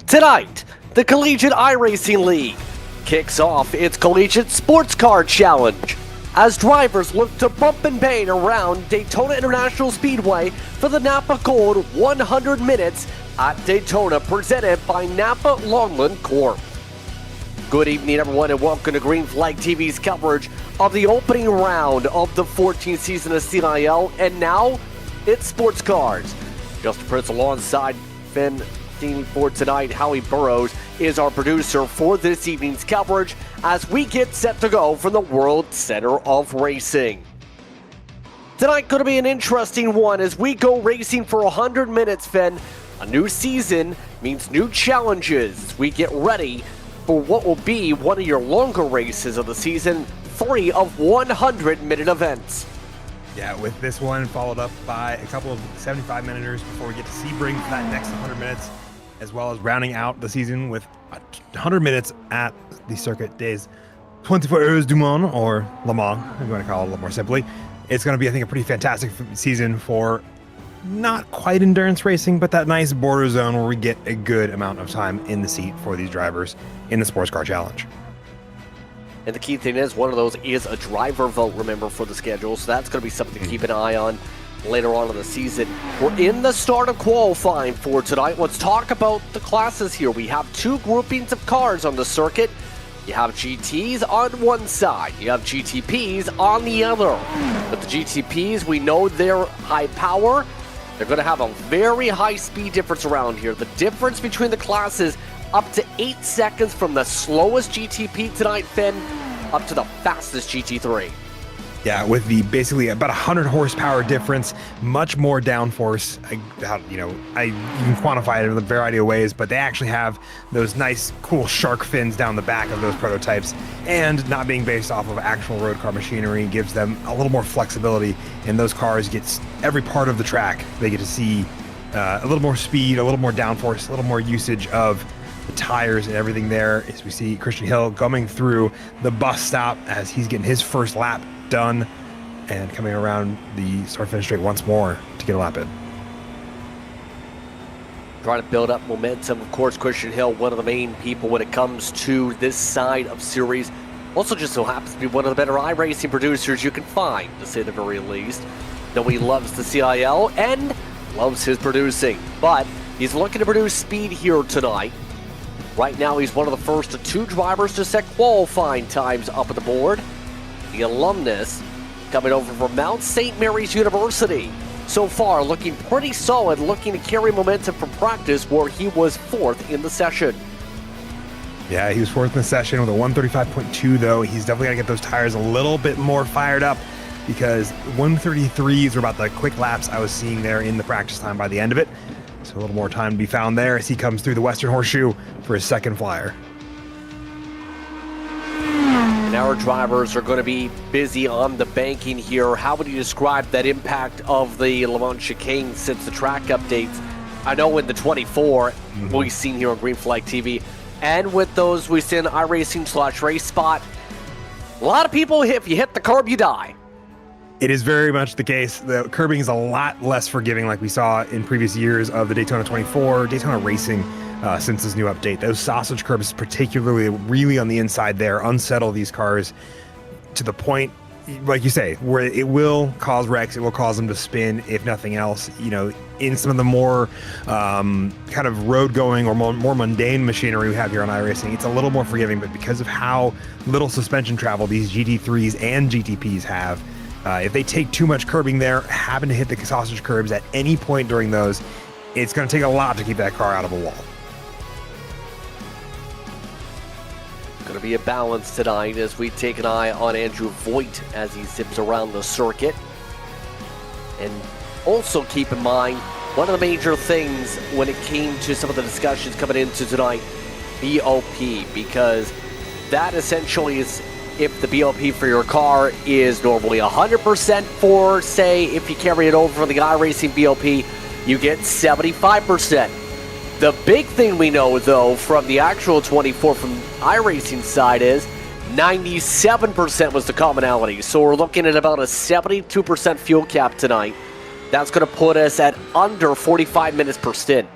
Tonight, the Collegiate iRacing League kicks off its Collegiate Sportscar Challenge as drivers look to bump and bang around Daytona International Speedway for the NAPA Gold 100 Minutes at Daytona, presented by NAPA Longland Corp. Good evening, everyone, and welcome to Green Flag TV's coverage of the opening round of the 14th season of CIL, and now it's sports cars. Justin Prince alongside Finn for tonight. Howie Burrows is our producer for this evening's coverage as we get set to go from the World Center of Racing. Tonight going to be an interesting one as we go racing for 100 minutes, Finn. A new season means new challenges. We get ready for what will be one of your longer races of the season, 3 of 100-minute events. Yeah, with this one followed up by a couple of 75-minuters before we get to Sebring for that next 100 minutes, as well as rounding out the season with 100 minutes at the circuit days 24 Heures du Mans, or Le Mans, if you want to call it a little more simply. It's going to be, I think, a pretty fantastic season for not quite endurance racing, but that nice border zone where we get a good amount of time in the seat for these drivers in the Sports Car Challenge. And the key thing is, one of those is a driver vote, remember, for the schedule, so that's going to be something to keep an eye on later on in the season. We're in the start of qualifying for tonight. Let's talk about the classes here. We have 2 groupings of cars on the circuit. You have GTs on one side, you have GTPs on the other. But the GTPs, we know they're high power. They're going to have a very high speed difference around here. The difference between the classes, up to 8 seconds from the slowest GTP tonight, Finn, up to the fastest GT3. Yeah, with the basically about 100 horsepower difference, much more downforce. You can quantify it in a variety of ways, but they actually have those nice, cool shark fins down the back of those prototypes, and not being based off of actual road car machinery gives them a little more flexibility, and those cars get every part of the track. They get to see a little more speed, a little more downforce, a little more usage of the tires and everything there, as we see Christian Hill coming through the bus stop as he's getting his first lap done and coming around the start-finish straight once more to get a lap in. Trying to build up momentum. Of course, Christian Hill, one of the main people when it comes to this side of series. Also just so happens to be one of the better iRacing producers you can find, to say the very least. Though he loves the CIL and loves his producing. But he's looking to produce speed here tonight. Right now, he's one of the first of 2 drivers to set qualifying times up at the board. The alumnus coming over from Mount St. Mary's University. So far, looking pretty solid, looking to carry momentum from practice where he was 4th in the session. Yeah, he was 4th in the session with a 135.2, though. He's definitely got to get those tires a little bit more fired up because 133s were about the quick laps I was seeing there in the practice time by the end of it. So a little more time to be found there as he comes through the Western Horseshoe for his second flyer. And our drivers are going to be busy on the banking here. How would you describe that impact of the Le Mans chicane since the track updates? I know in the 24, we've seen here on Green Flag TV, and with those we've seen iRacing/Race Spot, a lot of people, if you hit the curb, you die. It is very much the case. The curbing is a lot less forgiving like we saw in previous years of the Daytona 24, Daytona Racing. Since this new update, those sausage curbs, particularly really on the inside there, unsettle these cars to the point, like you say, where it will cause wrecks. It will cause them to spin, if nothing else. You know, in some of the more kind of road going or more mundane machinery we have here on iRacing, it's a little more forgiving. But because of how little suspension travel these GT3s and GTPs have, if they take too much curbing there, having to hit the sausage curbs at any point during those, it's going to take a lot to keep that car out of a wall. Going to be a balance tonight as we take an eye on Andrew Voigt as he zips around the circuit. And also keep in mind, one of the major things when it came to some of the discussions coming into tonight, BOP, because that essentially is if the BOP for your car is normally 100% for, say, if you carry it over for the iRacing BOP, you get 75%. The big thing we know, though, from the actual 24 from iRacing side is 97% was the commonality. So we're looking at about a 72% fuel cap tonight. That's going to put us at under 45 minutes per stint.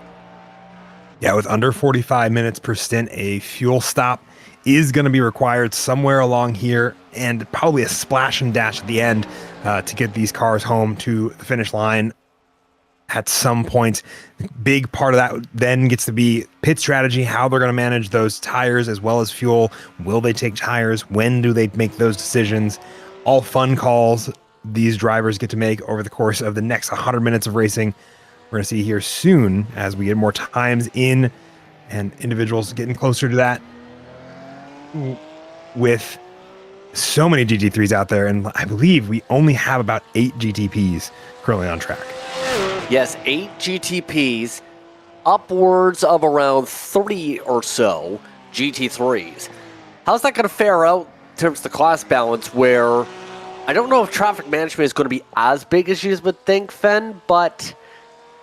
Yeah, with under 45 minutes per stint, a fuel stop is going to be required somewhere along here, and probably a splash and dash at the end to get these cars home to the finish line at some point. Big part of that then gets to be pit strategy, how they're going to manage those tires as well as fuel. Will they take tires? When do they make those decisions? All fun calls these drivers get to make over the course of the next 100 minutes of racing. We're going to see here soon as we get more times in and individuals getting closer to that, with so many GT3s out there. And I believe we only have about 8 GTPs currently on track. Yes, 8 GTPs, upwards of around 30 or so GT3s. How's that going to fare out in terms of the class balance, where I don't know if traffic management is going to be as big as you would think, Fen, but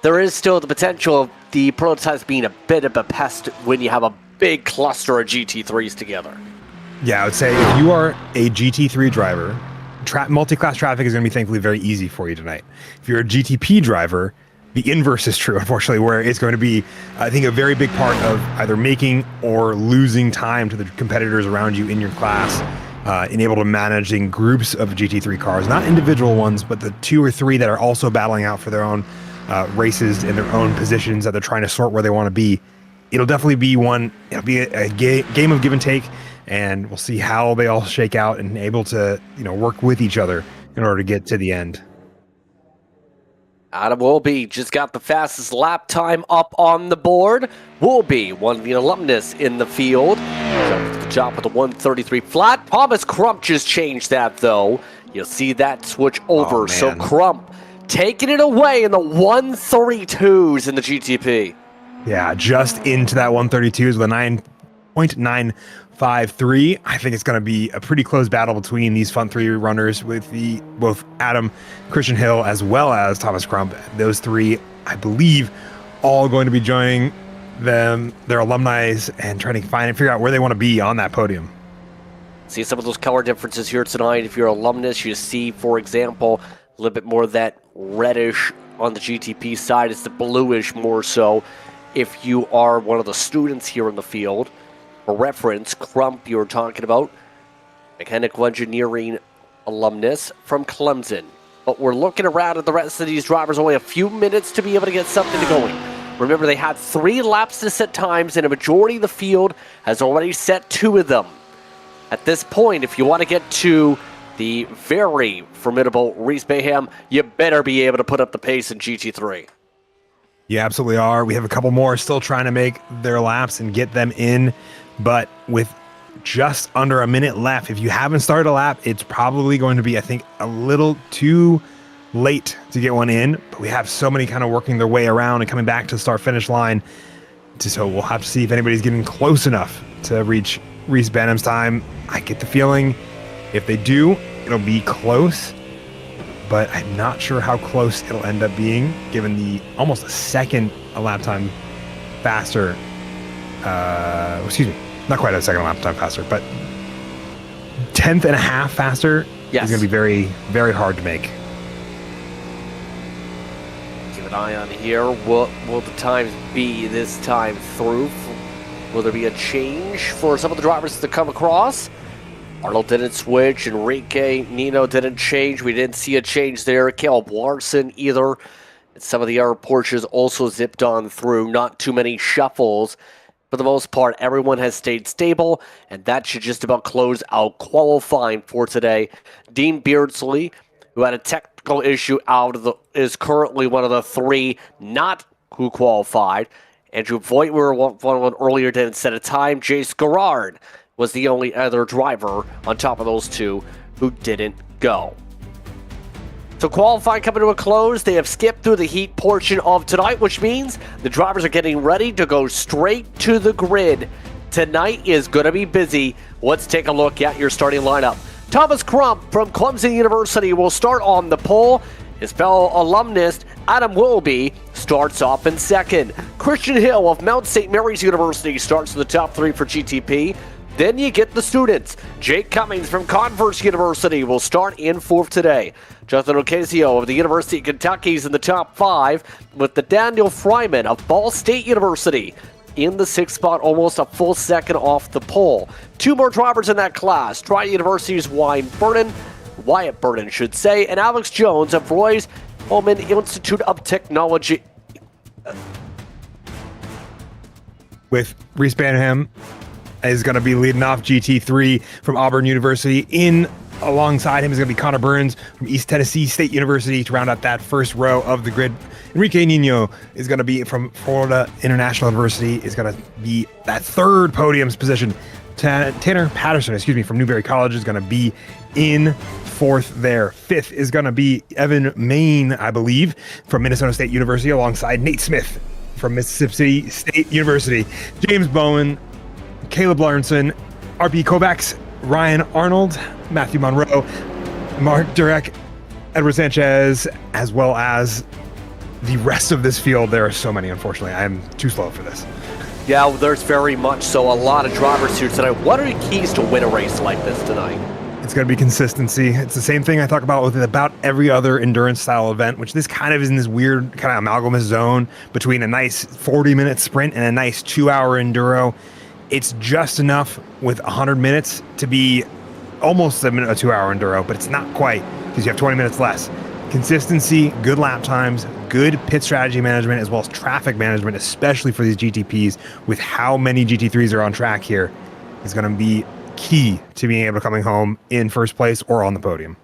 there is still the potential of the prototypes being a bit of a pest when you have a big cluster of GT3s together. Yeah, I would say if you are a GT3 driver, multi-class traffic is going to be thankfully very easy for you tonight. If you're a GTP driver, the inverse is true, unfortunately, where it's going to be, I think, a very big part of either making or losing time to the competitors around you in your class, and able to managing groups of GT3 cars, not individual ones, but the 2 or 3 that are also battling out for their own races in their own positions that they're trying to sort where they want to be. It'll definitely be it'll be a game of give and take, and we'll see how they all shake out and able to, work with each other in order to get to the end. Adam Wilby just got the fastest lap time up on the board. Wilby, one of the alumnus in the field. Jumps to the top with the 133 flat. Thomas Crump just changed that, though. You'll see that switch over. So Crump taking it away in the 132s in the GTP. Yeah, just into that 132s with a 9.953. I think it's going to be a pretty close battle between these front 3 runners, with both Adam, Christian Hill, as well as Thomas Crump. Those 3, I believe, all going to be joining their alumni and trying to figure out where they want to be on that podium. See some of those color differences here tonight. If you're an alumnus, you see, for example, a little bit more of that reddish on the GTP side. It's the bluish more so. If you are one of the students here in the field, for reference, Crump, you were talking about, mechanical engineering alumnus from Clemson. But we're looking around at the rest of these drivers, only a few minutes to be able to get something going. Remember, they had 3 laps to set times, and a majority of the field has already set 2 of them. At this point, if you want to get to the very formidable Reese Bayham, you better be able to put up the pace in GT3. You absolutely are. We have a couple more still trying to make their laps and get them in, but with just under a minute left, if you haven't started a lap, it's probably going to be, I think, a little too late to get one in, but we have so many kind of working their way around and coming back to the start-finish line, so we'll have to see if anybody's getting close enough to reach Reese Benham's time. I get the feeling if they do, it'll be close, but I'm not sure how close it'll end up being, given the almost a second a lap time faster. Excuse me, not quite a second lap time faster, but 10th and a half faster is going to be very, very hard to make. Keep an eye on here. Will the times be this time through? Will there be a change for some of the drivers to come across? Arnold didn't switch. Enrique Nino didn't change. We didn't see a change there. Caleb Larson either. And some of the other Porsches also zipped on through. Not too many shuffles. For the most part, everyone has stayed stable, and that should just about close out qualifying for today. Dean Beardsley, who had a technical issue is currently one of the 3 not who qualified. Andrew Voigt, we were one earlier, didn't set a time. Jace Garrard was the only other driver on top of those 2 who didn't go. So qualifying coming to a close. They have skipped through the heat portion of tonight, which means the drivers are getting ready to go straight to the grid. Tonight is going to be busy. Let's take a look at your starting lineup. Thomas Crump from Clemson University will start on the pole. His fellow alumnus, Adam Wilby, starts off in second. Christian Hill of Mount St. Mary's University starts in the top 3 for GTP. Then you get the students. Jake Cummings from Converse University will start in 4th today. Jonathan Ocasio of the University of Kentucky is in the top 5, with the Daniel Fryman of Ball State University in the 6th spot, almost a full second off the pole. 2 more drivers in that class. Triton University's Wyatt Burton, should say, and Alex Jones of Roy's Holman Institute of Technology. With Reese Banham is going to be leading off GT3 from Auburn University. Alongside him is going to be Connor Burns from East Tennessee State University to round out that first row of the grid. Enrique Nino is going to be from Florida International University, is going to be that 3rd podium's position. Tanner Patterson, from Newberry College is going to be in 4th there. 5th is going to be Evan Main, I believe, from Minnesota State University, alongside Nate Smith from Mississippi State University. James Bowen, Caleb Lawrenson, RP Kovacs, Ryan Arnold, Matthew Monroe, Mark Durek, Edward Sanchez, as well as the rest of this field. There are so many, unfortunately. I am too slow for this. Yeah, there's very much so a lot of drivers here tonight. What are the keys to win a race like this tonight? It's going to be consistency. It's the same thing I talk about with about every other endurance style event, which this kind of is in this weird kind of amalgamous zone between a nice 40-minute sprint and a nice 2-hour enduro. It's just enough with 100 minutes to be almost a 2-hour enduro, but it's not quite because you have 20 minutes less. Consistency, good lap times, good pit strategy management, as well as traffic management, especially for these GTPs, with how many GT3s are on track here, is going to be key to being able to coming home in first place or on the podium.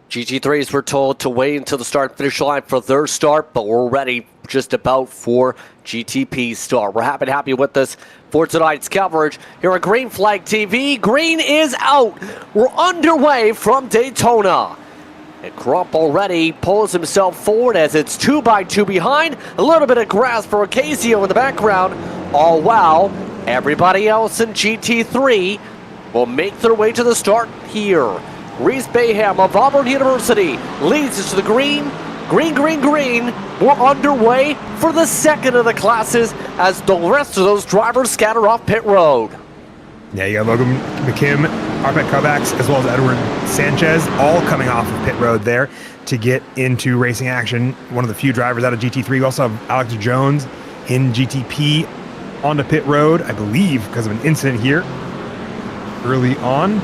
GT3s were told to wait until the start and finish line for their start, but we're ready just about for GTP's start. We're happy with this for tonight's coverage here on Green Flag TV. Green is out. We're underway from Daytona. And Corp already pulls himself forward as it's 2x2 behind. A little bit of grass for Ocasio in the background. All while everybody else in GT3 will make their way to the start here. Reese Bayham of Auburn University leads us to the green. Green. We're underway for the second of the classes as the rest of those drivers scatter off pit road. Yeah, you got Logan McKim, Arpet Kovacs, as well as Edward Sanchez, all coming off of pit road there to get into racing action. One of the few drivers out of GT3. We also have Alex Jones in GTP onto pit road, I believe, because of an incident here early on.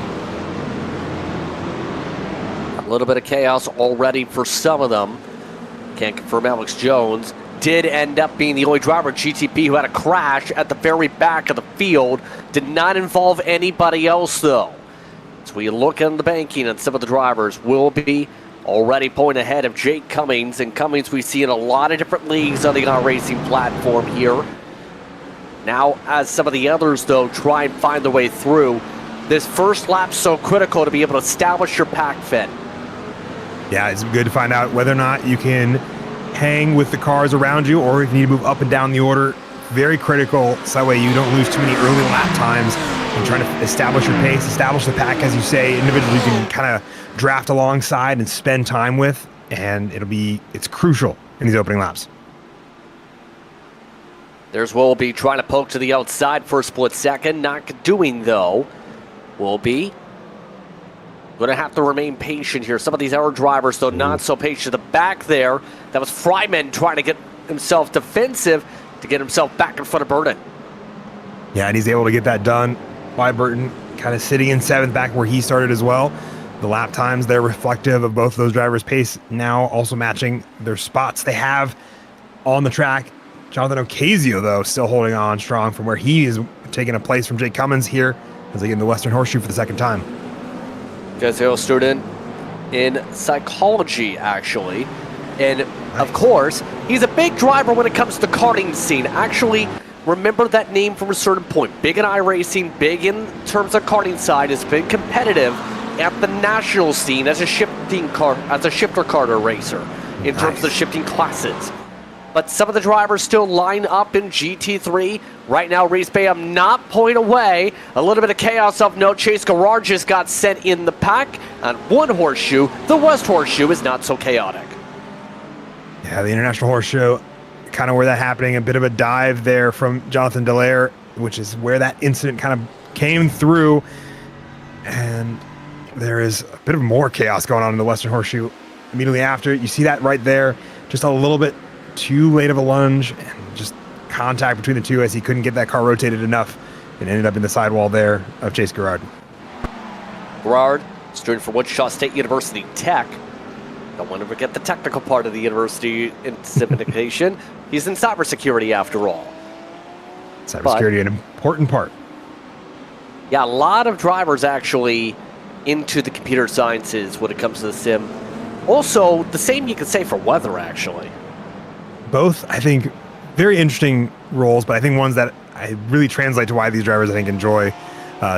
A little bit of chaos already for some of them. Can't confirm Alex Jones did end up being the only driver at GTP who had a crash at the very back of the field. Did not involve anybody else, though. So we look in the banking, and some of the drivers will be already pulling ahead of Jake Cummings. And Cummings we see in a lot of different leagues on the iRacing platform here. Now, as some of the others, though, try and find their way through, this first lap's so critical to be able to establish your pack fit. Yeah, it's good to find out whether or not you can hang with the cars around you or if you need to move up and down the order. Very critical, so that way you don't lose too many early lap times and trying to establish your pace, establish the pack, as you say. Individuals you can kind of draft alongside and spend time with, and it's crucial in these opening laps. There's Wilby trying to poke to the outside for a split second. Not doing, though. Wilby going to have to remain patient here. Some of these other drivers, though, not so patient. The back there, that was Fryman trying to get himself defensive to get himself back in front of Burton. Yeah, and he's able to get that done by Burton, kind of sitting in 7th back where he started as well. The lap times, they're reflective of both of those drivers' pace, now also matching their spots they have on the track. Jonathan Ocasio, though, still holding on strong from where he is taking a place from Jake Cummins here as they get in the Western Horseshoe for the second time. Ocasio, a student in psychology, actually. And, of course, he's a big driver when it comes to the karting scene. Actually, remember that name from a certain point. Big in iRacing, big in terms of karting side, has been competitive at the national scene as a shifter karter racer in terms of the shifting classes. But some of the drivers still line up in GT3. Right now, Reese Bayham not pulling away. A little bit of chaos of note. Chase Garage just got sent in the pack on one horseshoe. The West Horseshoe is not so chaotic. Yeah, the International Horseshoe, kind of where that happening. A bit of a dive there from Jonathan Dallaire, which is where that incident kind of came through. And there is a bit of more chaos going on in the Western Horseshoe immediately after. You see that right there. Just a little bit too late of a lunge and just contact between the two as he couldn't get that car rotated enough and ended up in the sidewall there of Chase Garrard. Garrard, student from Wichita State University Tech. Don't want to forget the technical part of the university in sim education. He's in cybersecurity after all. Cybersecurity, an important part. Yeah, a lot of drivers actually into the computer sciences when it comes to the sim. Also, the same you could say for weather, actually. Both, I think, very interesting roles, but I think ones that I really translate to why these drivers, I think, enjoy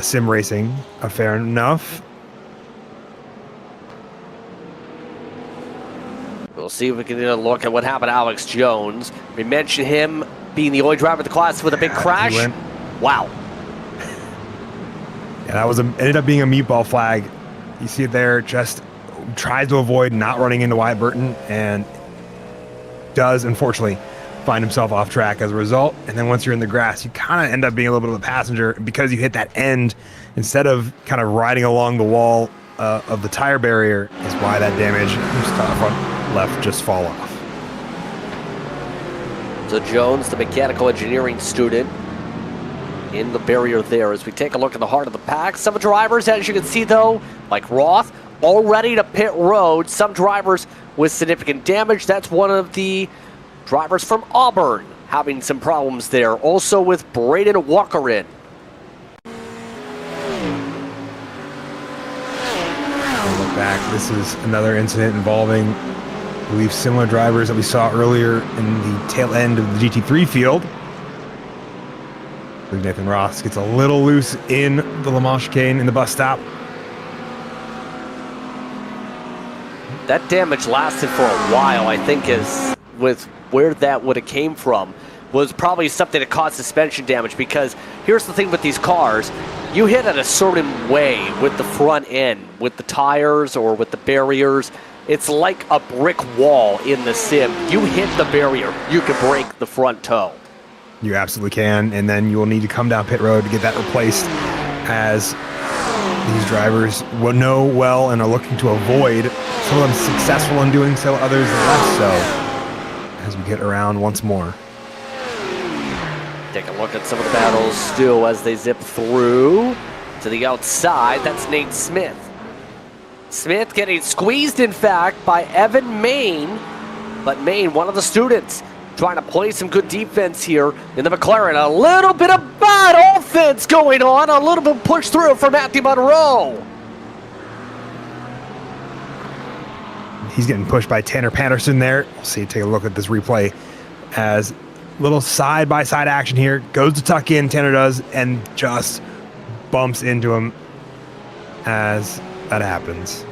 sim racing fair enough. We'll see if we can look at what happened to Alex Jones. We mentioned him being the only driver of the class with a big crash. Wow. Yeah, that was ended up being a meatball flag. You see it there, just tries to avoid not running into Wyatt Burton and does, unfortunately, find himself off track as a result. And then once you're in the grass, you kind of end up being a little bit of a passenger because you hit that end instead of kind of riding along the wall of the tire barrier is why that damage front left just fall off. So Jones, the mechanical engineering student, in the barrier there as we take a look at the heart of the pack. Some drivers, as you can see though, like Roth, all ready to pit road. Some drivers with significant damage. That's one of the drivers from Auburn having some problems there. Also with Braden Walker in. Look back, this is another incident involving, I believe, similar drivers that we saw earlier in the tail end of the GT3 field. Nathan Ross gets a little loose in the Le Mans chicane in the bus stop. That damage lasted for a while, I think, is with where that would have came from, was probably something that caused suspension damage, because here's the thing with these cars, you hit it a certain way with the front end, with the tires or with the barriers. It's like a brick wall in the sim. You hit the barrier, you can break the front toe. You absolutely can, and then you will need to come down pit road to get that replaced, as these drivers will know well and are looking to avoid. Some of them successful in doing so, others less so, as we get around once more. Take a look at some of the battles still as they zip through to the outside. That's Nate Smith. Smith getting squeezed, in fact, by Evan Main, but Main, one of the students, trying to play some good defense here in the McLaren. A little bit of bad offense going on. A little bit push through for Matthew Monroe. He's getting pushed by Tanner Patterson there. We'll see, take a look at this replay as little side-by-side action here. Goes to tuck in, Tanner does, and just bumps into him as that happens.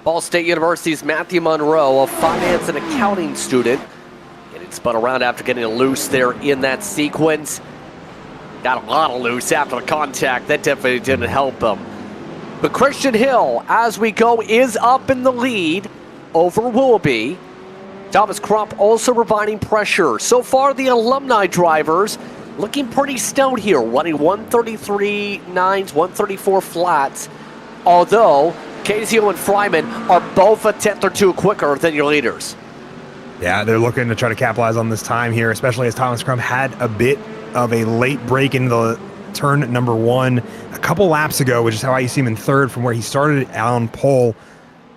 Ball State University's Matthew Monroe, a finance and accounting student, getting spun around after getting loose there in that sequence. Got a lot of loose after the contact. That definitely didn't help him. But Christian Hill, as we go, is up in the lead over Willoughby. Thomas Crump also providing pressure. So far, the alumni drivers looking pretty stout here, running 133 nines, 134 flats, although Casio and Fryman are both a tenth or two quicker than your leaders. Yeah, they're looking to try to capitalize on this time here, especially as Thomas Crump had a bit of a late break in the turn number one a couple laps ago, which is how I see him in third from where he started on pole.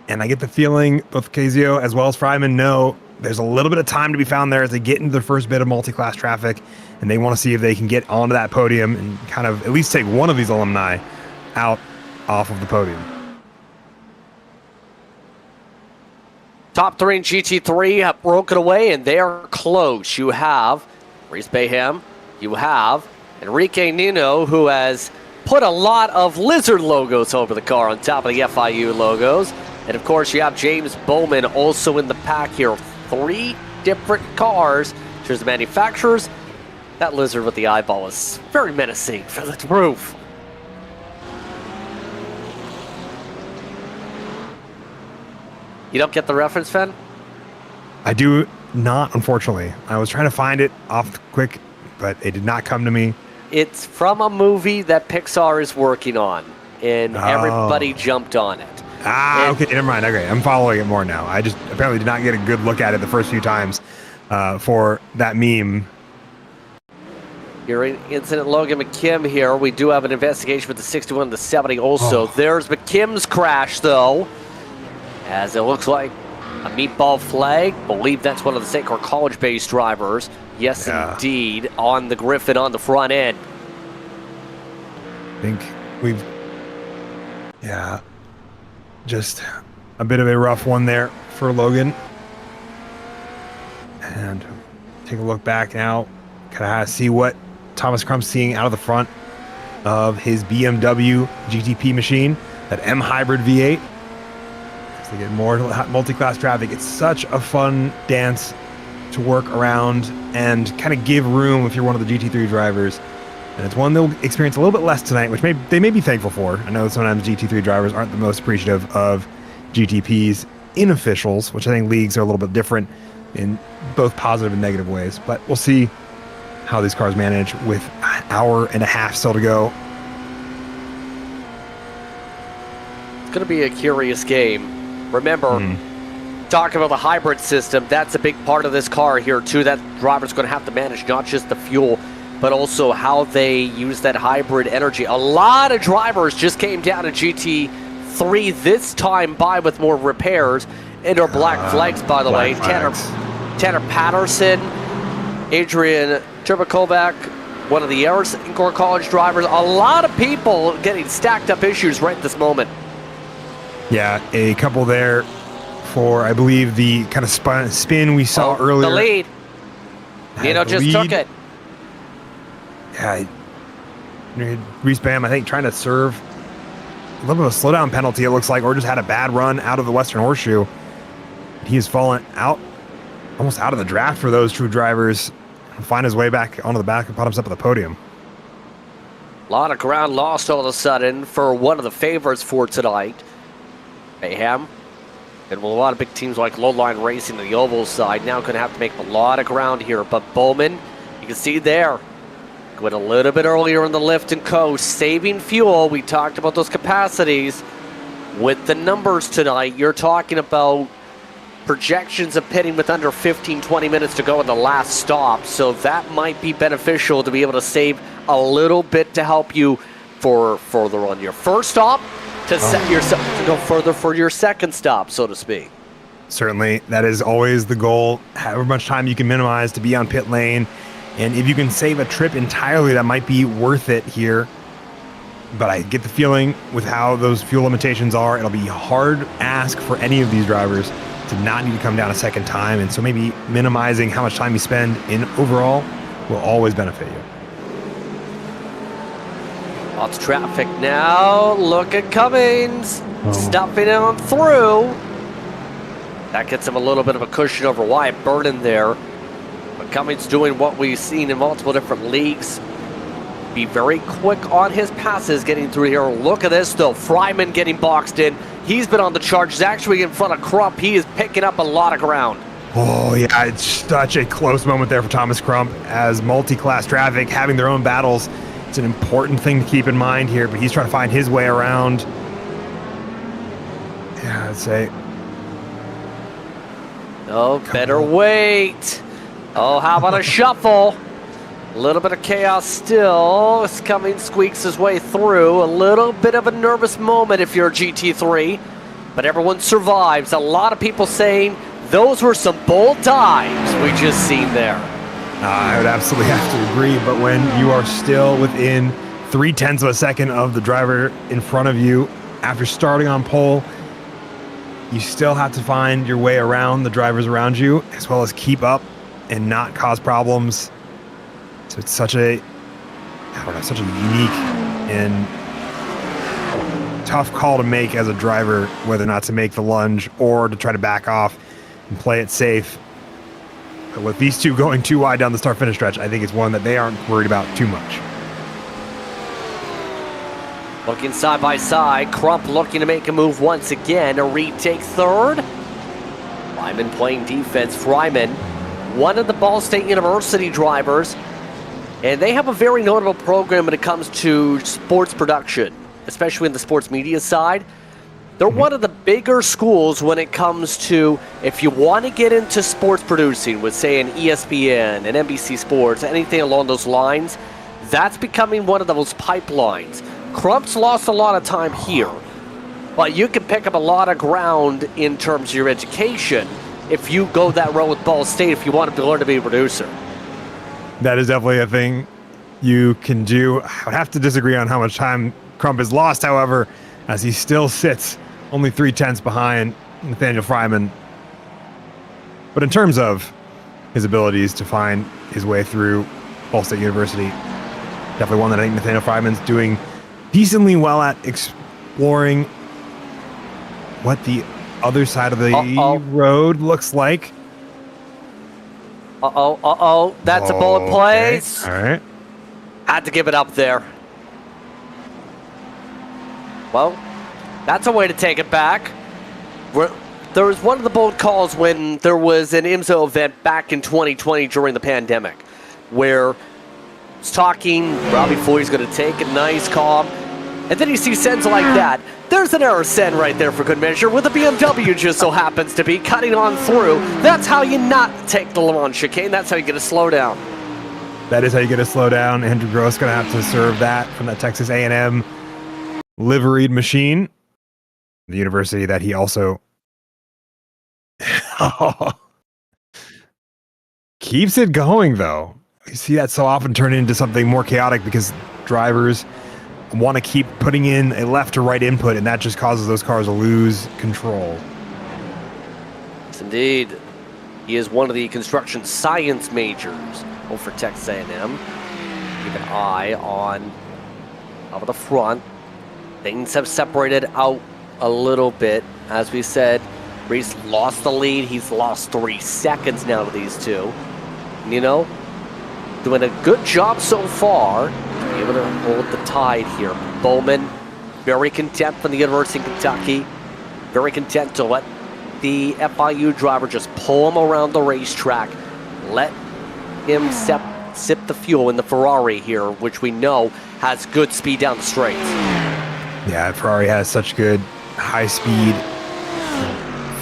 And I get the feeling both Casio as well as Fryman know there's a little bit of time to be found there as they get into the first bit of multi-class traffic, and they want to see if they can get onto that podium and kind of at least take one of these alumni out off of the podium. Top three in GT3 have broken away, and they are close. You have Reese Bayham, you have Enrique Nino, who has put a lot of lizard logos over the car on top of the FIU logos. And of course, you have James Bowman also in the pack here. 3 different cars. Here's the manufacturers. That lizard with the eyeball is very menacing for the roof. You don't get the reference, Fen? I do not, unfortunately. I was trying to find it off quick, but it did not come to me. It's from a movie that Pixar is working on, and everybody jumped on it. Okay, never mind. Okay, I'm following it more now. I just apparently did not get a good look at it the first few times. for that meme. You're in incident Logan McKim here. We do have an investigation with the 61 and the 70 also. There's McKim's crash, though, as it looks like a meatball flag. Believe that's one of the St. Clair College-based drivers. Yes, indeed, on the Griffin on the front end. I think just a bit of a rough one there for Logan. And take a look back now, kind of see what Thomas Crump's seeing out of the front of his BMW GTP machine, that M Hybrid V8. As they get more multi-class traffic, it's such a fun dance to work around and kind of give room if you're one of the GT3 drivers. And it's one they'll experience a little bit less tonight, which they may be thankful for. I know sometimes GT3 drivers aren't the most appreciative of GTPs in officials, which I think leagues are a little bit different in both positive and negative ways. But we'll see how these cars manage with an hour and a half still to go. It's going to be a curious game. Remember, talking about the hybrid system, that's a big part of this car here too. That driver's going to have to manage not just the fuel, but also how they use that hybrid energy. A lot of drivers just came down to GT3 this time by with more repairs. And our black flags, by the way. Tanner Patterson, Adrian Turbokovac, one of the St. Clair College drivers. A lot of people getting stacked up issues right this moment. Yeah, a couple there for, I believe, the kind of spin we saw earlier. The lead. Nino just took it. Yeah, Reese Bam, I think, trying to serve a little bit of a slowdown penalty, it looks like, or just had a bad run out of the Western Horseshoe. He has fallen out, almost out of the draft for those true drivers. Find his way back onto the back and bottoms up at the podium. A lot of ground lost all of a sudden for one of the favorites for tonight. Mayhem. And with a lot of big teams like Lowline Racing on the oval side, now going to have to make a lot of ground here. But Bowman, you can see there, went a little bit earlier in the lift and coast, saving fuel. We talked about those capacities. With the numbers tonight, you're talking about projections of pitting with under 15-20 minutes to go in the last stop, so that might be beneficial to be able to save a little bit to help you for further on your first stop, to set yourself to go further for your second stop, so to speak. Certainly, that is always the goal. However much time you can minimize to be on pit lane, and if you can save a trip entirely, that might be worth it here. But I get the feeling with how those fuel limitations are, it'll be hard ask for any of these drivers to not need to come down a second time, and so maybe minimizing how much time you spend in overall will always benefit you. Lots of traffic now. Look at Cummings stuffing on through. That gets him a little bit of a cushion over Wyatt Burton there. But Cummings doing what we've seen in multiple different leagues. Be very quick on his passes getting through here. Look at this though. Fryman getting boxed in. He's been on the charge. He's actually in front of Crump. He is picking up a lot of ground. Oh, yeah, it's such a close moment there for Thomas Crump as multi-class traffic having their own battles. It's an important thing to keep in mind here, but he's trying to find his way around. Yeah, I'd say. Oh, better wait. Oh, how about a shuffle? A little bit of chaos still. Cummings squeaks his way through. A little bit of a nervous moment if you're a GT3, but everyone survives. A lot of people saying those were some bold dives we just seen there. I would absolutely have to agree, but when you are still within 0.3 of a second of the driver in front of you after starting on pole, you still have to find your way around the drivers around you, as well as keep up and not cause problems. So it's such a, such a unique and tough call to make as a driver, whether or not to make the lunge or to try to back off and play it safe. But with these two going too wide down the start-finish stretch, I think it's one that they aren't worried about too much. Looking side by side, Crump looking to make a move once again. A retake third. Fryman playing defense. Fryman, one of the Ball State University drivers, and they have a very notable program when it comes to sports production, especially in the sports media side. They're one of the bigger schools when it comes to, if you want to get into sports producing with, say, an ESPN, an NBC Sports, anything along those lines, that's becoming one of those pipelines. Crump's lost a lot of time here, but you can pick up a lot of ground in terms of your education if you go that road with Ball State, if you want to learn to be a producer. That is definitely a thing you can do. I would have to disagree on how much time Crump has lost, however, as he still sits only 3/10 behind Nathaniel Fryman. But in terms of his abilities to find his way through Ball State University, definitely one that I think Nathaniel Fryman's doing decently well at, exploring what the other side of the road looks like. That's a bullet place. All right. Had to give it up there. Well, that's a way to take it back. There was one of the bold calls when there was an IMSO event back in 2020 during the pandemic, where it's talking Robbie Foy's going to take a nice calm, and then you see sends like that. There's an error send right there for good measure, with a BMW just so happens to be cutting on through. That's how you not take the Le Mans chicane. That's how you get a slow down. That is how you get a slow down. Andrew Gross going to have to serve that from that Texas A&M liveried machine. The university that he also keeps it going, though. You see that so often turn into something more chaotic because drivers want to keep putting in a left or right input, and that just causes those cars to lose control. Yes, indeed. He is one of the construction science majors over Texas A&M. Keep an eye on up at the front. Things have separated out a little bit. As we said, Reese lost the lead. He's lost 3 seconds now to these two. You know, doing a good job so far to be able to hold the tide here. Bowman, very content from the University of Kentucky. Very content to let the FIU driver just pull him around the racetrack. Let him sip the fuel in the Ferrari here, which we know has good speed down the straights. Yeah, Ferrari has such good high-speed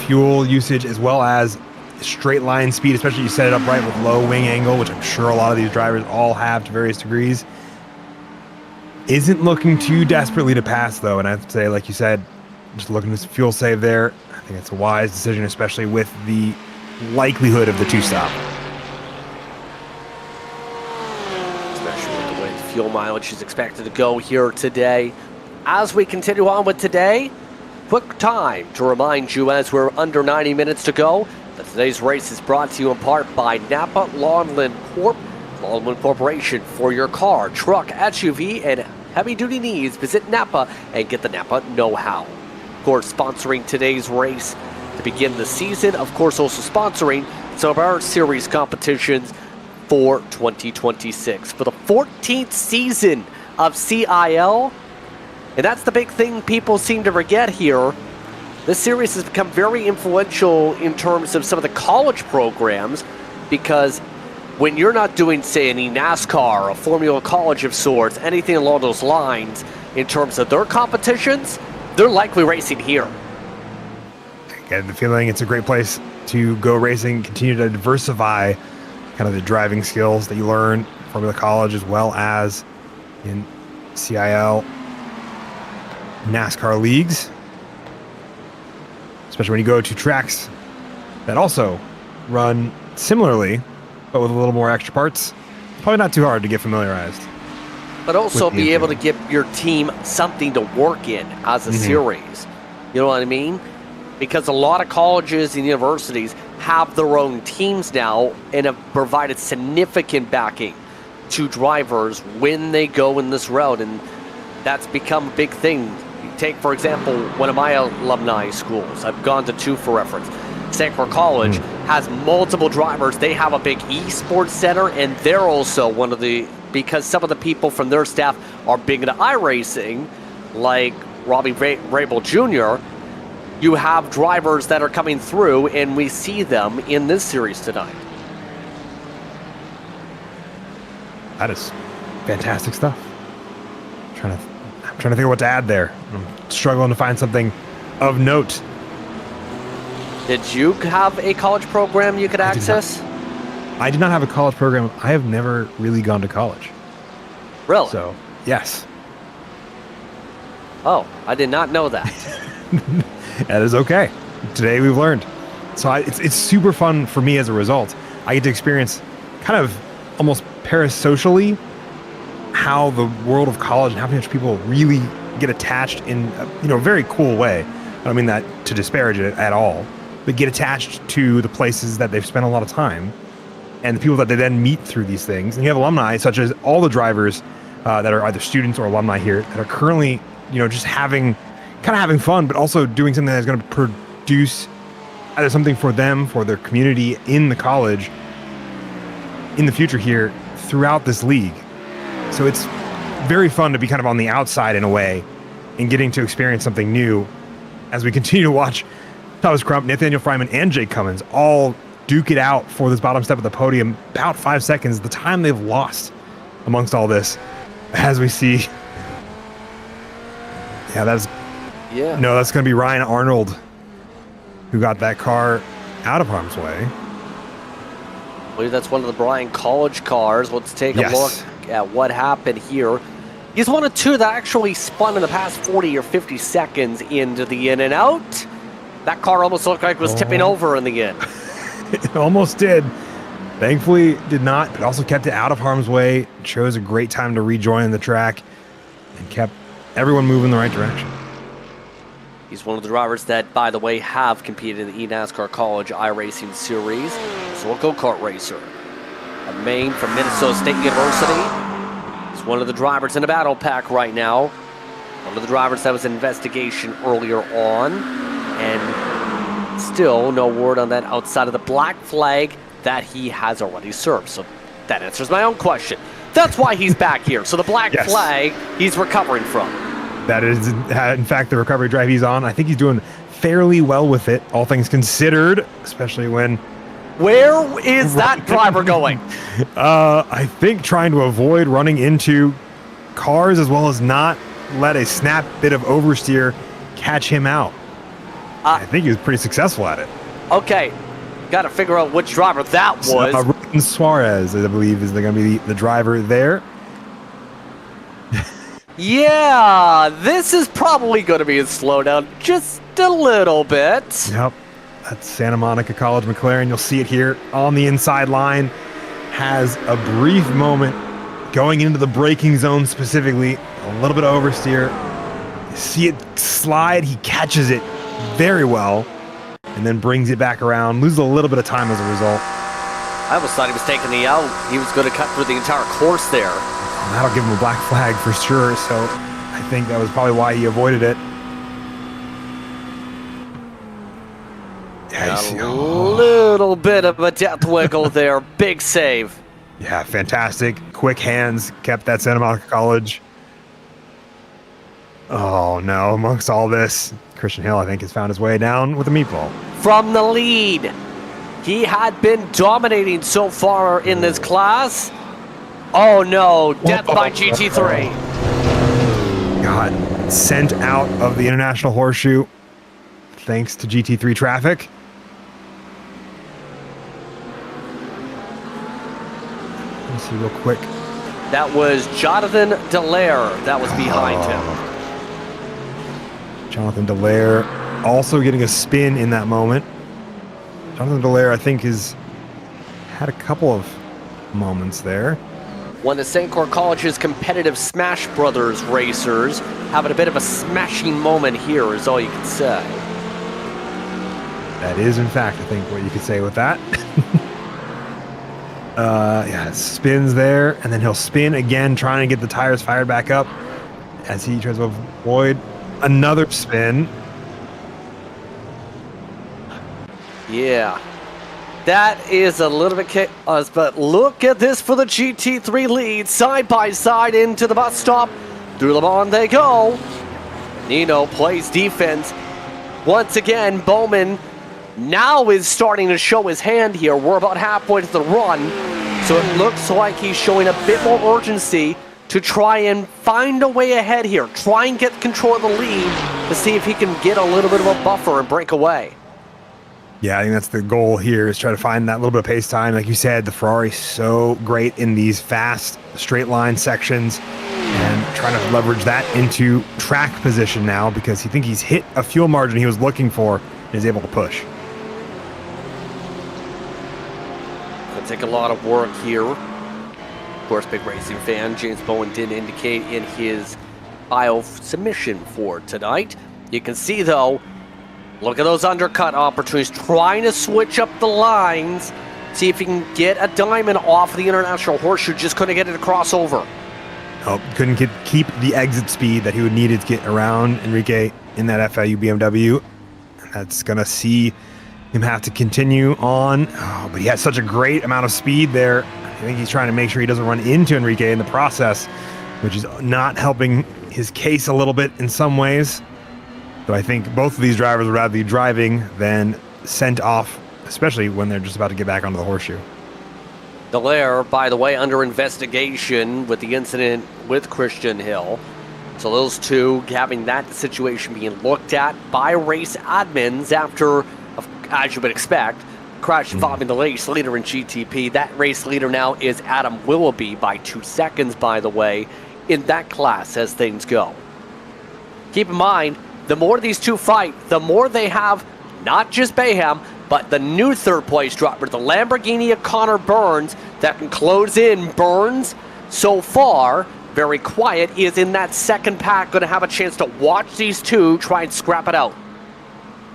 fuel usage as well as straight line speed, especially you set it up right with low wing angle, which I'm sure a lot of these drivers all have to various degrees. Isn't looking too desperately to pass, though, and I have to say, like you said, just looking to fuel save there. I think it's a wise decision, especially with the likelihood of the two-stop. Especially with the way the fuel mileage is expected to go here today. As we continue on with today, quick time to remind you as we're under 90 minutes to go that today's race is brought to you in part by NAPA Longland Corp. Longland Corporation for your car, truck, SUV, and heavy-duty needs. Visit NAPA and get the NAPA know-how. Of course, sponsoring today's race to begin the season. Of course, also sponsoring some of our series competitions for 2026. For the 14th season of CIL, and that's the big thing people seem to forget here. This series has become very influential in terms of some of the college programs, because when you're not doing, say, any NASCAR, a Formula College of sorts, anything along those lines, in terms of their competitions, they're likely racing here. I get the feeling it's a great place to go racing, continue to diversify kind of the driving skills that you learn from Formula College as well as in CIL NASCAR leagues, especially when you go to tracks that also run similarly but with a little more extra parts. Probably not too hard to get familiarized, but also be able to give your team something to work in as a series. You know what I mean? Because a lot of colleges and universities have their own teams now and have provided significant backing to drivers when they go in this route, and that's become a big thing. Take, for example, one of my alumni schools. I've gone to 2 for reference. Stanford College has multiple drivers. They have a big esports center, and they're also one of the, because some of the people from their staff are big into iRacing, like Robbie Rabel Jr., you have drivers that are coming through, and we see them in this series tonight. That is fantastic stuff. I'm trying to think of what to add there. I'm struggling to find something of note. Did you have a college program you could access? I did not have a college program. I have never really gone to college. Really? So, yes. Oh, I did not know that. That is okay. Today we've learned. So it's super fun for me as a result. I get to experience kind of almost parasocially how the world of college and how much people really get attached in a very cool way. I don't mean that to disparage it at all, but get attached to the places that they've spent a lot of time and the people that they then meet through these things. And you have alumni, such as all the drivers that are either students or alumni here that are currently, just having fun, but also doing something that's going to produce either something for them, for their community in the college, in the future here throughout this league. So it's very fun to be kind of on the outside in a way and getting to experience something new as we continue to watch Thomas Crump, Nathaniel Fryman, and Jake Cummins all duke it out for this bottom step of the podium. About 5 seconds, the time they've lost amongst all this, as we see. That's going to be Ryan Arnold who got that car out of harm's way. I believe that's one of the Bryan College cars. Let's take a look at what happened here. He's one of two that actually spun in the past 40 or 50 seconds into the in and out. That car almost looked like it was tipping over in the end. It almost did. Thankfully, did not, but also kept it out of harm's way. Chose a great time to rejoin the track and kept everyone moving in the right direction. He's one of the drivers that, by the way, have competed in the eNASCAR College iRacing Series. He's a go-kart racer. A Maine from Minnesota State University. He's one of the drivers in the battle pack right now. One of the drivers that was in investigation earlier on. And still no word on that outside of the black flag that he has already served. So that answers my own question. That's why he's back here. So the black flag he's recovering from. That is, in fact, the recovery drive he's on. I think he's doing fairly well with it, all things considered, especially when... Where is that driver going? I think trying to avoid running into cars as well as not let a snap bit of oversteer catch him out. I think he was pretty successful at it. Okay, got to figure out which driver that was. Ruben Suarez, I believe, is going to be the driver there. Yeah, this is probably going to be a slowdown just a little bit. Yep, that's Santa Monica College McLaren. You'll see it here on the inside line. Has a brief moment going into the braking zone specifically. A little bit of oversteer. You see it slide. He catches it very well and then brings it back around. Loses a little bit of time as a result. I almost thought he was taking the out. He was going to cut through the entire course there. That'll give him a black flag for sure, so I think that was probably why he avoided it. Yeah, a little bit of a death wiggle there. Big save. Yeah, fantastic. Quick hands, kept that Santa Monica College. Oh no, amongst all this, Christian Hill, I think, has found his way down with a meatball. From the lead. He had been dominating so far in this class. Oh no, death by GT3. Got sent out of the International Horseshoe thanks to GT3 traffic. Let me see real quick. That was Jonathan Dallaire that was behind him. Jonathan Dallaire also getting a spin in that moment. Jonathan Dallaire, I think, has had a couple of moments there. One of St. Clair College's competitive Smash Brothers racers having a bit of a smashing moment here is all you can say. That is, in fact, I think what you could say with that. Yeah, spins there, and then he'll spin again, trying to get the tires fired back up as he tries to avoid another spin. Yeah. That is a little bit chaos, but look at this for the GT3 lead. Side by side into the bus stop. Through Le Mans they go. Nino plays defense. Once again, Bowman now is starting to show his hand here. We're about halfway to the run, so it looks like he's showing a bit more urgency to try and find a way ahead here. Try and get control of the lead to see if he can get a little bit of a buffer and break away. Yeah, I think that's the goal here, is try to find that little bit of pace time. Like you said, the Ferrari's so great in these fast straight line sections, and trying to leverage that into track position now, because he think he's hit a fuel margin he was looking for and is able to push. Gonna take a lot of work here. Of course, big racing fan, James Bowen did indicate in his file submission for tonight. You can see, though, look at those undercut opportunities, trying to switch up the lines, see if he can get a diamond off of the International Horseshoe, just couldn't get it to cross over. Oh, couldn't keep the exit speed that he would need to get around Enrique in that FIU BMW. That's going to see him have to continue on. Oh, but he has such a great amount of speed there. I think he's trying to make sure he doesn't run into Enrique in the process, which is not helping his case a little bit in some ways. So I think both of these drivers would rather be driving than sent off, especially when they're just about to get back onto the horseshoe. Dallaire, by the way, under investigation with the incident with Christian Hill. So those two having that situation being looked at by race admins after, as you would expect, crash involving the race leader in GTP. That race leader now is Adam Willoughby by 2 seconds, by the way, in that class as things go. Keep in mind, the more these two fight, the more they have not just Bayham, but the new third place driver, the Lamborghini of Connor Burns, that can close in. Burns, so far, very quiet, is in that second pack, going to have a chance to watch these two try and scrap it out.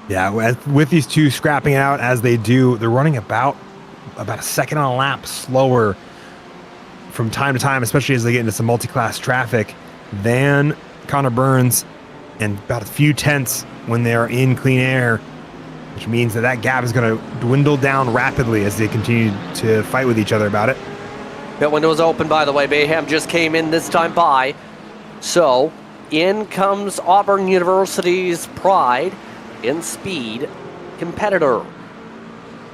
Yeah, with these two scrapping it out as they do, they're running about a second on a lap slower from time to time, especially as they get into some multi-class traffic, than Connor Burns, and about a few tenths when they're in clean air, which means that gap is going to dwindle down rapidly as they continue to fight with each other about it. Pit window is open, by the way. Bayham just came in this time by. So, in comes Auburn University's pride in speed competitor.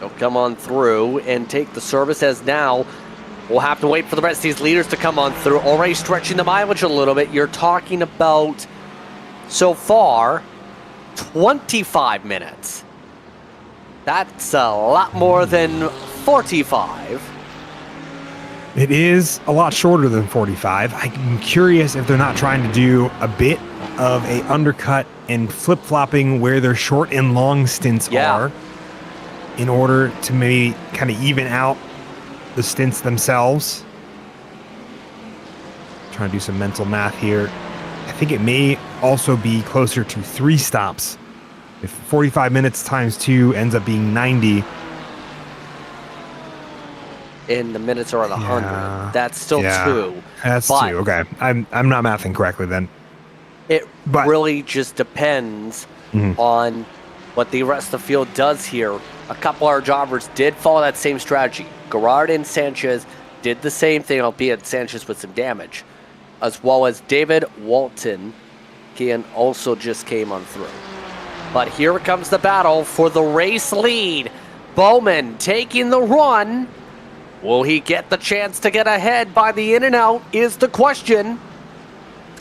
He'll come on through and take the service, as now we'll have to wait for the rest of these leaders to come on through. Already stretching the mileage a little bit. You're talking about, so far, 25 minutes. That's a lot more than 45. It is a lot shorter than 45. I'm curious if they're not trying to do a bit of a undercut and flip-flopping where their short and long stints are, in order to maybe kind of even out the stints themselves. Trying to do some mental math here. I think it may also be closer to 3 stops. If 45 minutes times 2 ends up being 90. And the minutes are at 100. That's still 2. That's 2. Okay. I'm not mathing correctly then. It really just depends on what the rest of the field does here. A couple of our drivers did follow that same strategy. Garrard and Sanchez did the same thing, albeit Sanchez with some damage, as well as David Walton also just came on through. But here comes the battle for the race lead. Bowman taking the run. Will he get the chance to get ahead by the in and out is the question.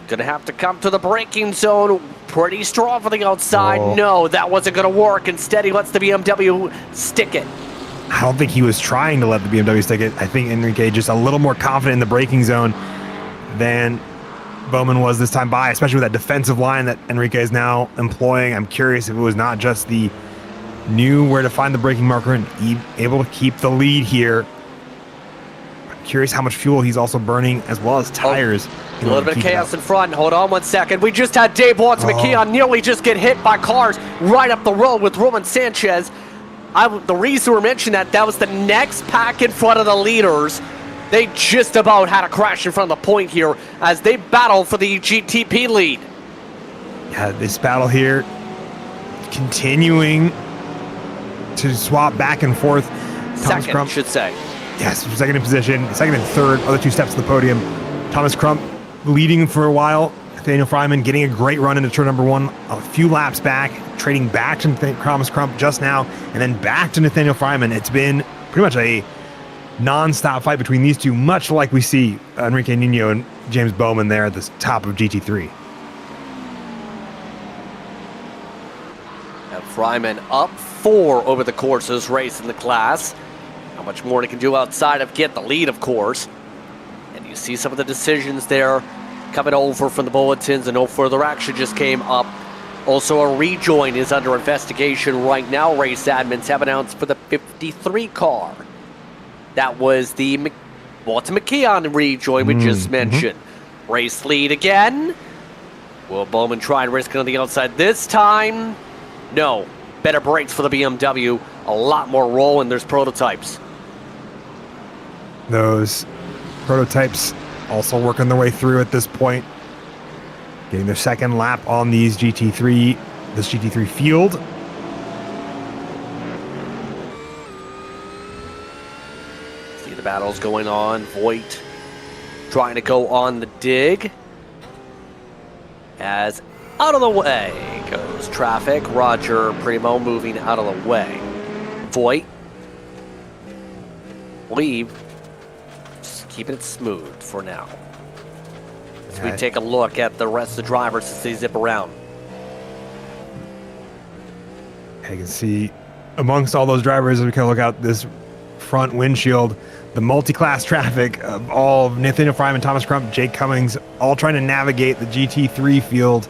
Gonna have to come to the braking zone pretty strong from the outside. Oh. No, that wasn't gonna work. Instead, he lets the BMW stick it. I don't think he was trying to let the BMW stick it. I think Enrique just a little more confident in the braking zone than Bowman was this time by, especially with that defensive line that Enrique is now employing. I'm curious if it was not just the knew where to find the braking marker and able to keep the lead here. I'm curious how much fuel he's also burning, as well as tires. A little bit of chaos in front. Hold on 1 second. We just had Dave Watts McKeon nearly just get hit by cars right up the road with Roman Sanchez. The reason we're mentioning that was the next pack in front of the leaders. They just about had a crash in front of the point here as they battle for the GTP lead. Yeah, this battle here continuing to swap back and forth. Second, Crump should say. Yes, second in position, second and third, other 2 steps to the podium. Thomas Crump leading for a while. Nathaniel Fryman getting a great run into turn number 1, a few laps back, trading back to Thomas Crump just now, and then back to Nathaniel Fryman. It's been pretty much a non-stop fight between these two, much like we see Enrique Nino and James Bowman there at the top of GT3. And Fryman up 4 over the course of this race in the class. How much more they can do outside of get the lead, of course. And you see some of the decisions there coming over from the bulletins, and no further action just came up. Also, a rejoin is under investigation right now. Race admins have announced for the 53 car. That was the Walter McKeon rejoin we just mentioned. Race lead again. Will Bowman try and risk it on the outside this time? No. Better brakes for the BMW. A lot more roll, and there's prototypes. Those prototypes also working their way through at this point. Getting their second lap on this GT3 field. See the battles going on. Voigt trying to go on the dig. As out of the way goes traffic. Roger Primo moving out of the way. Voigt. Leave. Just keeping it smooth for now. As we take a look at the rest of the drivers as they zip around. You can see amongst all those drivers, as we kind of look out this front windshield, the multi-class traffic of all of Nathaniel Fryman, Thomas Crump, Jake Cummings, all trying to navigate the GT3 field,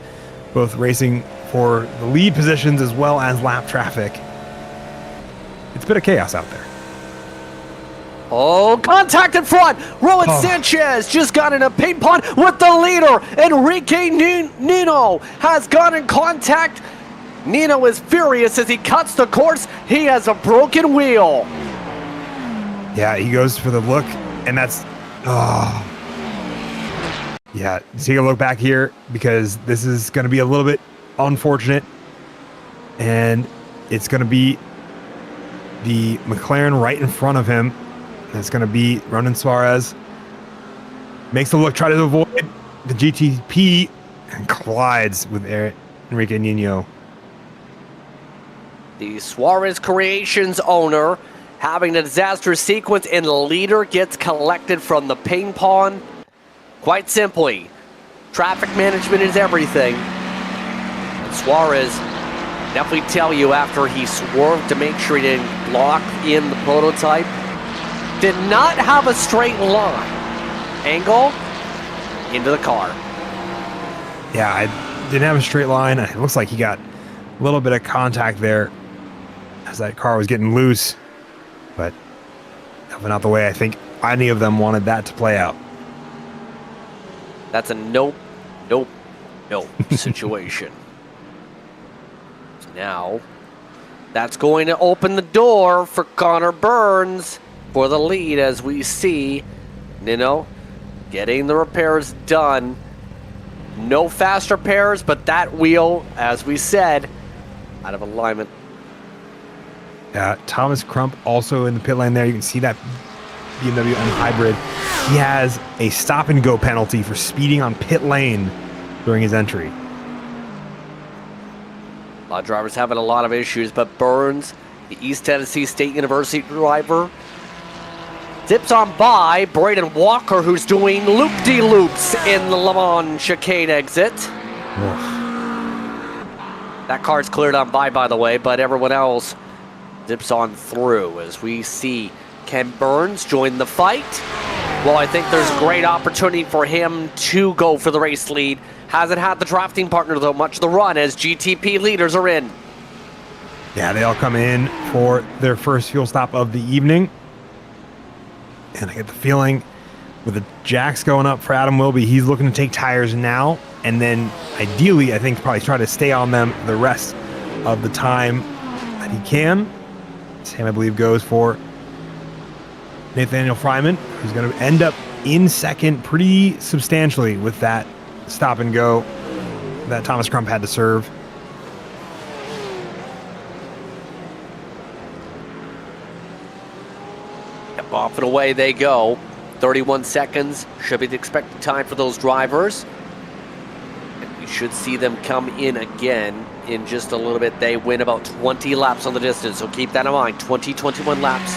both racing for the lead positions as well as lap traffic. It's a bit of chaos out there. Oh, contact in front. Rowan Sanchez just got in a ping pong with the leader. Enrique Nino has got in contact. Nino is furious as he cuts the course. He has a broken wheel. Yeah, he goes for the look, and that's... Yeah, take a look back here, because this is going to be a little bit unfortunate. And it's going to be the McLaren right in front of him. It's going to be Ronan Suarez. Makes the look, try to avoid the GTP, and collides with Enrique Nino. The Suarez Creations owner having a disastrous sequence, and the leader gets collected from the ping pong. Quite simply, traffic management is everything. And Suarez definitely tell you after he swerved to make sure he didn't block in the prototype, did not have a straight line. Angle into the car. Yeah, I didn't have a straight line. It looks like he got a little bit of contact there as that car was getting loose. But nothing out the way I think any of them wanted that to play out. That's a nope situation. So now, that's going to open the door for Connor Burns for the lead, as we see Nino getting the repairs done. No fast repairs, but that wheel, as we said, out of alignment. Thomas Crump also in the pit lane there. You can see that BMW M Hybrid. He has a stop and go penalty for speeding on pit lane during his entry. A lot of drivers having a lot of issues, but Burns, the East Tennessee State University driver, zips on by Braden Walker, who's doing loop-de-loops in the Le Mans chicane exit. That car's cleared on by the way, but everyone else zips on through as we see Ken Burns join the fight. Well, I think there's great opportunity for him to go for the race lead. Hasn't had the drafting partner, though, much of the run as GTP leaders are in. Yeah, they all come in for their first fuel stop of the evening. And I get the feeling with the jacks going up for Adam Wilby, he's looking to take tires now. And then ideally, I think probably try to stay on them the rest of the time that he can. Same, I believe, goes for Nathaniel Fryman, who's going to end up in second pretty substantially with that stop and go that Thomas Crump had to serve. Yep, off and away they go. 31 seconds should be the expected time for those drivers. And we should see them come in again in just a little bit. They win about 20 laps on the distance, so keep that in mind. 21 laps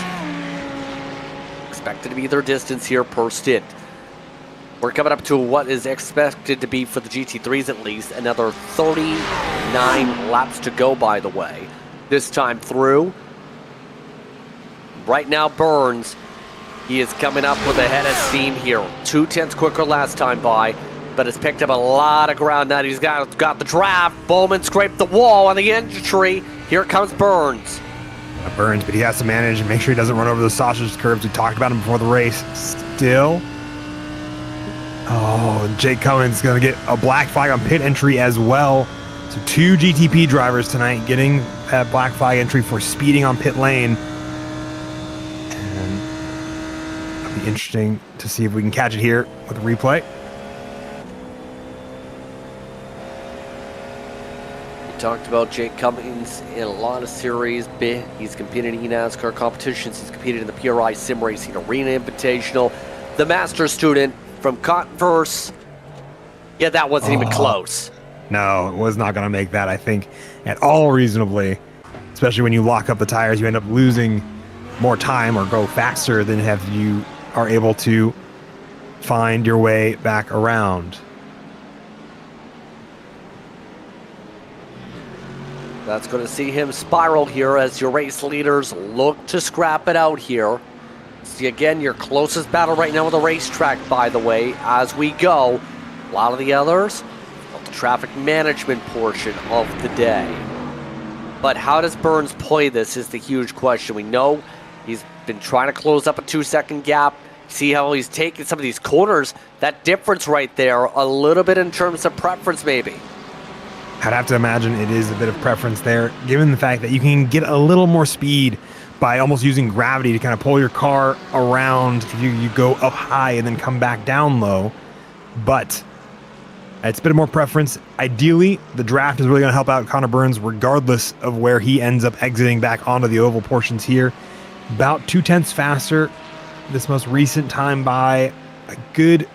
expected to be their distance here per stint. We're coming up to what is expected to be, for the GT3s at least, another 39 laps to go, by the way, this time through. Right now, Burns, he is coming up with a head of steam here. 2/10 quicker last time by, but has picked up a lot of ground now. He's got the draft. Bowman scraped the wall on the entry. Here comes Burns. Burns, but he has to manage and make sure he doesn't run over those sausage curves. We talked about him before the race. Still. Oh, Jake Cummins is going to get a black flag on pit entry as well. So 2 GTP drivers tonight getting that black flag entry for speeding on pit lane. And it'll be interesting to see if we can catch it here with a replay. Talked about Jake Cummins in a lot of series. He's competed in NASCAR competitions. He's competed in the PRI Sim Racing Arena Invitational. The master student from Converse. Yeah, that wasn't even close. No, it was not going to make that, I think, at all reasonably. Especially when you lock up the tires, you end up losing more time or go faster than if you are able to find your way back around. That's going to see him spiral here as your race leaders look to scrap it out here. See, again, your closest battle right now with the racetrack, by the way, as we go. A lot of the others, the traffic management portion of the day. But how does Burns play this is the huge question. We know he's been trying to close up a 2-second gap. See how he's taking some of these corners. That difference right there, a little bit in terms of preference maybe. I'd have to imagine it is a bit of preference there, given the fact that you can get a little more speed by almost using gravity to kind of pull your car around if you go up high and then come back down low. But it's a bit more preference. Ideally, the draft is really going to help out Connor Burns regardless of where he ends up exiting back onto the oval portions here. About 2/10 faster this most recent time by, a good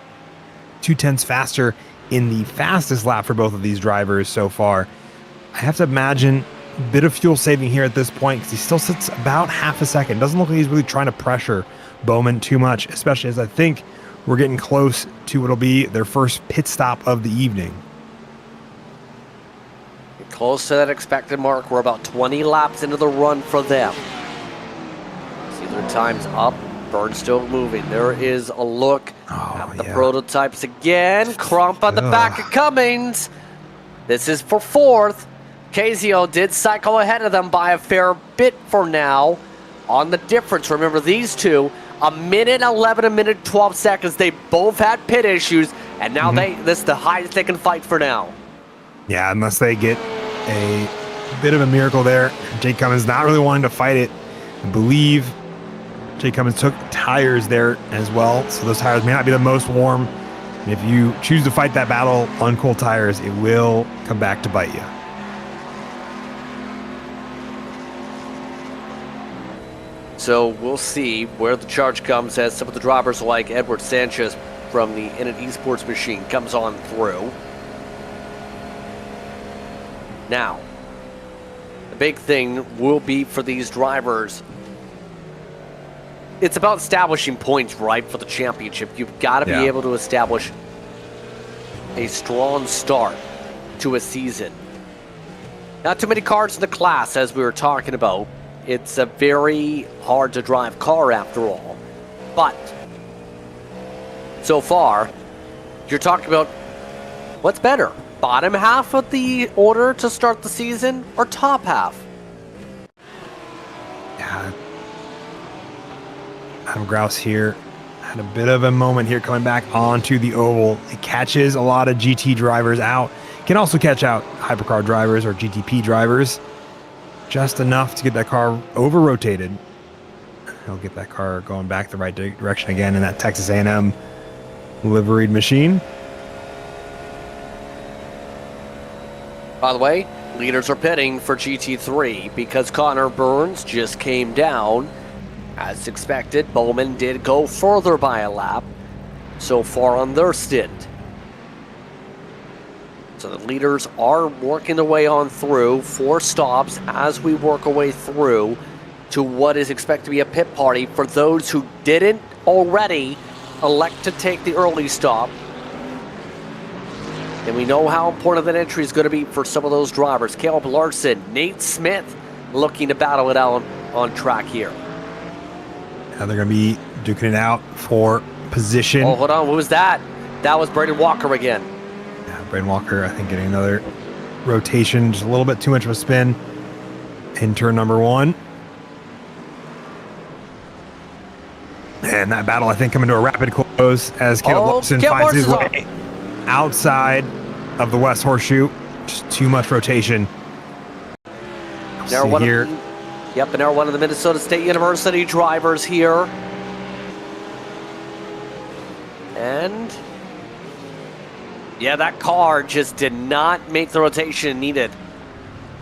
2/10 faster in the fastest lap for both of these drivers so far. I have to imagine a bit of fuel saving here at this point because he still sits about half a second. Doesn't look like he's really trying to pressure Bowman too much, especially as I think we're getting close to what'll be their first pit stop of the evening. Close to that expected mark. We're about 20 laps into the run for them. See their time's up. Burns still moving. There is a look at the prototypes again. Crump on the back of Cummins. This is for 4th. Casio did cycle ahead of them by a fair bit for now. On the difference, remember these two, a minute 11, a minute 12 seconds. They both had pit issues, and now this is the highest they can fight for now. Yeah, unless they get a bit of a miracle there. Jake Cummins not really wanting to fight it. I believe Jake Cummins took tires there as well, so those tires may not be the most warm. And if you choose to fight that battle on cold tires, it will come back to bite you. So we'll see where the charge comes as some of the drivers like Edward Sanchez from the Innit Esports machine comes on through. Now, the big thing will be for these drivers, it's about establishing points, right, for the championship. You've got to be able to establish a strong start to a season. Not too many cars in the class, as we were talking about. It's a very hard to drive car after all. But so far, you're talking about what's better, bottom half of the order to start the season or top half? Yeah. Adam Grouse here had a bit of a moment here coming back onto the oval. It catches a lot of GT drivers out. Can also catch out hypercar drivers or GTP drivers. Just enough to get that car over-rotated. He'll get that car going back the right direction again in that Texas A&M liveried machine. By the way, leaders are pitting for GT3 because Connor Burns just came down. As expected, Bowman did go further by a lap so far on their stint. So the leaders are working their way on through, 4 stops as we work our way through to what is expected to be a pit party for those who didn't already elect to take the early stop. And we know how important that entry is going to be for some of those drivers. Caleb Larson, Nate Smith looking to battle it out on track here. Now they're going to be duking it out for position. Oh, hold on. What was that? That was Braden Walker again. Yeah, Braden Walker, I think, getting another rotation. Just a little bit too much of a spin in turn number 1. And that battle, I think, coming to a rapid close as Caleb Larson finds his way outside of the West Horseshoe. Just too much rotation. Now here. Yep, and now one of the Minnesota State University drivers here. And yeah, that car just did not make the rotation needed.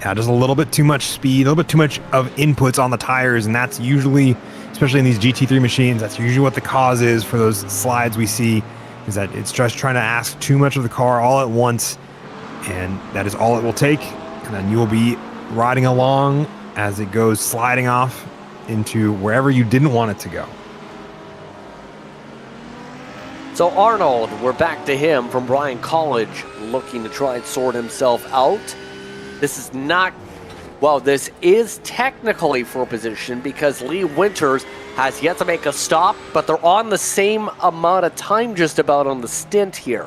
Yeah, just a little bit too much speed, a little bit too much of inputs on the tires, and that's usually, especially in these GT3 machines, that's usually what the cause is for those slides we see, is that it's just trying to ask too much of the car all at once, and that is all it will take, and then you will be riding along as it goes sliding off into wherever you didn't want it to go. So Arnold, we're back to him from Bryan College, looking to try and sort himself out. This is not, well, this is technically for position because Lee Winters has yet to make a stop, but they're on the same amount of time just about on the stint here.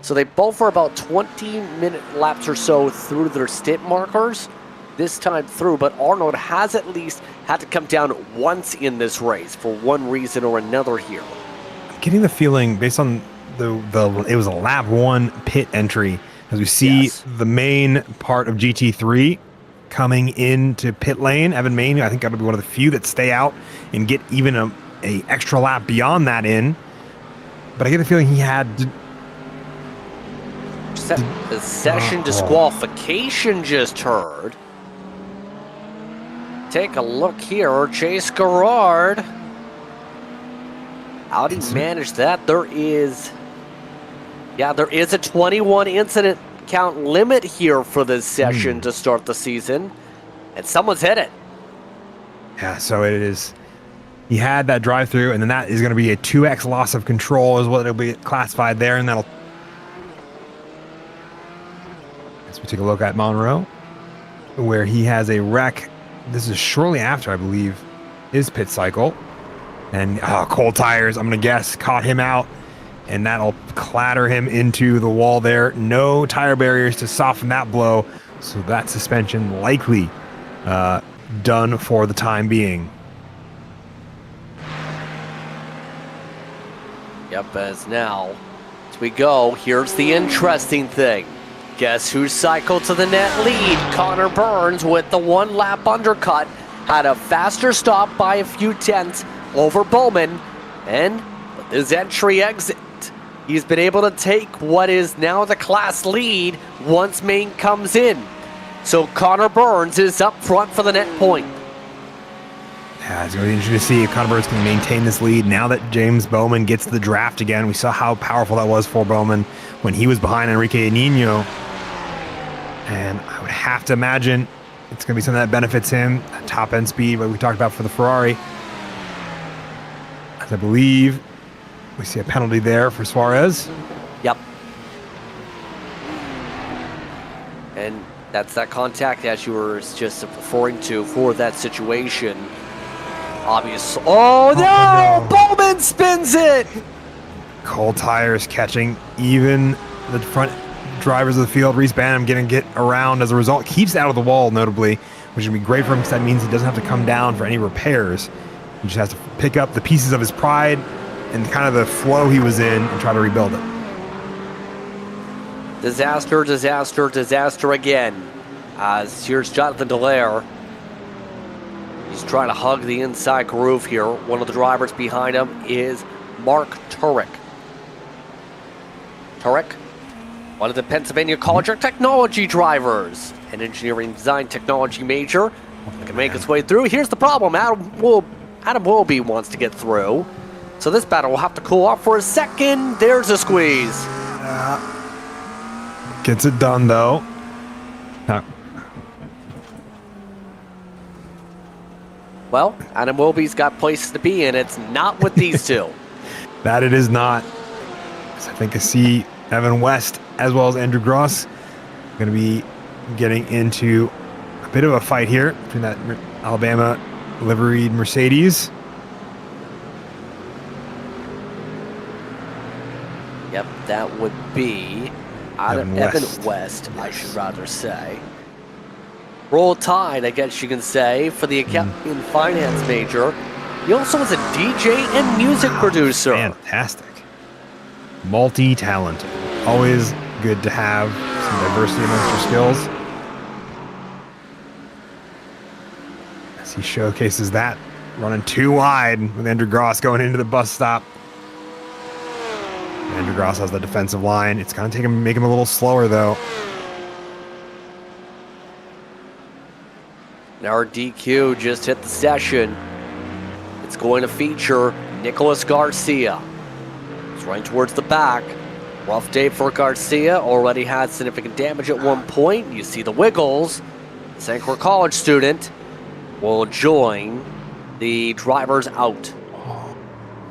So they both are about 20-minute laps or so through their stint markers this time through, but Arnold has at least had to come down once in this race for one reason or another here. I'm getting the feeling, based on it was a lap 1 pit entry, as we see the main part of GT3 coming into pit lane. Evan Main, I think, got to be one of the few that stay out and get even a extra lap beyond that in. But I get the feeling he had the session disqualification just heard. Take a look here. Chase Garrard. How'd he manage that? There is a 21 incident count limit here for this session to start the season, and someone's hit it. Yeah, so it is. He had that drive-through, and then that is going to be a 2x loss of control is what it'll be classified there, and that'll. As we take a look at Monroe, where he has a wreck. This is shortly after, I believe, his pit cycle, and cold tires, I'm going to guess, caught him out. And that'll clatter him into the wall there. No tire barriers to soften that blow. So that suspension likely done for the time being. Yep, as we go, here's the interesting thing. Guess who cycled to the net lead? Connor Burns with the 1 lap undercut. Had a faster stop by a few tenths over Bowman. And with his entry exit, he's been able to take what is now the class lead once Main comes in. So Connor Burns is up front for the net point. Yeah, it's going to be interesting to see if Connor Burns can maintain this lead now that James Bowman gets the draft again. We saw how powerful that was for Bowman when he was behind Enrique Nino. And I would have to imagine it's going to be something that benefits him. That top end speed, what we talked about for the Ferrari. As I believe we see a penalty there for Suarez. Yep. And that's that contact as you were just referring to for that situation. Obvious. Oh no! Bowman spins it! Cold tires catching even the front drivers of the field. Reese Banham get around as a result. Keeps out of the wall, notably, which would be great for him because that means he doesn't have to come down for any repairs. He just has to pick up the pieces of his pride and kind of the flow he was in and try to rebuild it. Disaster, disaster, disaster again. As here's Jonathan Dallaire. He's trying to hug the inside groove here. One of the drivers behind him is Mark Turek. Turek, one of the Pennsylvania College of Technology drivers, an engineering design technology major. Can make his way through. Here's the problem. Adam Wilby wants to get through. So this battle will have to cool off for a second. There's a squeeze. Gets it done, though. Well, Adam Wilby's got places to be in. It's not with these two. That it is not. So I think I see Evan West as well as Andrew Gross going to be getting into a bit of a fight here between that Alabama liveried Mercedes. Yep, that would be Evan West, I should rather say. Roll Tide, I guess you can say, for the accounting and finance major. He also is a DJ and music producer. Fantastic. Multi-talented. Always good to have some diversity amongst your skills. As he showcases that, running too wide with Andrew Gross going into the bus stop. Andrew Gross has the defensive line. It's going to make him a little slower, though. Now our DQ just hit the session. It's going to feature Nicholas Garcia. It's running towards the back. Rough day for Garcia. Already had significant damage at one point. You see the wiggles. St. Croix College student will join the drivers out.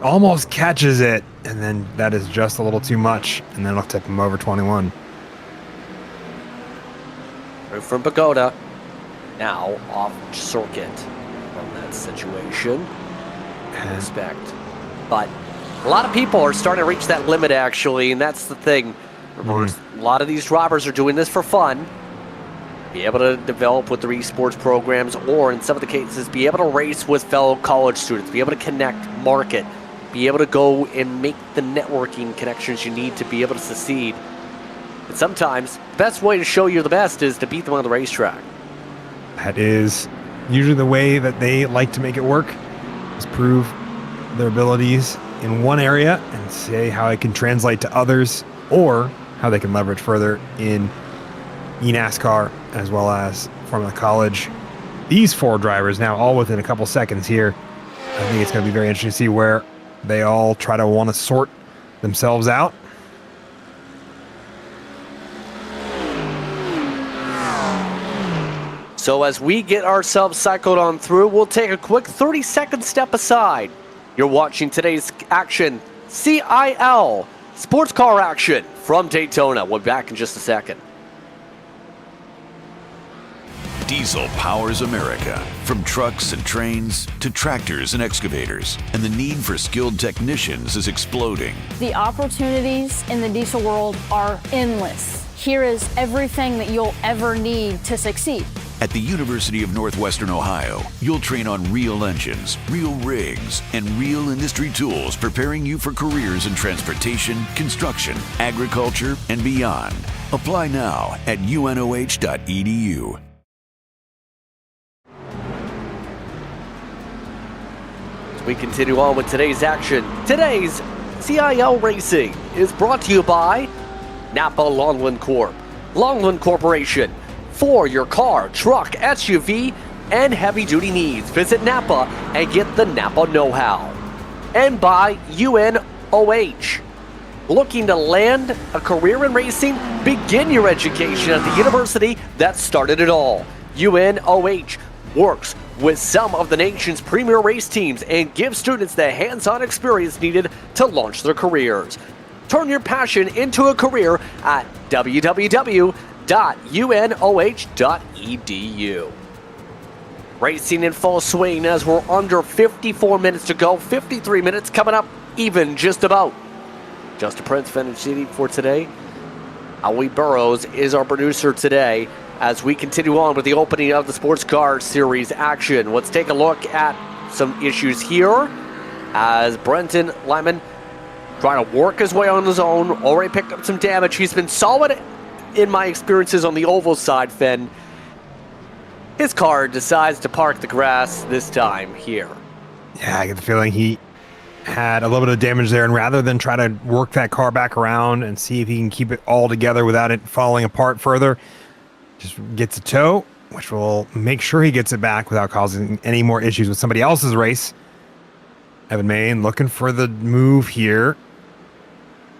Almost catches it, and then that is just a little too much, and then it'll tip him over 21. From Pagoda. Now off circuit from that situation. Respect. But a lot of people are starting to reach that limit, actually, and that's the thing. A lot of these drivers are doing this for fun. Be able to develop with their esports programs, or in some of the cases, be able to race with fellow college students, be able to connect, market, be able to go and make the networking connections you need to be able to succeed. And sometimes, the best way to show you're the best is to beat them on the racetrack. That is usually the way that they like to make it work, is prove their abilities in one area and say how it can translate to others, or how they can leverage further in eNASCAR as well as Formula College. These four drivers now all within a couple seconds here. I think it's going to be very interesting to see where they all try to want to sort themselves out. So as we get ourselves cycled on through, we'll take a quick 30-second step aside. You're watching today's action, CIL, sports car action from Daytona. We'll be back in just a second. Diesel powers America, from trucks and trains to tractors and excavators, and the need for skilled technicians is exploding. The opportunities in the diesel world are endless. Here is everything that you'll ever need to succeed. At the University of Northwestern Ohio, you'll train on real engines, real rigs, and real industry tools, preparing you for careers in transportation, construction, agriculture, and beyond. Apply now at unoh.edu. We continue on with today's action. Today's CIL Racing is brought to you by NAPA Longland Corp. Longland Corporation, for your car, truck, SUV, and heavy-duty needs. Visit NAPA and get the NAPA know-how. And by UNOH. Looking to land a career in racing? Begin your education at the university that started it all. UNOH works with some of the nation's premier race teams and gives students the hands-on experience needed to launch their careers. Turn your passion into a career at www.unoh.edu. Racing in full swing as we're under 54 minutes to go. 53 minutes coming up, even just about. Justin Prince finishing for today. Howie Burrows is our producer today as we continue on with the opening of the Sports Car Series action. Let's take a look at some issues here as Brenton Lyman trying to work his way on his own. Already picked up some damage. He's been solid in my experiences on the oval side, Finn. His car decides to park the grass this time here. Yeah, I get the feeling he had a little bit of damage there, and rather than try to work that car back around and see if he can keep it all together without it falling apart further, just gets a tow, which will make sure he gets it back without causing any more issues with somebody else's race. Evan Main looking for the move here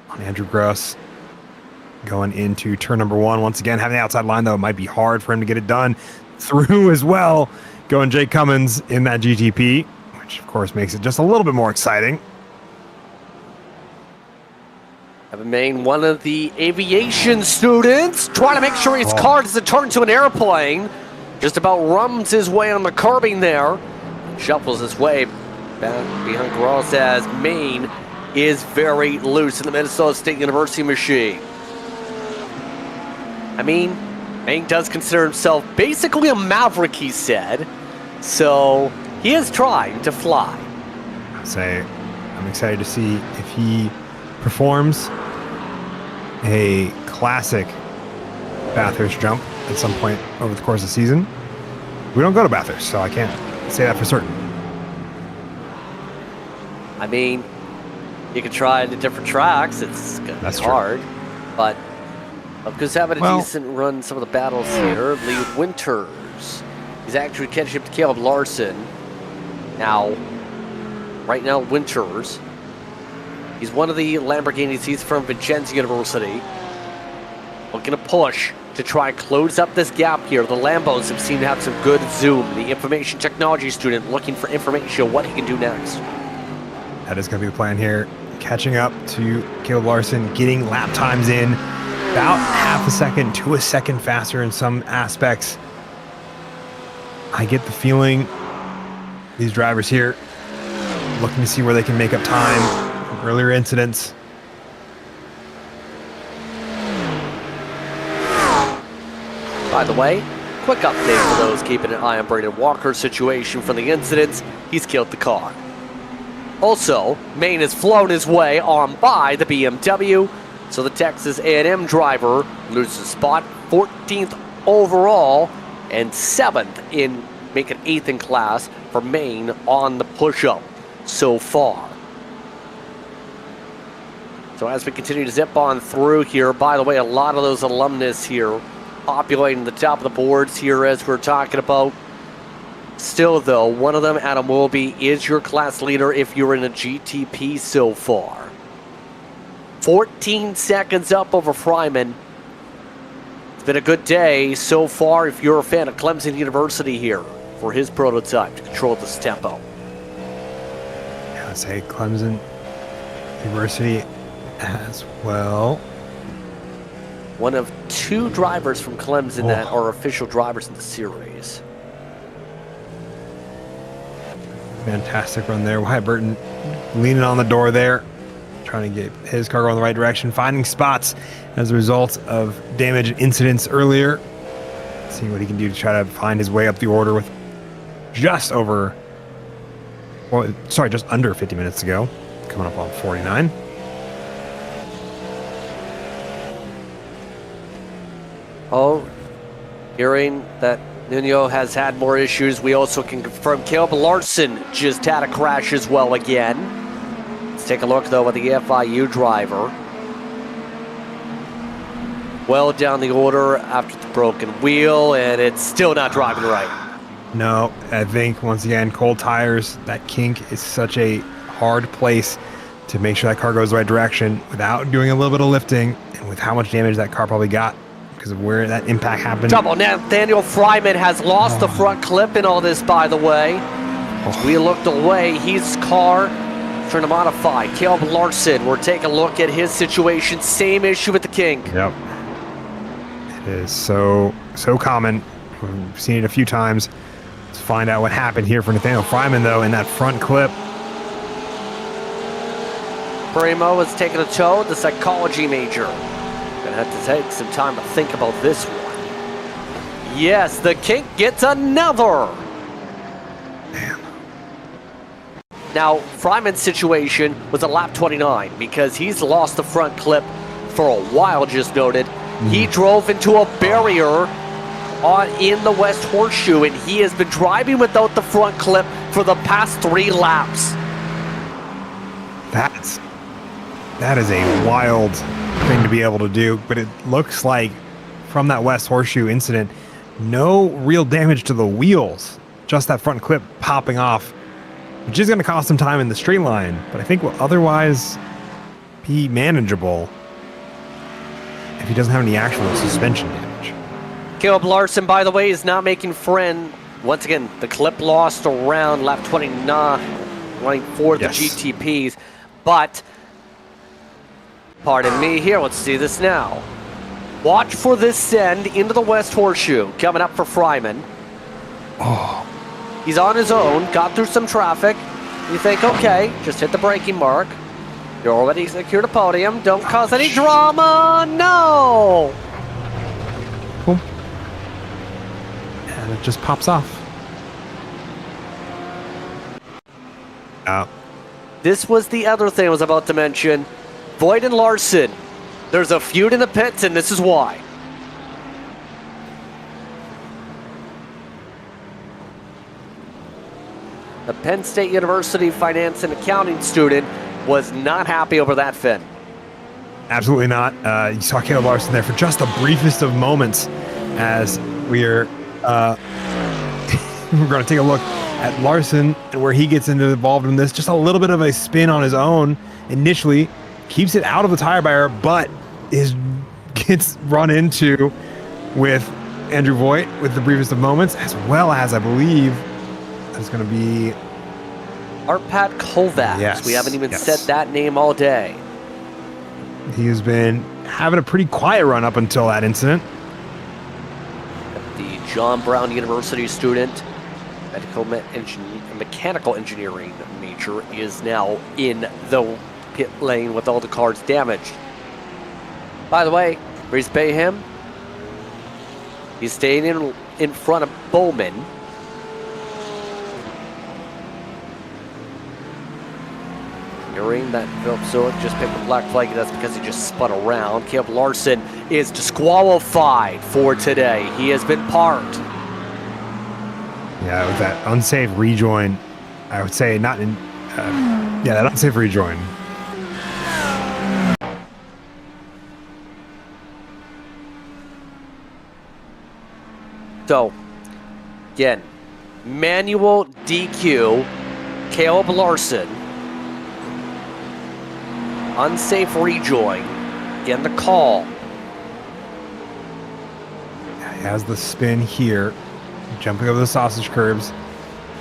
on Andrew Gross going into turn number one. Once again, having the outside line, though, it might be hard for him to get it done. through as well, going Jake Cummins in that GTP, which of course makes it just a little bit more exciting. Evan Main, one of the aviation students, trying to make sure his car doesn't turn into an airplane. Just about rums his way on the curbing there. Shuffles his way back behind Gross as Main is very loose in the Minnesota State University machine. I mean, Main does consider himself basically a maverick, he said. So he is trying to fly. I'm excited to see if he performs a classic Bathurst jump at some point over the course of the season. We don't go to Bathurst, so I can't say that for certain. I mean, you can try the different tracks. It's going to be hard. But because having a decent run some of the battles here, Lee Winters, he's actually catching up to Caleb Larson. Now, right now, Winters, he's one of the Lamborghinis. He's from Vincennes University. Looking to push to try and close up this gap here. The Lambos have seemed to have some good zoom. The information technology student looking for information on what he can do next. That is going to be the plan here. Catching up to Caleb Larson, getting lap times in about half a second to a second faster in some aspects. I get the feeling these drivers here looking to see where they can make up time from earlier incidents. By the way, quick update for those keeping an eye on Braden Walker's situation from the incidents. He's killed the car. Also, Main has flown his way on by the BMW, so the Texas A&M driver loses spot, 14th overall and 7th in making 8th in class for Main on the push-up so far. So as we continue to zip on through here, by the way, a lot of those alumnus here populating the top of the boards here as we're talking about. Still, though, one of them, Adam Wilby, is your class leader if you're in a GTP so far. 14 seconds up over Fryman. It's been a good day so far if you're a fan of Clemson University here for his prototype to control this tempo. Yeah, let's say Clemson University as well. One of 2 drivers from Clemson that are official drivers in the series. Fantastic run there. Wyatt Burton leaning on the door there, trying to get his car going in the right direction, finding spots as a result of damage incidents earlier. See what he can do to try to find his way up the order with just under 50 minutes to go. Coming up on 49. Oh, hearing that Nuno has had more issues. We also can confirm Caleb Larson just had a crash as well again. Let's take a look, though, at the FIU driver. Well down the order after the broken wheel, and it's still not driving right. No, I think, once again, cold tires, that kink is such a hard place to make sure that car goes the right direction without doing a little bit of lifting, and with how much damage that car probably got because of where that impact happened. Double. Nathaniel Fryman has lost the front clip in all this, by the way. We looked away. His car trying to modify. Caleb Larson, we're taking a look at his situation. Same issue with the kink. Yep. It is so common. We've seen it a few times. Let's find out what happened here for Nathaniel Fryman, though, in that front clip. Primo is taking a tow, the psychology major. Gonna have to take some time to think about this one. Yes, the kink gets another. Man. Now, Fryman's situation was a lap 29 because he's lost the front clip for a while, just noted. He drove into a barrier in the West Horseshoe, and he has been driving without the front clip for the past 3 laps. That is a wild thing to be able to do, but it looks like from that West Horseshoe incident, no real damage to the wheels, just that front clip popping off, which is going to cost him time in the straight line, but I think will otherwise be manageable if he doesn't have any actual suspension damage. Caleb Larson, by the way, is not making friend. Once again, the clip lost around lap 29, running for the GTPs. But, pardon me here, let's see this now. Watch for this send into the West Horseshoe coming up for Fryman. Oh. He's on his own, got through some traffic. You think, okay, just hit the braking mark. You're already secured a podium. Don't cause any drama. No! Boom. And it just pops off. This was the other thing I was about to mention. Voigt and Larson. There's a feud in the pits, and this is why. The Penn State University finance and accounting student was not happy over that fin. Absolutely not. You saw Caleb Larson there for just the briefest of moments as we're we're going to take a look at Larson and where he gets involved in this. Just a little bit of a spin on his own initially, keeps it out of the tire barrier, but gets run into with Andrew Voigt with the briefest of moments, as well as, I believe, it's going to be Arpat Kovacs. Yes, we haven't even said that name all day. He has been having a pretty quiet run up until that incident. The John Brown University student, mechanical engineering major, is now in the pit lane with all the cars damaged. By the way, Reese Bayham, he's staying in front of Bowman. That Philip Zillick just picked the black flag. That's because he just spun around. Caleb Larson is disqualified for today. He has been parked. Yeah, with that unsafe rejoin, I would say not in. That unsafe rejoin. So, again, manual DQ, Caleb Larson. Unsafe rejoin. Again, the call. He has the spin here, jumping over the sausage curbs.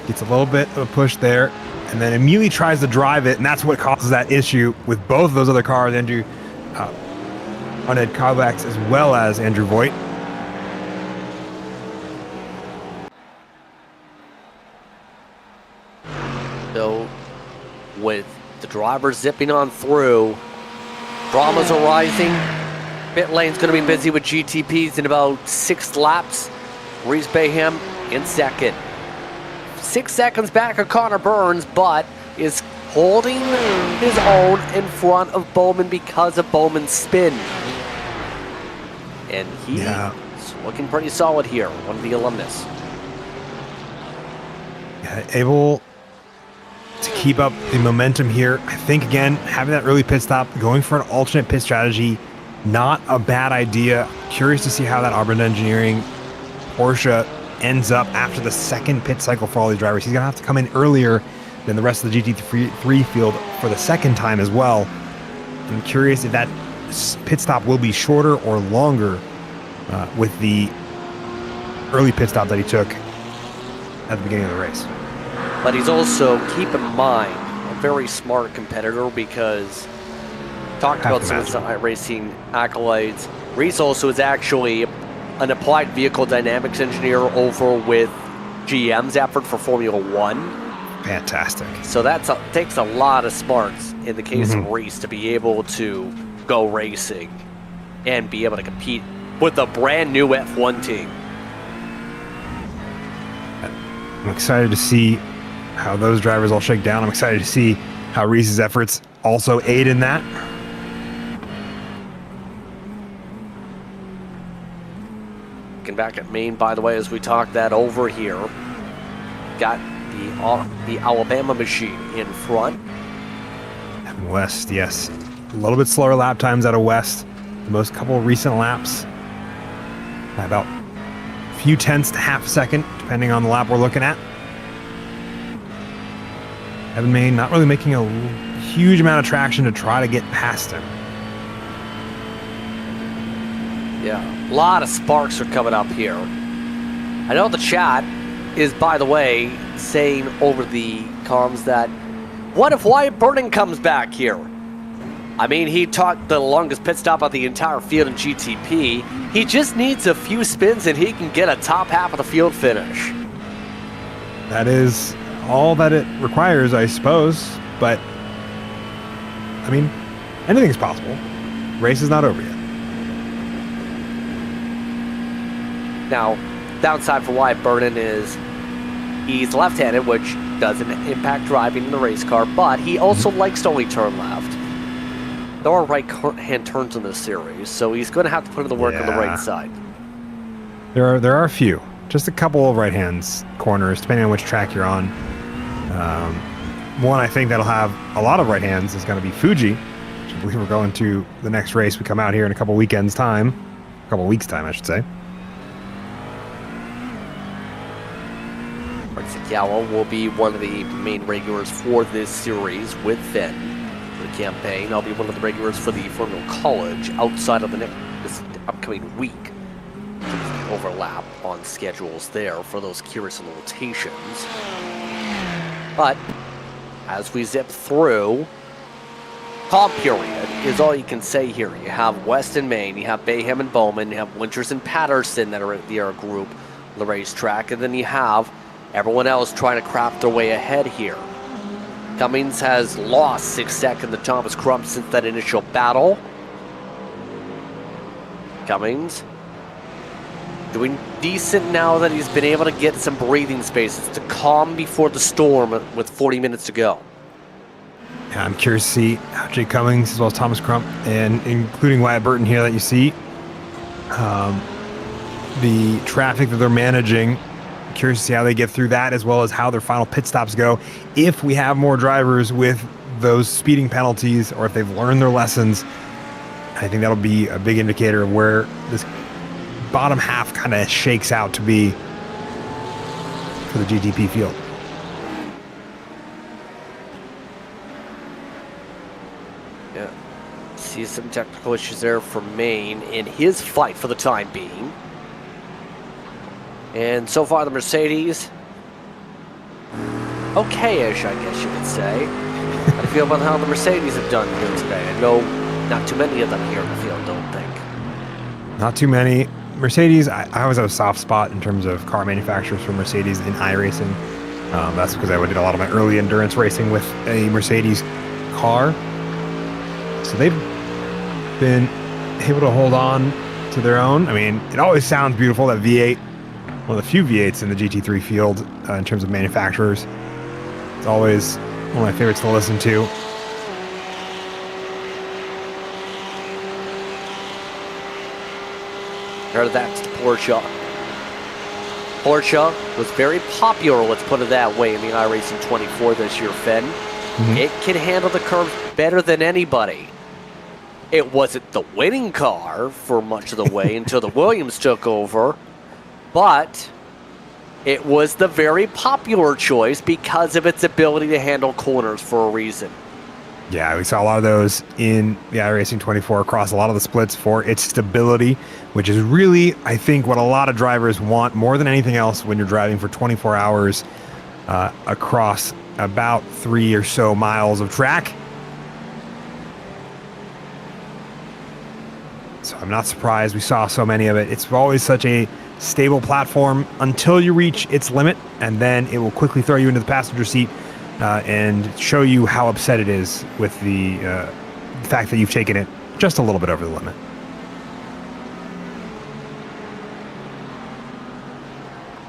Gets a little bit of a push there, and then immediately tries to drive it, and that's what causes that issue with both of those other cars, Andrew Ed Kovacs as well as Andrew Voigt. So, with the driver zipping on through, dramas are rising. Pit lane's going to be busy with GTPs in about 6 laps. Reese Bayham in second. 6 seconds back of Connor Burns, but is holding his own in front of Bowman because of Bowman's spin. And he's looking pretty solid here, one of the alumnus. Able to keep up the momentum here. I think, again, having that early pit stop, going for an alternate pit strategy, not a bad idea. Curious to see how that Auburn Engineering Porsche ends up after the second pit cycle for all these drivers. He's going to have to come in earlier than the rest of the GT3 field for the second time as well. I'm curious if that pit stop will be shorter or longer with the early pit stop that he took at the beginning of the race. But he's also, keep in mind, a very smart competitor because talked about some of his iRacing accolades. Reese also is actually an applied vehicle dynamics engineer over with GM's effort for Formula One. Fantastic. So that takes a lot of smarts in the case of Reese to be able to go racing and be able to compete with a brand new F1 team. I'm excited to see how those drivers all shake down. I'm excited to see how Reese's efforts also aid in that. Looking back at Maine, by the way, as we talk that over here, got the Alabama machine in front. And West, yes. A little bit slower lap times out of West. The most couple of recent laps by about a few tenths to half a second, depending on the lap we're looking at. Evan Maine not really making a huge amount of traction to try to get past him. Yeah, a lot of sparks are coming up here. I know the chat is, by the way, saying over the comms that, what if Wyatt Burton comes back here? I mean, he took the longest pit stop of the entire field in GTP. He just needs a few spins and he can get a top half of the field finish. That is all that it requires, I suppose. But, I mean, anything's possible. Race is not over yet. Now, downside for Wyatt Burton is he's left-handed, which doesn't impact driving in the race car, but he also likes to only turn left. There are right-hand turns in this series, so he's going to have to put in the work on the right side. There are a few. Just a couple of right-hand corners, depending on which track you're on. One I think that'll have a lot of right-hands is going to be Fuji, which I believe we're going to the next race. We come out here in a couple weekends' time. A couple weeks' time, I should say. Sakawa will be one of the main regulars for this series with Finn for the campaign. I'll be one of the regulars for the Formula College outside of this upcoming week. Overlap on schedules there for those curious and rotations. But as we zip through, calm period is all you can say here. You have West and Main, you have Bayham and Bowman, you have Winters and Patterson that are at the air group on the racetrack, and then you have everyone else trying to craft their way ahead here. Cummings has lost 6 seconds to Thomas Crump since that initial battle. Cummings doing decent now that he's been able to get some breathing spaces to calm before the storm with 40 minutes to go. Yeah, I'm curious to see how Jake Cummings as well as Thomas Crump, and including Wyatt Burton here that you see, the traffic that they're managing. Curious to see how they get through that, as well as how their final pit stops go. If we have more drivers with those speeding penalties, or if they've learned their lessons, I think that'll be a big indicator of where this bottom half kind of shakes out to be for the GTP field. Yeah, see some technical issues there for Maine in his fight for the time being. And so far, the Mercedes, okay-ish, I guess you could say. How do you feel about how the Mercedes have done here today? I know not too many of them here in the field, don't think. Not too many. Mercedes, I always have a soft spot in terms of car manufacturers for Mercedes in iRacing. That's because I did a lot of my early endurance racing with a Mercedes car. So they've been able to hold on to their own. I mean, it always sounds beautiful, that V8. One of the few V8s in the GT3 field in terms of manufacturers. It's always one of my favorites to listen to. Heard that's the Porsche. Porsche was very popular, let's put it that way, in the iRacing 24 this year, Finn. It can handle the curves better than anybody. It wasn't the winning car for much of the way until the Williams took over. But it was the very popular choice because of its ability to handle corners for a reason. Yeah, we saw a lot of those in the iRacing 24 across a lot of the splits for its stability, which is really, I think, what a lot of drivers want more than anything else when you're driving for 24 hours across about 3 or so miles of track. So I'm not surprised we saw so many of it. It's always such a stable platform until you reach its limit, and then it will quickly throw you into the passenger seat and show you how upset it is with the fact that you've taken it just a little bit over the limit.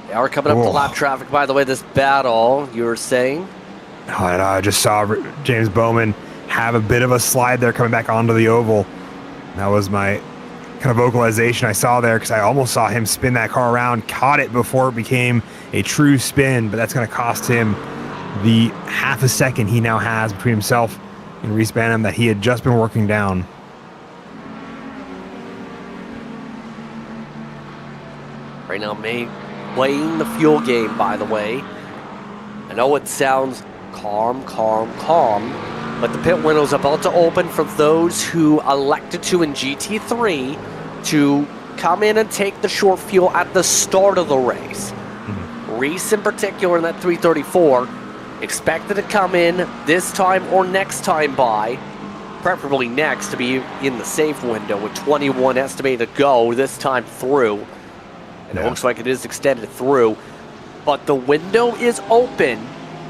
They are coming up to lap traffic, by the way, this battle, you were saying? I just saw James Bowman have a bit of a slide there coming back onto the oval. That was my kind of vocalization I saw there, because I almost saw him spin that car around, caught it before it became a true spin, but that's going to cost him the half a second he now has between himself and Reese Banham that he had just been working down. Right now, May playing the fuel game, by the way. I know it sounds calm, but the pit window is about to open for those who elected to in GT3 to come in and take the short fuel at the start of the race. Reese in particular in that 334 expected to come in this time or next time by, preferably next to be in the safe window with 21 estimated to go this time through. And it looks like it is extended through, but the window is open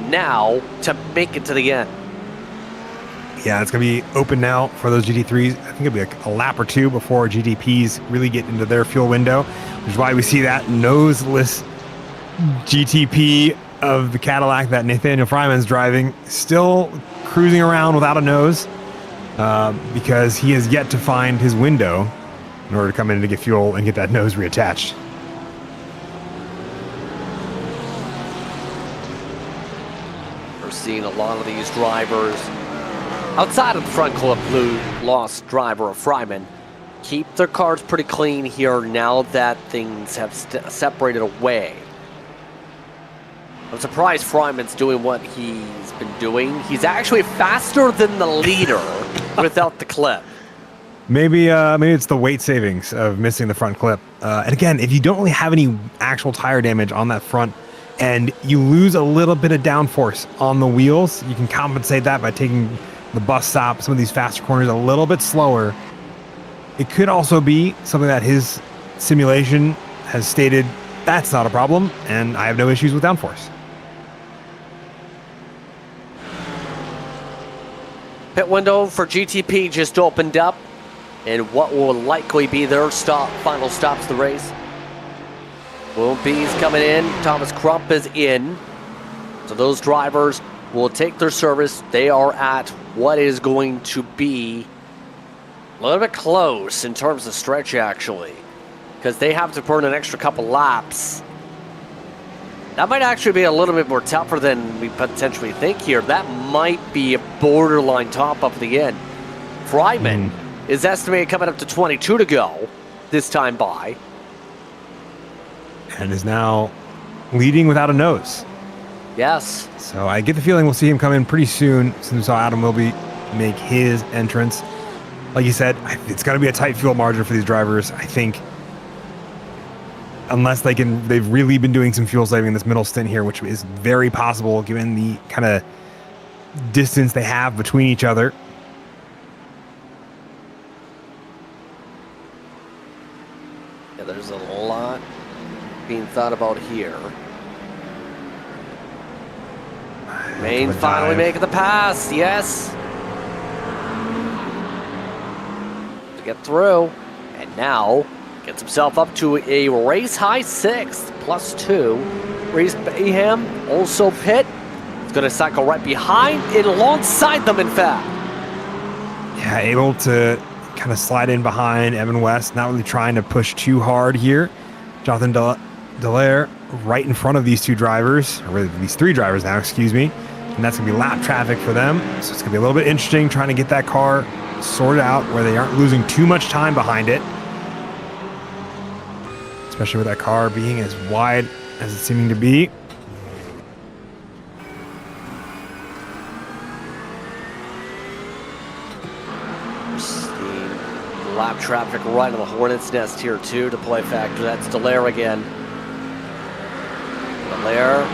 now to make it to the end. Yeah, it's going to be open now for those GT3s. I think it'll be a lap or two before GTPs really get into their fuel window, which is why we see that noseless GTP of the Cadillac that Nathaniel Fryman's driving still cruising around without a nose because he has yet to find his window in order to come in to get fuel and get that nose reattached. We're seeing a lot of these drivers outside of the front clip blue lost driver of Fryman keep their cars pretty clean here now that things have separated away. I'm surprised Fryman's doing what he's been doing. He's actually faster than the leader without the clip. Maybe it's the weight savings of missing the front clip. And again, if you don't really have any actual tire damage on that front and you lose a little bit of downforce on the wheels, you can compensate that by taking the bus stop, some of these faster corners a little bit slower. It could also be something that his simulation has stated, that's not a problem, and I have no issues with downforce. Pit window for GTP just opened up, and what will likely be their final stops of the race. Will B's coming in, Thomas Crump is in. So those drivers will take their service. They are at what is going to be a little bit close in terms of stretch, actually, because they have to burn an extra couple laps. That might actually be a little bit more tougher than we potentially think here. That might be a borderline top up at the end. Fryman is estimated coming up to 22 to go this time by. And is now leading without a nose. Yes. So I get the feeling we'll see him come in pretty soon since we saw Adam Wilby make his entrance. Like you said, it's going to be a tight fuel margin for these drivers, I think. Unless they've really been doing some fuel saving in this middle stint here, which is very possible given the kind of distance they have between each other. Yeah, there's a lot being thought about here. Main finally making the pass, yes. To get through, and now gets himself up to a race-high 6th, +2. Reese Bayham, also pit. He's going to cycle right behind and alongside them, in fact. Yeah, able to kind of slide in behind Evan West, not really trying to push too hard here. Jonathan Dallaire right in front of these two drivers, or really these three drivers now, excuse me. And that's going to be lap traffic for them. So it's going to be a little bit interesting trying to get that car sorted out where they aren't losing too much time behind it. Especially with that car being as wide as it's seeming to be. Lap traffic right on the Hornet's Nest here too to play factor. That's Dallaire again. Dallaire.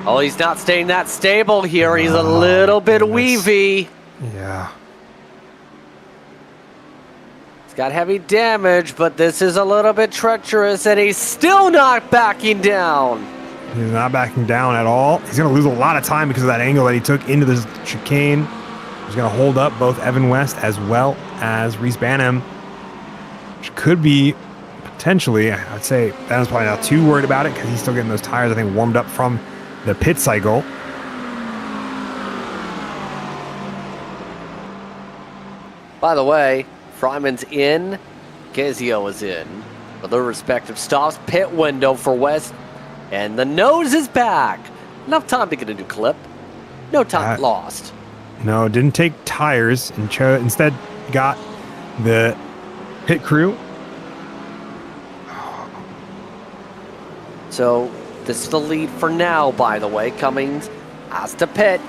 Oh, he's not staying that stable here. He's a little bit weavy. Yeah. He's got heavy damage, but this is a little bit treacherous, and he's still not backing down. He's not backing down at all. He's going to lose a lot of time because of that angle that he took into the chicane. He's going to hold up both Evan West as well as Reese Banham, which could be potentially, I'd say Banham's probably not too worried about it because he's still getting those tires, I think, warmed up from the pit cycle. By the way, Fryman's in, Kezio is in. For their respective stops, pit window for West, and the nose is back. Enough time to get a new clip. No time lost. No, didn't take tires and instead got the pit crew. So this is the lead for now, by the way. Cummings has to pit.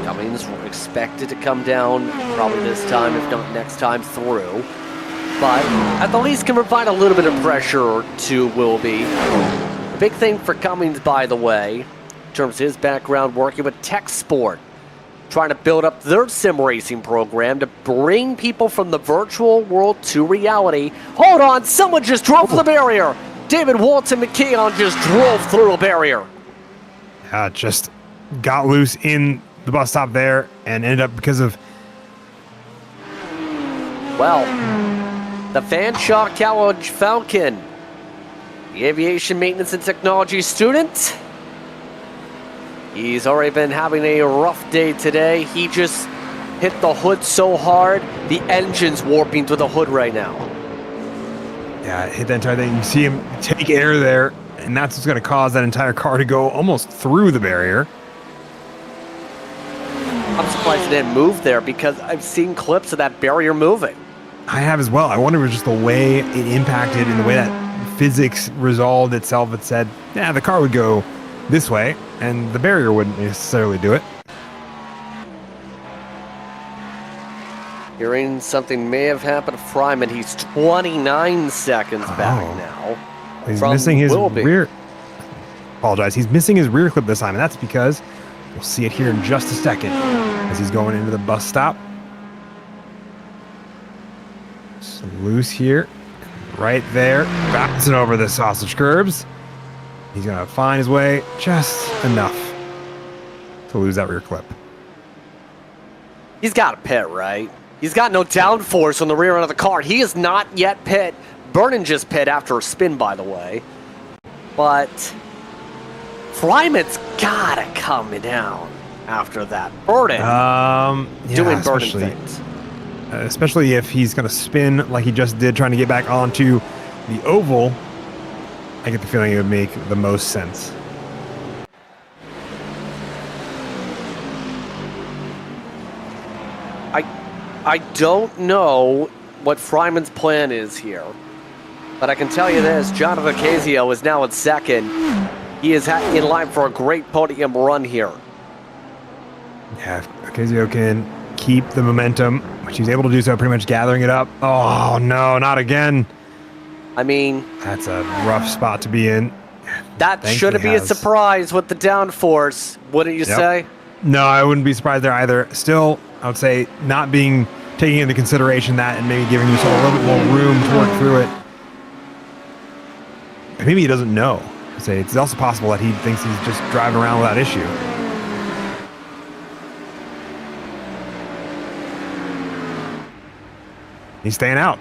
Cummings expected to come down probably this time, if not next time through. but at the least can provide a little bit of pressure to Wilby. The big thing for Cummings, by the way, in terms of his background working with Tech Sport, trying to build up their sim racing program to bring people from the virtual world to reality. Hold on, someone just drove through the barrier. David Walton McKeon just drove through a barrier. Just got loose in the bus stop there and ended up because of... Well, the Fanshawe College Falcon, the aviation maintenance and technology student, he's already been having a rough day today. He just hit the hood so hard, the engine's warping through the hood right now. Yeah, hit that entire thing. You see him take air there, and that's what's going to cause that entire car to go almost through the barrier. I'm surprised it didn't move there because I've seen clips of that barrier moving. I have as well. I wonder if it was just the way it impacted and the way that physics resolved itself. It said, yeah, the car would go this way, and the barrier wouldn't necessarily do it. Hearing something may have happened to Fryman. He's 29 seconds back now. He's missing his rear. Apologize. He's missing his rear clip this time, and that's because we'll see it here in just a second as he's going into the bus stop. So loose here, right there, bouncing over the sausage curbs. He's gonna find his way just enough to lose that rear clip. He's got to pit, right? He's got no downforce on the rear end of the car. He is not yet pit. Vernon just pit after a spin, by the way. But Fryman's got to come down after that. Vernon doing Vernon things. Especially if he's going to spin like he just did, trying to get back onto the oval. I get the feeling it would make the most sense. I don't know what Fryman's plan is here, but I can tell you this: Jonathan Ocasio is now in second. He is in line for a great podium run here. Yeah, Ocasio can keep the momentum, which he's able to do so, pretty much gathering it up. Oh no, not again. I mean, that's a rough spot to be in. That shouldn't be a surprise with the downforce, wouldn't you say? No, I wouldn't be surprised there either. Still, I would say not taking into consideration that and maybe giving yourself a little bit more room to work through it. Maybe he doesn't know. I'd say it's also possible that he thinks he's just driving around without issue. He's staying out.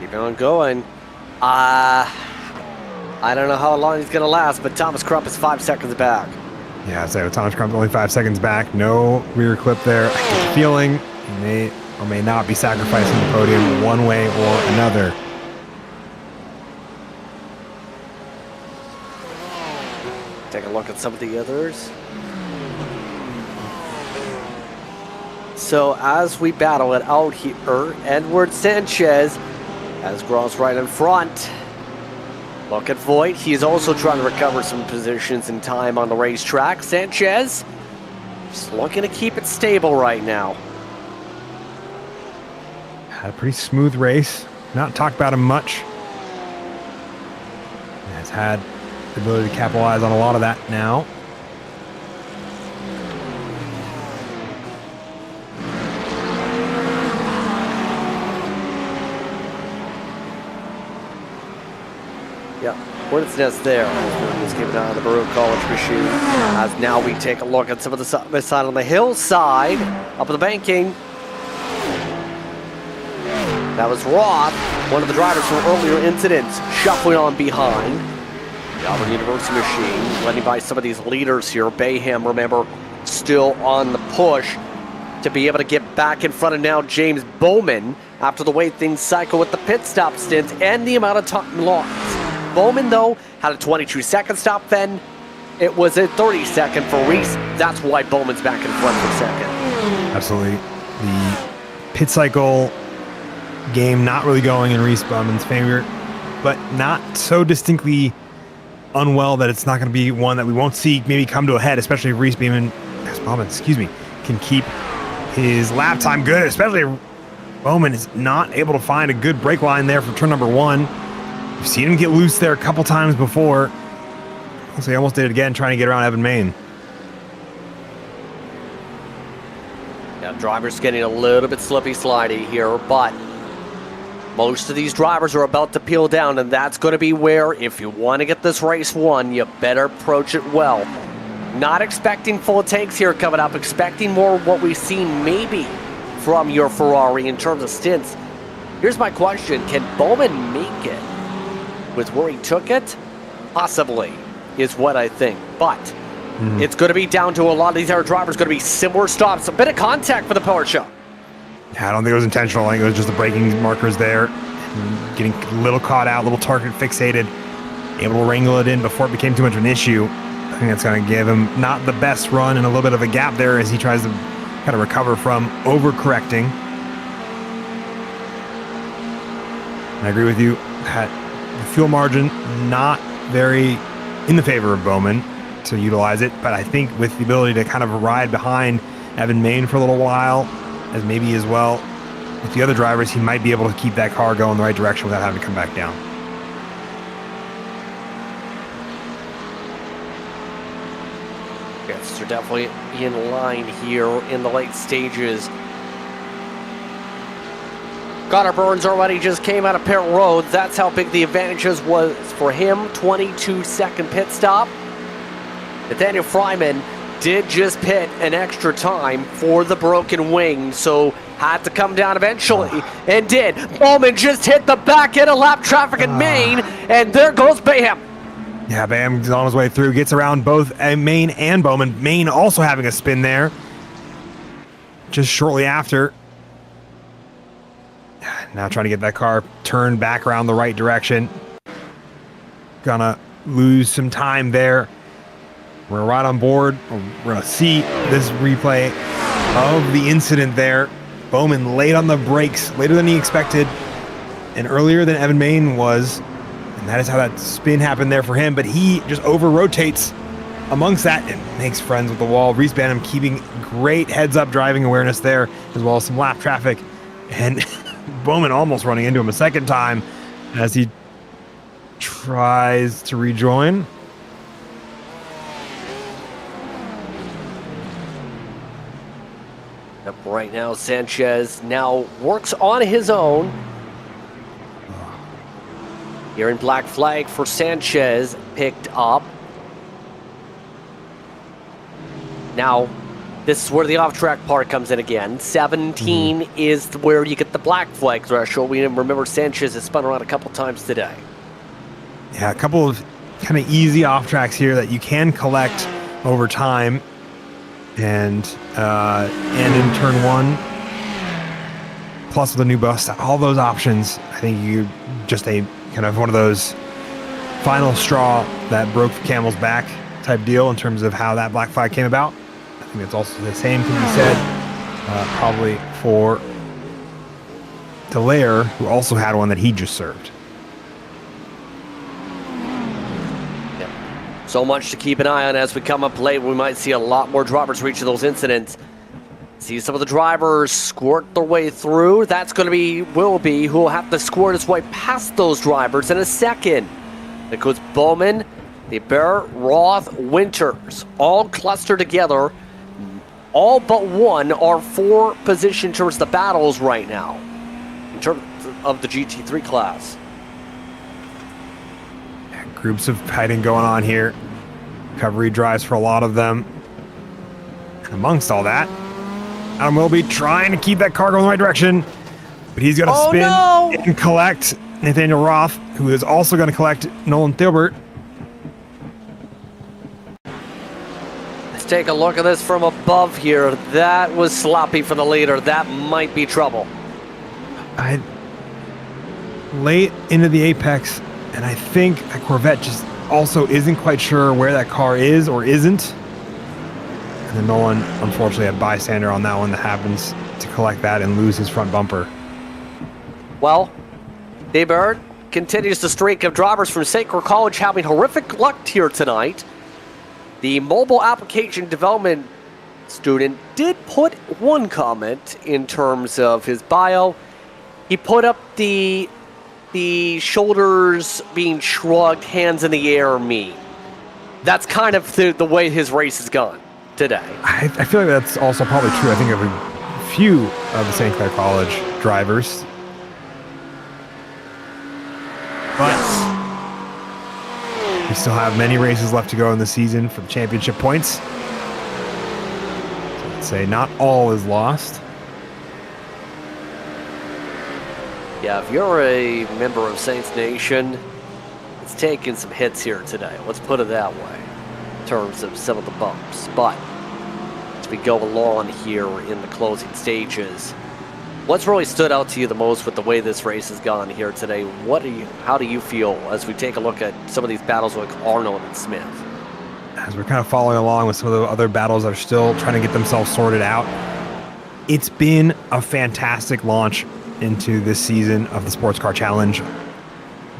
Keep on going. I don't know how long he's going to last, but Thomas Crump is 5 seconds back. Yeah, I'd say with Thomas Crump only 5 seconds back. No rear clip there. I get the feeling he may or may not be sacrificing the podium one way or another. Take a look at some of the others. So as we battle it out here, Edward Sanchez has Gross right in front. Look at Voigt. He's also trying to recover some positions in time on the racetrack. Sanchez just looking to keep it stable right now. Had a pretty smooth race. Not talked about him much. Has had the ability to capitalize on a lot of that now. Yep, Hornet's Nest there. Just keeping an eye on the Baruch College machine. As now we take a look at some of the side on the hillside, up at the banking. That was Roth, one of the drivers from earlier incidents, shuffling on behind. The Auburn University machine, letting by some of these leaders here. Bayham, remember, still on the push to be able to get back in front of now James Bowman after the way things cycle with the pit stop stint and the amount of time lost. Bowman, though, had a 22-second stop then. It was a 30-second for Reese. That's why Bowman's back in front for second. Absolutely. The pit cycle game not really going in Reese Bowman's favor, but not so distinctly unwell that it's not going to be one that we won't see maybe come to a head, especially if Reese Bowman, can keep his lap time good, especially Bowman is not able to find a good brake line there for turn number 1. We've seen him get loose there a couple times before. So he almost did it again, trying to get around Evan Main. Yeah, driver's getting a little bit slippy-slidey here, but most of these drivers are about to peel down, and that's going to be where, if you want to get this race won, you better approach it well. Not expecting full tanks here coming up, expecting more of what we've seen maybe from your Ferrari in terms of stints. Here's my question, can Bowman make it with where he took it? Possibly, is what I think, but it's going to be down to a lot of these other drivers, going to be similar stops, a bit of contact for the power show. Yeah, I don't think it was intentional. I think it was just the braking markers there, getting a little caught out, a little target fixated, able to wrangle it in before it became too much of an issue. I think that's going to give him not the best run and a little bit of a gap there as he tries to kind of recover from overcorrecting. And I agree with you, that the fuel margin not very in the favor of Bowman to utilize it, but I think with the ability to kind of ride behind Evan Main for a little while, as maybe as well with the other drivers, he might be able to keep that car going the right direction without having to come back down. Yes, they're definitely in line here in the late stages. Connor Burns already just came out of pit road. That's how big the advantages was for him. 22-second pit stop. Nathaniel Fryman did just pit an extra time for the broken wing, so had to come down eventually, and did. Bowman just hit the back end of lap traffic in Main, and there goes Bayham. Yeah, Bayham's on his way through, gets around both Main and Bowman. Main also having a spin there just shortly after. Now trying to get that car turned back around the right direction. Gonna lose some time there. We're right on board. We're going to see this replay of the incident there. Bowman late on the brakes, later than he expected, and earlier than Evan Main was. And that is how that spin happened there for him. But he just over-rotates amongst that and makes friends with the wall. Reese Banham keeping great heads-up driving awareness there, as well as some lap traffic. And Bowman almost running into him a second time as he tries to rejoin. Right now, Sanchez now works on his own. Here in black flag for Sanchez, picked up. Now, this is where the off-track part comes in again. 17 is where you get the black flag threshold. We remember Sanchez has spun around a couple times today. Yeah, a couple of kind of easy off-tracks here that you can collect over time. And in turn 1, plus with the new bus, all those options, I think you just a kind of one of those final straw that broke the camel's back type deal in terms of how that black flag came about. I think it's also the same can be said probably for Dallaire, who also had one that he just served. So much to keep an eye on as we come up late. We might see a lot more drivers reaching those incidents. See some of the drivers squirt their way through. That's going to be Willoughby, who will have to squirt his way past those drivers in a second. That goes Bowman, DeBear, Roth, Winters, all clustered together. All but one are for position towards the battles right now in terms of the GT3 class. Groups of fighting going on here. Recovery drives for a lot of them. And amongst all that, Adam Willoughby trying to keep that car going the right direction, but he's going to spin and collect Nathaniel Roth, who is also going to collect Nolan Thilbert. Let's take a look at this from above here. That was sloppy for the leader. That might be trouble. Late into the apex, and I think that Corvette just also isn't quite sure where that car is or isn't. And then Nolan, unfortunately, a bystander on that one that happens to collect that and lose his front bumper. Well, DeBear continues the streak of drivers from Sacred College having horrific luck here tonight. The mobile application development student did put one comment in terms of his bio. he put up the shoulders being shrugged, hands in the air meme. That's kind of the way his race has gone today. I feel like that's also probably true, I think, of a few of the St. Clair College drivers. But we still have many races left to go in the season for the championship points. So I'd say not all is lost. Yeah, if you're a member of Saints Nation, it's taking some hits here today. Let's put it that way, in terms of some of the bumps. But as we go along here in the closing stages, what's really stood out to you the most with the way this race has gone here today? How do you feel as we take a look at some of these battles like Arnold and Smith? As we're kind of following along with some of the other battles that are still trying to get themselves sorted out, it's been a fantastic launch into this season of the Sports Car Challenge.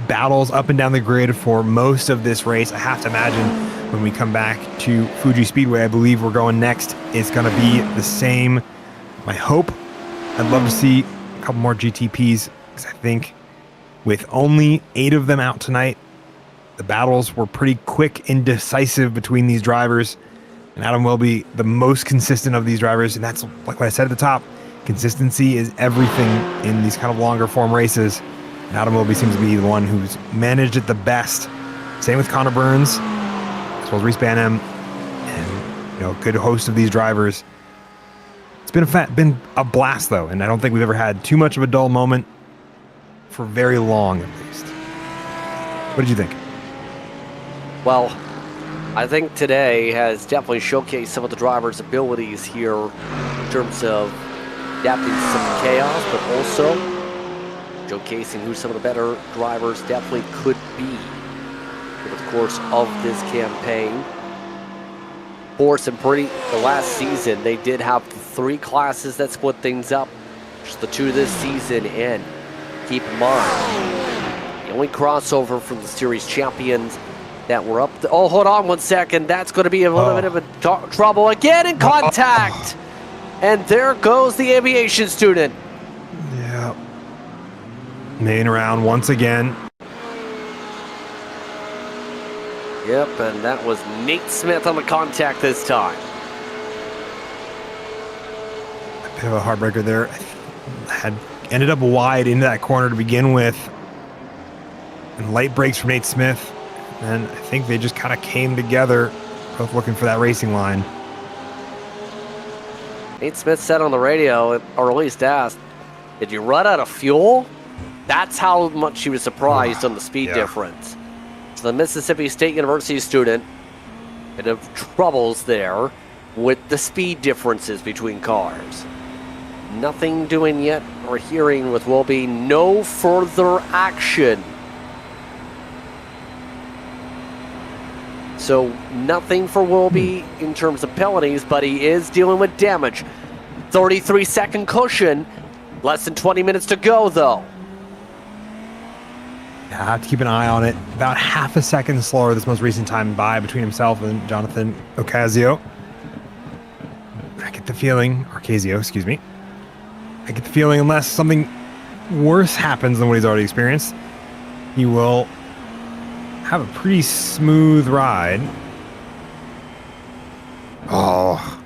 Battles up and down the grid for most of this race. I have to imagine when we come back to Fuji Speedway, I believe we're going next, it's going to be the same. My hope, I'd love to see a couple more GTPs, because I think with only 8 of them out tonight, the battles were pretty quick and decisive between these drivers. And Adam Wilby, the most consistent of these drivers, and that's like what I said at the top, consistency is everything in these kind of longer form races. And Adam Wilby seems to be the one who's managed it the best. Same with Connor Burns, as well as Reese Banham, and a good host of these drivers. It's been a blast though, and I don't think we've ever had too much of a dull moment for very long, at least. What did you think? Well, I think today has definitely showcased some of the drivers' abilities here in terms of adapting to some chaos, but also showcasing who some of the better drivers definitely could be over the course of this campaign. For some the last season, they did have 3 classes that split things up, just the 2 this season, and keep in mind, the only crossover from the series champions that were up. Oh, hold on one second. That's going to be a little bit of a trouble again in contact. And there goes the aviation student. Yeah. Main round once again. Yep, and that was Nate Smith on the contact this time. A bit of a heartbreaker there. Had ended up wide into that corner to begin with. And light brakes from Nate Smith. And I think they just kind of came together, both looking for that racing line. Nate Smith said on the radio, or at least asked, did you run out of fuel? That's how much he was surprised on the speed difference. So the Mississippi State University student had troubles there with the speed differences between cars. Nothing doing yet or hearing with Wilby. No further action. So nothing for Wilby in terms of penalties, but he is dealing with damage. 33-second cushion. Less than 20 minutes to go, though. Yeah, I have to keep an eye on it. About half a second slower this most recent time by between himself and Jonathan Ocasio. I get the feeling, Ocasio, excuse me. I get the feeling unless something worse happens than what he's already experienced, he will have a pretty smooth ride. Oh.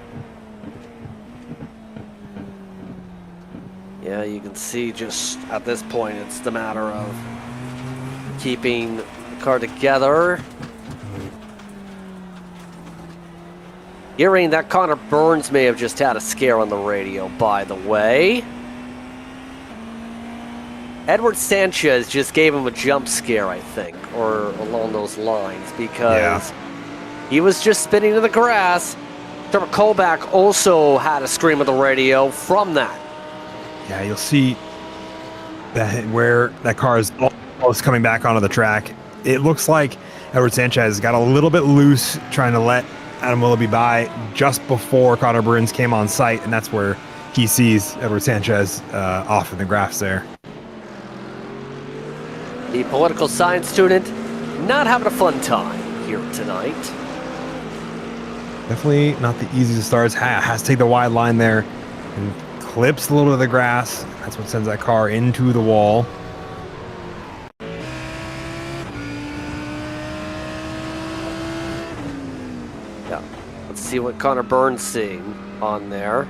Yeah, you can see just at this point, it's the matter of keeping the car together. Hearing that Connor Burns may have just had a scare on the radio, by the way. Edward Sanchez just gave him a jump scare, I think, or along those lines, because he was just spinning in the grass. Trevor Kolbach also had a scream on the radio from that. Yeah, you'll see that where that car is almost coming back onto the track. It looks like Edward Sanchez got a little bit loose trying to let Adam Willoughby by just before Connor Burns came on site, and that's where he sees Edward Sanchez off in the graphs there. The political science student not having a fun time here tonight. Definitely not the easiest of starts. Has to take the wide line there and clips a little bit of the grass. That's what sends that car into the wall. Yeah. Let's see what Connor Burns seeing on there.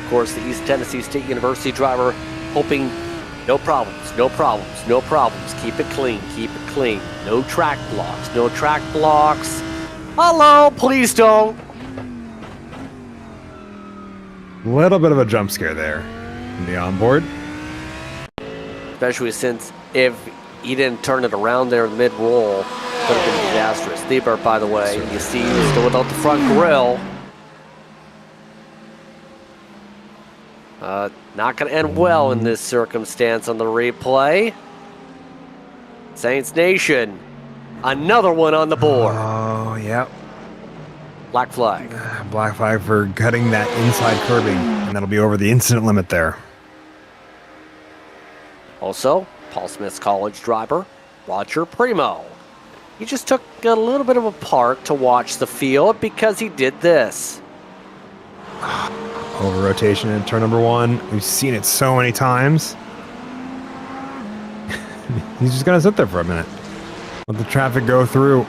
Of course, the East Tennessee State University driver hoping no problems, no problems, no problems. Keep it clean, keep it clean. No track blocks, no track blocks. Hello, please don't. Little bit of a jump scare there in the onboard. Especially since if he didn't turn it around there in mid-roll, it could have been disastrous. Thieber, by the way, you see he's still without the front grille. Not going to end well in this circumstance on the replay. Saints Nation, another one on the board. Oh, yep. Black flag. Black flag for cutting that inside curbing, and that'll be over the incident limit there. Also, Paul Smith's college driver, Roger Primo. He just took a little bit of a part to watch the field because he did this. Over rotation in turn number 1. We've seen it so many times. He's just going to sit there for a minute. Let the traffic go through.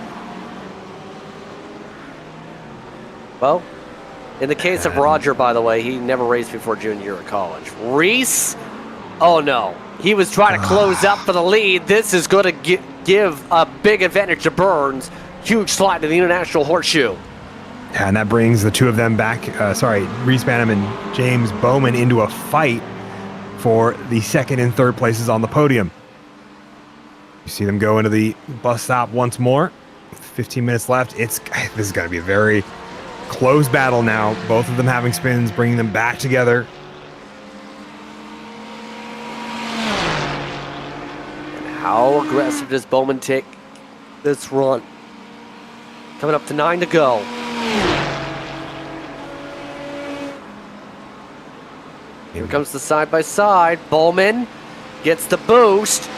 Well, in the case of Roger, by the way, he never raced before junior year of college. Reese? Oh no. He was trying to close up for the lead. This is going to give a big advantage to Burns. Huge slide to the International Horseshoe. Yeah, and that brings the two of them back, Reese Banham and James Bowman into a fight for the second and third places on the podium. You see them go into the bus stop once more. With 15 minutes left. This is going to be a very close battle now. Both of them having spins, bringing them back together. And how aggressive does Bowman take this run? Coming up to 9 to go. Here comes the side-by-side. Bowman gets the boost.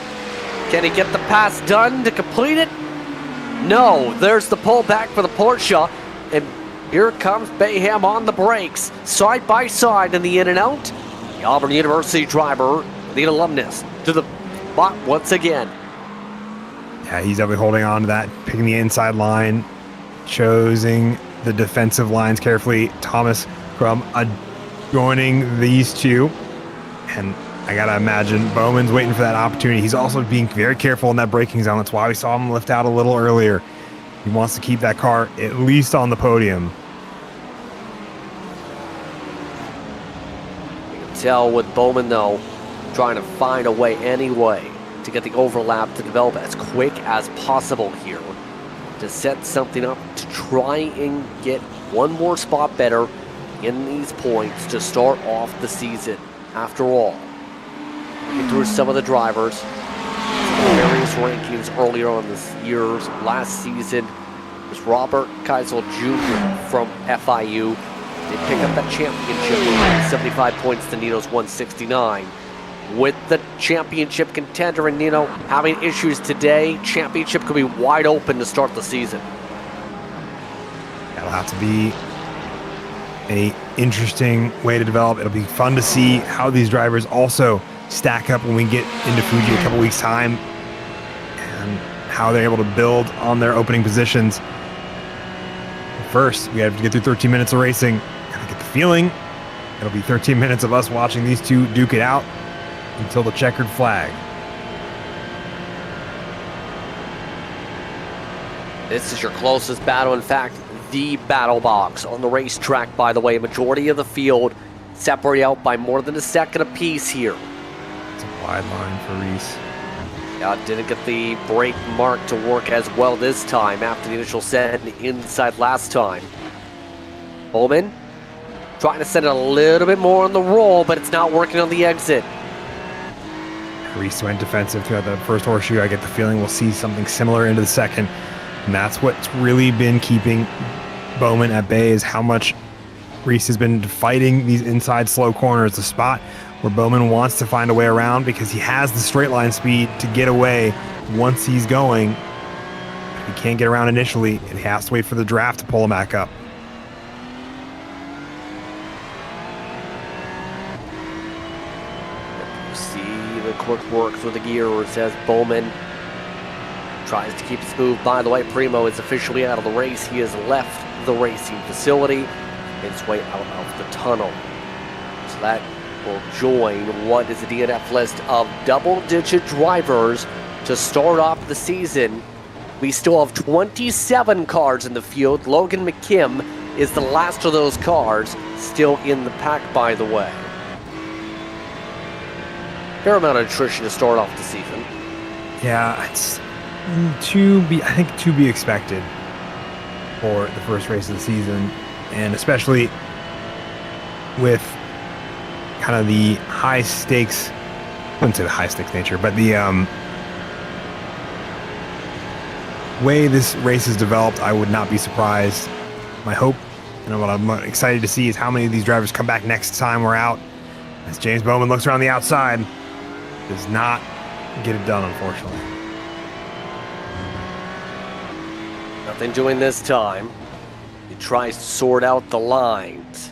Can he get the pass done to complete it? No. There's the pullback for the Porsche. And here comes Bayham on the brakes. Side-by-side in the in and out. The Auburn University driver, the alumnus, to the spot once again. Yeah, he's definitely holding on to that, picking the inside line, choosing the defensive lines carefully. Thomas Crum joining these two. And I got to imagine Bowman's waiting for that opportunity. He's also being very careful in that braking zone. That's why we saw him lift out a little earlier. He wants to keep that car at least on the podium. You can tell with Bowman, though, trying to find a way anyway to get the overlap to develop as quick as possible here to set something up to try and get one more spot better in these points to start off the season. After all, looking through some of the drivers, various rankings earlier on this year's last season, was Robert Keisel Jr. from FIU. They pick up that championship, 75 points to Nino's 169. With the championship contender and Nino having issues today, championship could be wide open to start the season. That'll have to be an interesting way to develop. It'll be fun to see how these drivers also stack up when we get into Fuji a couple weeks' time and how they're able to build on their opening positions. First, we have to get through 13 minutes of racing. I get the feeling it'll be 13 minutes of us watching these two duke it out until the checkered flag. This is your closest battle. In fact, the battle box on the racetrack, by the way. Majority of the field separate out by more than a second apiece here. It's a wide line for Reese. Didn't get the brake mark to work as well this time after the initial set inside last time. Bowman trying to send it a little bit more on the roll, but it's not working on the exit. Reese went defensive throughout the first horseshoe. I get the feeling we'll see something similar into the second. And that's what's really been keeping Bowman at bay, is how much Reese has been fighting these inside slow corners. The spot where Bowman wants to find a way around because he has the straight line speed to get away once he's going. He can't get around initially, and he has to wait for the draft to pull him back up. quick work through the gears as Bowman tries to keep it smooth. By the way, Primo is officially out of the race. He has left the racing facility. His way out of the tunnel. So that will join what is the DNF list of double-digit drivers to start off the season. We still have 27 cars in the field. Logan McKim is the last of those cars still in the pack, by the way. Fair amount of attrition to start off the season. Yeah, it's I think to be expected for the first race of the season, and especially with kind of the high stakes, I wouldn't say the high stakes nature, but the way this race is developed, I would not be surprised. My hope, and what I'm excited to see, is how many of these drivers come back next time we're out. As James Bowman looks around the outside, does not get it done, unfortunately. Nothing doing this time. He tries to sort out the lines.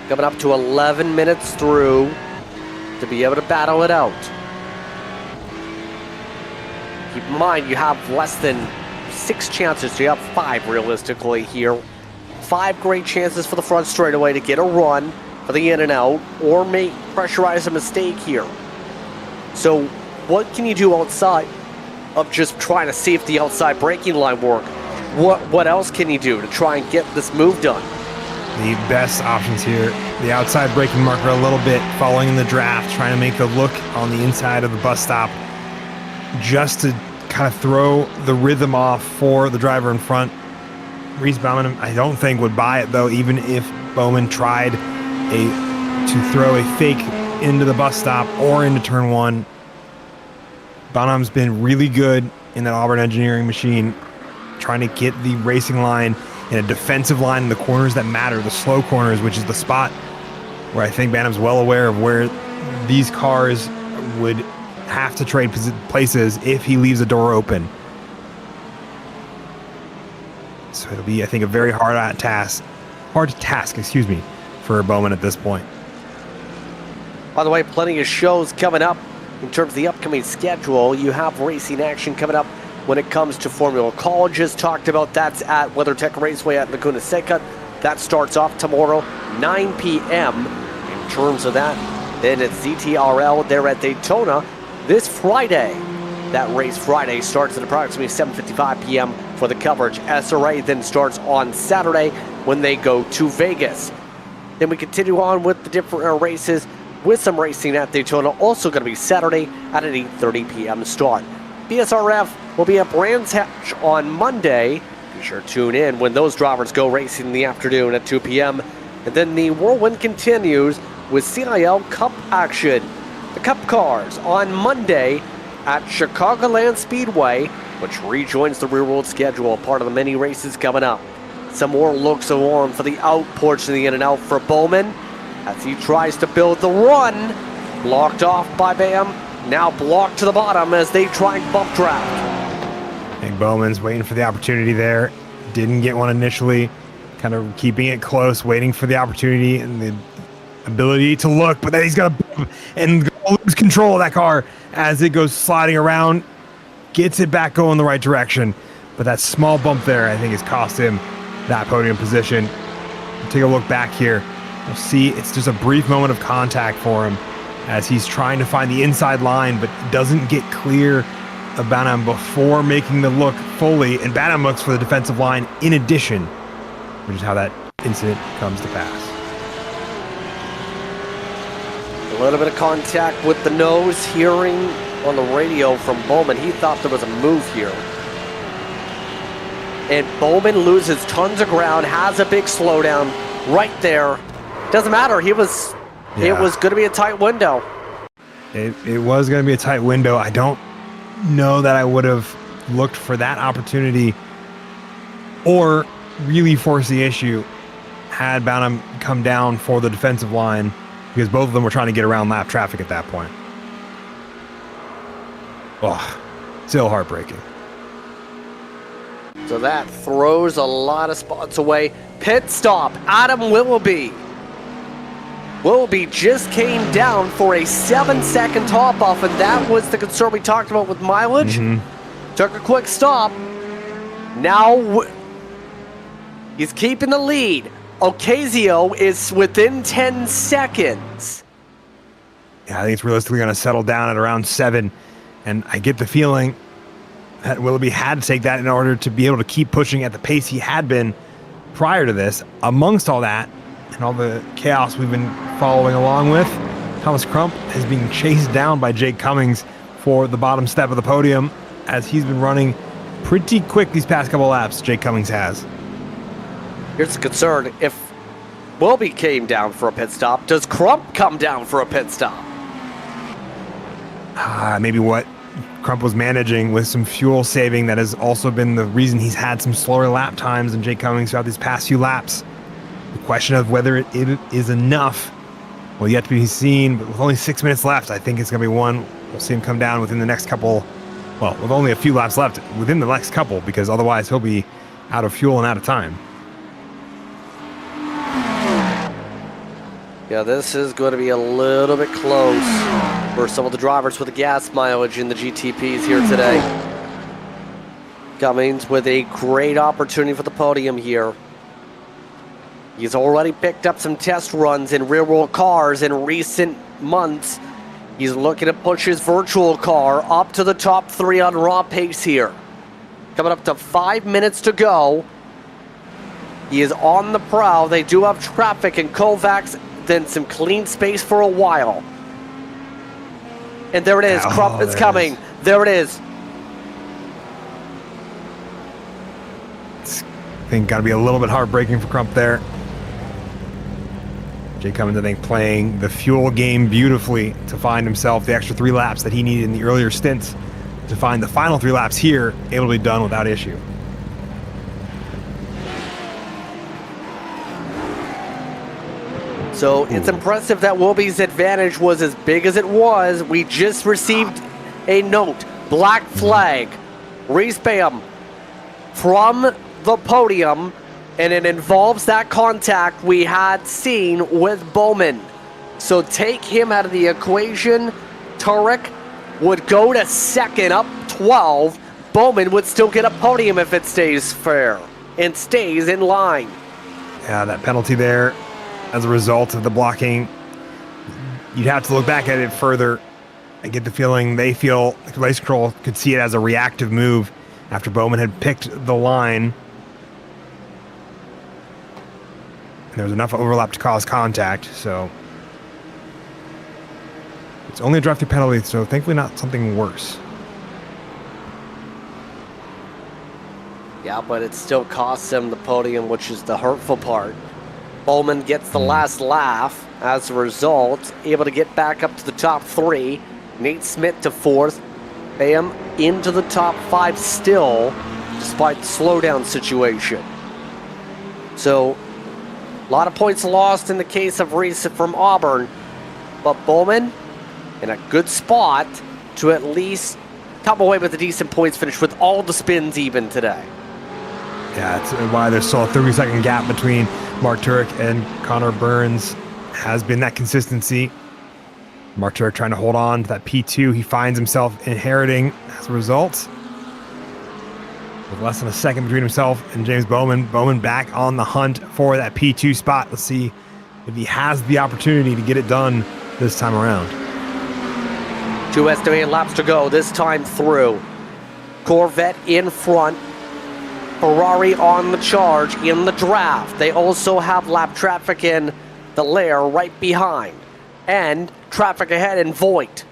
Coming up to 11 minutes through to be able to battle it out. Keep in mind, you have less than 6 chances. So you have 5 realistically here. 5 great chances for the front straightaway to get a run for the in and out or make pressurize a mistake here. So what can you do outside of just trying to see if the outside braking line work? What else can you do to try and get this move done? The best options here, the outside braking marker a little bit, following in the draft, trying to make the look on the inside of the bus stop, just to kind of throw the rhythm off for the driver in front. Reese Bowman, I don't think, would buy it, though, even if Bowman tried to throw a fake into the bus stop or into turn 1. Bonham's been really good in that Auburn engineering machine, trying to get the racing line in a defensive line in the corners that matter, the slow corners, which is the spot where I think Banham's well aware of where these cars would have to trade places if he leaves the door open. So it'll be, I think, a very hard task, for Bowman at this point. By the way, plenty of shows coming up in terms of the upcoming schedule. You have racing action coming up when it comes to Formula College. Just talked about that's at WeatherTech Raceway at Laguna Seca. That starts off tomorrow, 9 p.m. In terms of that, then it's ZTRL there at Daytona this Friday. That race Friday starts at approximately 7:55 p.m. for the coverage. SRA then starts on Saturday when they go to Vegas. Then we continue on with the different races with some racing at Daytona. Also going to be Saturday at an 8:30 p.m. start. BSRF will be at Brands Hatch on Monday. Be sure to tune in when those drivers go racing in the afternoon at 2 p.m. And then the whirlwind continues with CIL Cup action. The Cup cars on Monday at Chicagoland Speedway, which rejoins the rear world schedule, part of the many races coming up. Some more looks on for the out portion of the in and out for Bowman as he tries to build the run. Blocked off by Bam. Now blocked to the bottom as they try and bump draft. I think Bowman's waiting for the opportunity there. Didn't get one initially. Kind of keeping it close, waiting for the opportunity and the ability to look, but then he's got to and lose control of that car as it goes sliding around. Gets it back going the right direction. But that small bump there, I think, has cost him that podium position. Take a look back here. You'll see it's just a brief moment of contact for him as he's trying to find the inside line, but doesn't get clear of Banham before making the look fully. And Banham looks for the defensive line in addition, which is how that incident comes to pass. A little bit of contact with the nose, hearing on the radio from Bowman. He thought there was a move here. And Bowman loses tons of ground, has a big slowdown right there. Doesn't matter. It was going to be a tight window. It was going to be a tight window. I don't know that I would have looked for that opportunity or really forced the issue had Banham come down for the defensive line, because both of them were trying to get around lap traffic at that point. Oh, still heartbreaking. So that throws a lot of spots away. Pit stop, Adam Willoughby. Willoughby just came down for a 7-second top off, and that was the concern we talked about with mileage. Took a quick stop. Now he's keeping the lead. Ocasio is within 10 seconds. Yeah, I think it's realistically going to settle down at around 7. And I get the feeling that Willoughby had to take that in order to be able to keep pushing at the pace he had been prior to this. Amongst all that and all the chaos we've been following along with, Thomas Crump is being chased down by Jake Cummings for the bottom step of the podium as he's been running pretty quick these past couple laps, Jake Cummings has. Here's the concern. If Willoughby came down for a pit stop, does Crump come down for a pit stop? Maybe what Crump was managing with some fuel saving that has also been the reason he's had some slower lap times than Jake Cummings throughout these past few laps. The question of whether it is enough will yet to be seen, but with only 6 minutes left, I think it's going to be one. We'll see him come down within the next couple, well, with only a few laps left, within the next couple, because otherwise he'll be out of fuel and out of time. Yeah, this is going to be a little bit close for some of the drivers with the gas mileage in the GTPs here today. Cummings with a great opportunity for the podium here. He's already picked up some test runs in rear-wheel cars in recent months. He's looking to push his virtual car up to the top 3 on raw pace here. Coming up to 5 minutes to go. He is on the prowl. They do have traffic in Kovacs, then some clean space for a while. And there it is. Crump is coming. There it is. It's, I think, got to be a little bit heartbreaking for Crump there. Jake Cummings, I think, playing the fuel game beautifully to find himself the extra 3 laps that he needed in the earlier stints to find the final 3 laps here able to be done without issue. So it's impressive that Willoughby's advantage was as big as it was. We just received a note. Black flag. Respam from the podium. And it involves that contact we had seen with Bowman. So take him out of the equation. Turek would go to second, up 12. Bowman would still get a podium if it stays fair and stays in line. Yeah, that penalty there as a result of the blocking, you'd have to look back at it further. I get the feeling they feel like Race Control could see it as a reactive move after Bowman had picked the line. There was enough overlap to cause contact, so it's only a drive-through penalty, so thankfully not something worse. Yeah, but it still costs him the podium, which is the hurtful part. Bowman gets the last laugh as a result, able to get back up to the top 3. Nate Smith to 4th. Bam into the top 5 still, despite the slowdown situation. So, a lot of points lost in the case of Reese from Auburn, but Bowman in a good spot to at least come away with a decent points finish with all the spins even today. Yeah, that's why there's still a 30-second gap between Mark Turek and Connor Burns. Has been that consistency. Mark Turek trying to hold on to that P2. He finds himself inheriting as a result. With less than a second between himself and James Bowman. Bowman back on the hunt for that P2 spot. Let's see if he has the opportunity to get it done this time around. 2 estimated laps to go this time through. Corvette in front. Ferrari on the charge in the draft. They also have lap traffic in the lair right behind. And traffic ahead in Voigt.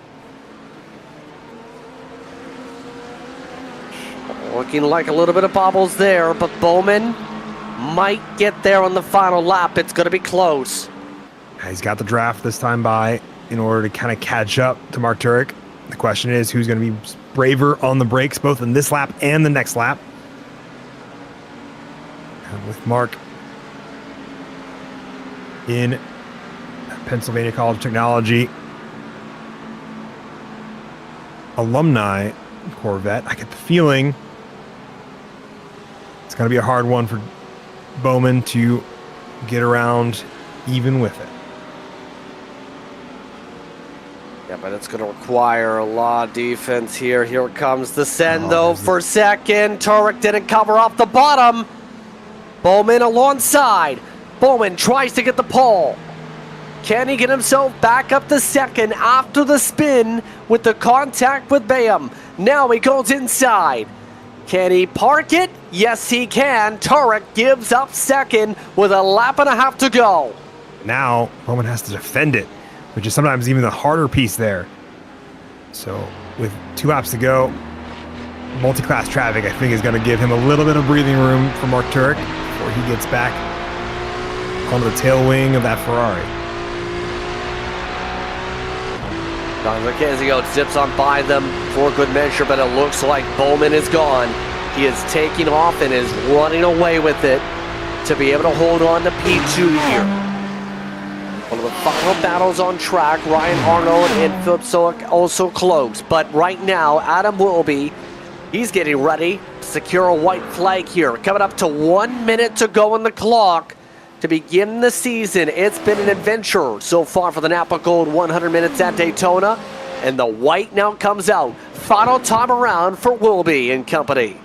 Looking like a little bit of bobbles there, but Bowman might get there on the final lap. It's going to be close. He's got the draft this time by in order to kind of catch up to Mark Turek. The question is who's going to be braver on the brakes, both in this lap and the next lap. With Mark in Pennsylvania College of Technology alumni Corvette, I get the feeling it's going to be a hard one for Bowman to get around even with it. But it's going to require a lot of defense here. Here comes the send, though, for second. Turek didn't cover off the bottom. Bowman alongside. Bowman tries to get the pole. Can he get himself back up to second after the spin with the contact with Bayham? Now he goes inside. Can he park it? Yes, he can. Turek gives up second with a lap and a half to go. Now, Bowman has to defend it, which is sometimes even the harder piece there. So, with 2 laps to go, multi-class traffic, I think, is going to give him a little bit of breathing room for Mark Turek before he gets back onto the tail wing of that Ferrari. Don Ricasio zips on by them for good measure, but it looks like Bowman is gone. He is taking off and is running away with it to be able to hold on to P2 here. One of the final battles on track. Ryan Arnold and Philip Solik also close. But right now, Adam Willoughby, he's getting ready to secure a white flag here. Coming up to 1 minute to go on the clock to begin the season. It's been an adventure so far for the NAPA Gold 100 minutes at Daytona. And the white now comes out. Final time around for Willoughby and company.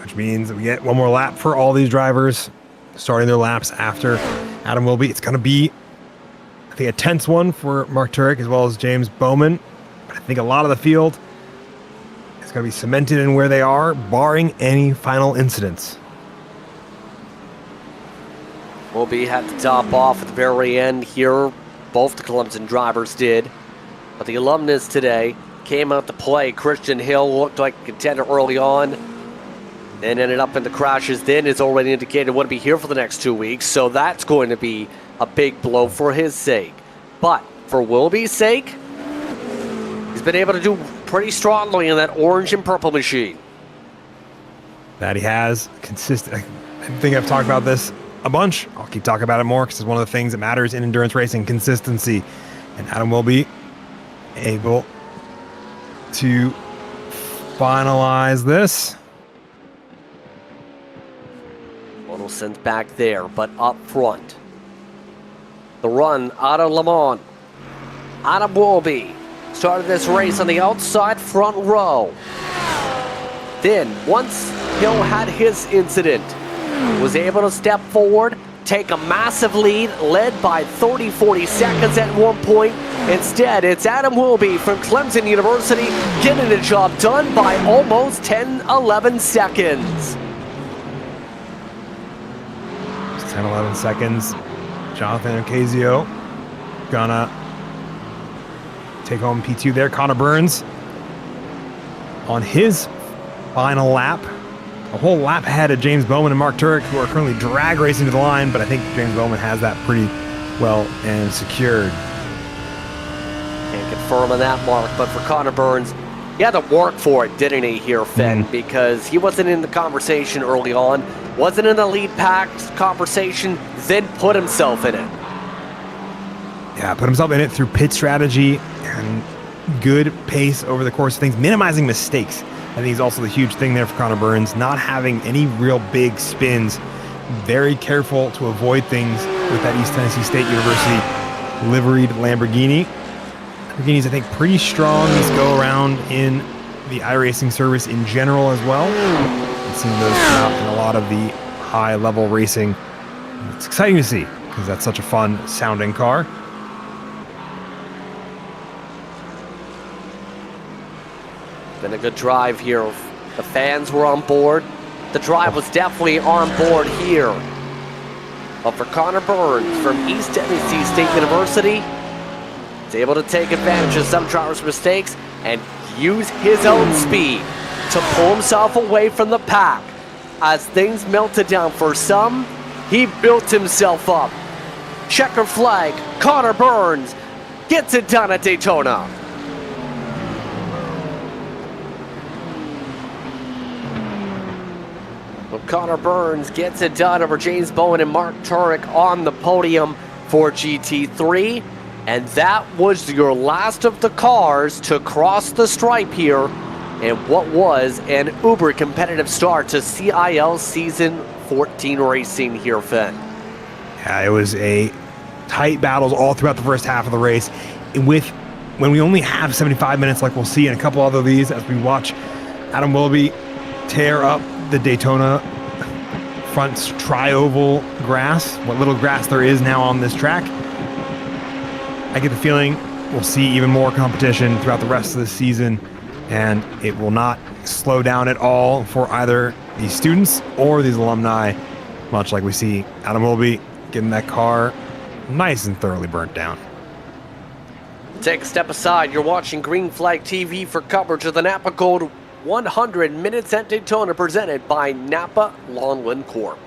Which means we get one more lap for all these drivers starting their laps after Adam Willoughby. It's going to be, I think, a tense one for Mark Turek as well as James Bowman. But I think a lot of the field is going to be cemented in where they are, barring any final incidents. Willoughby had to top off at the very end here. Both the Clemson drivers did. But the alumnus today came out to play. Christian Hill looked like a contender early on and ended up in the crashes. Then is already indicated wouldn't be here for the next 2 weeks. So that's going to be a big blow for his sake. But for Willoughby's sake, he's been able to do pretty strongly in that orange and purple machine. That he has consistent. I think I've talked about this a bunch. I'll keep talking about it more because it's one of the things that matters in endurance racing, consistency. And Adam Willoughby able to finalize this. Little sense back there, but up front. The run out of Le Mans. Adam Willoughby started this race on the outside front row. Then, once Hill had his incident, was able to step forward, take a massive lead, led by 30-40 seconds at one point. Instead, it's Adam Willoughby from Clemson University getting the job done by almost 10-11 seconds. 10-11 seconds. Jonathan Ocasio gonna take home P2 there. Connor Burns on his final lap. A whole lap ahead of James Bowman and Mark Turek, who are currently drag racing to the line, but I think James Bowman has that pretty well and secured. Can't confirm on that, Mark, but for Connor Burns, he had to work for it, didn't he, here, Finn? Because he wasn't in the conversation early on, wasn't in the lead pack conversation, then put himself in it. Yeah, put himself in it through pit strategy and good pace over the course of things, minimizing mistakes. I think is also the huge thing there for Connor Burns, not having any real big spins, very careful to avoid things with that East Tennessee State University liveried Lamborghini. Lamborghini's, I think, pretty strong this go around in the iRacing service in general as well. I've seen those come out in a lot of the high level racing. It's exciting to see because that's such a fun sounding car. Been a good drive here. The fans were on board. The drive was definitely on board here. But for Connor Burns from East Tennessee State University, he's able to take advantage of some drivers' mistakes and use his own speed to pull himself away from the pack. As things melted down for some, he built himself up. Checker flag, Connor Burns gets it done at Daytona. Well, Connor Burns gets it done over James Bowman and Mark Turek on the podium for GT3. And that was your last of the cars to cross the stripe here in what was an uber competitive start to CIL Season 14 racing here, Finn. Yeah, it was a tight battles all throughout the first half of the race. When we only have 75 minutes, like we'll see in a couple other of these, as we watch Adam Willoughby tear up the Daytona front's tri-oval grass, what little grass there is now on this track. I get the feeling we'll see even more competition throughout the rest of the season, and it will not slow down at all for either these students or these alumni, much like we see Adam Willoughby getting that car nice and thoroughly burnt down. Take a step aside. You're watching Green Flag TV for coverage of the NAPA Gold 100 Minutes at Daytona, presented by NAPA Longland Corp.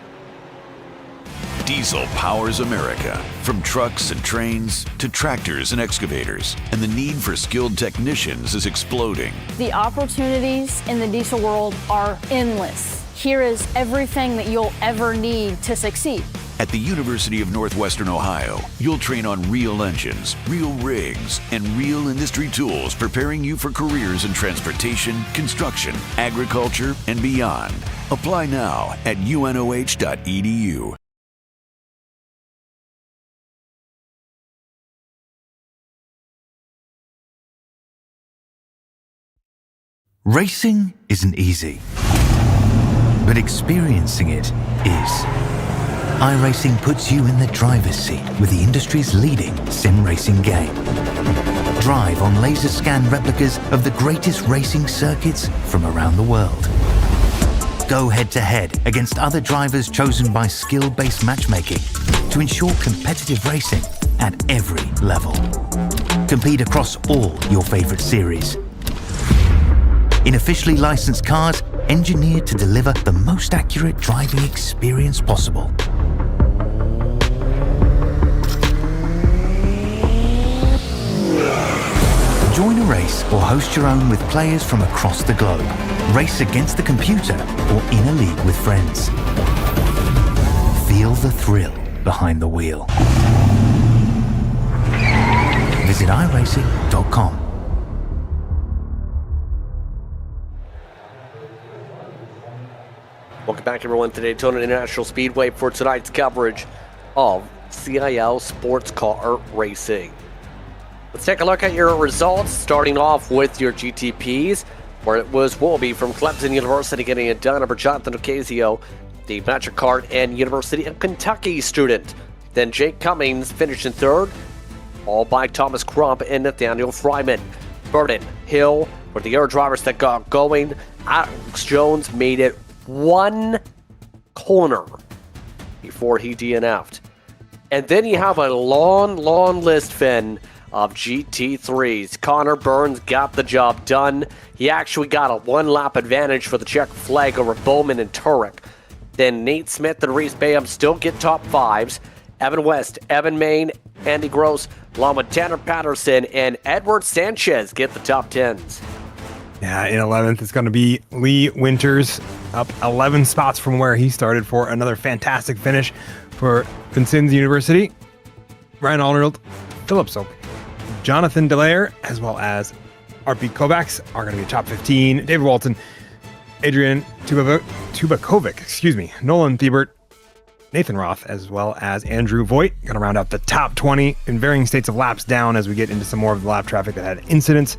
Diesel powers America, from trucks and trains to tractors and excavators, and the need for skilled technicians is exploding. The opportunities in the diesel world are endless. Here is everything that you'll ever need to succeed. At the University of Northwestern Ohio, you'll train on real engines, real rigs, and real industry tools, preparing you for careers in transportation, construction, agriculture, and beyond. Apply now at unoh.edu. Racing isn't easy, but experiencing it is. iRacing puts you in the driver's seat with the industry's leading sim racing game. Drive on laser scan replicas of the greatest racing circuits from around the world. Go head to head against other drivers chosen by skill-based matchmaking to ensure competitive racing at every level. Compete across all your favorite series. In officially licensed cars, engineered to deliver the most accurate driving experience possible. Join a race or host your own with players from across the globe. Race against the computer or in a league with friends. Feel the thrill behind the wheel. Visit iRacing.com. Welcome back, everyone, to Daytona International Speedway for tonight's coverage of CIL Sports Car Racing. Let's take a look at your results, starting off with your GTPs, where it was Willoughby from Clemson University getting it done over Jonathan Ocasio, the MasterCard and University of Kentucky student. Then Jake Cummings finished in third, all by Thomas Crump and Nathaniel Fryman. Burden, Hill were the air drivers that got going. Alex Jones made it one corner before he DNF'd. And then you have a long list, Finn, of GT3s. Connor Burns got the job done. He actually got a one-lap advantage for the check flag over Bowman and Turek. Then Nate Smith and Reese Bayham still get top fives. Evan West, Evan Main, Andy Gross, along with Tanner Patterson and Edward Sanchez get the top 10s. Yeah, in 11th, it's going to be Lee Winters, up 11 spots from where he started for another fantastic finish for Vincennes University. Ryan Alderhild, Philip Soap, Jonathan Delaire, as well as RP Kovacs are going to be top 15. David Walton, Adrian Tubakovic, Nolan Thiebert, Nathan Roth, as well as Andrew Voigt, going to round out the top 20 in varying states of laps down as we get into some more of the lap traffic that had incidents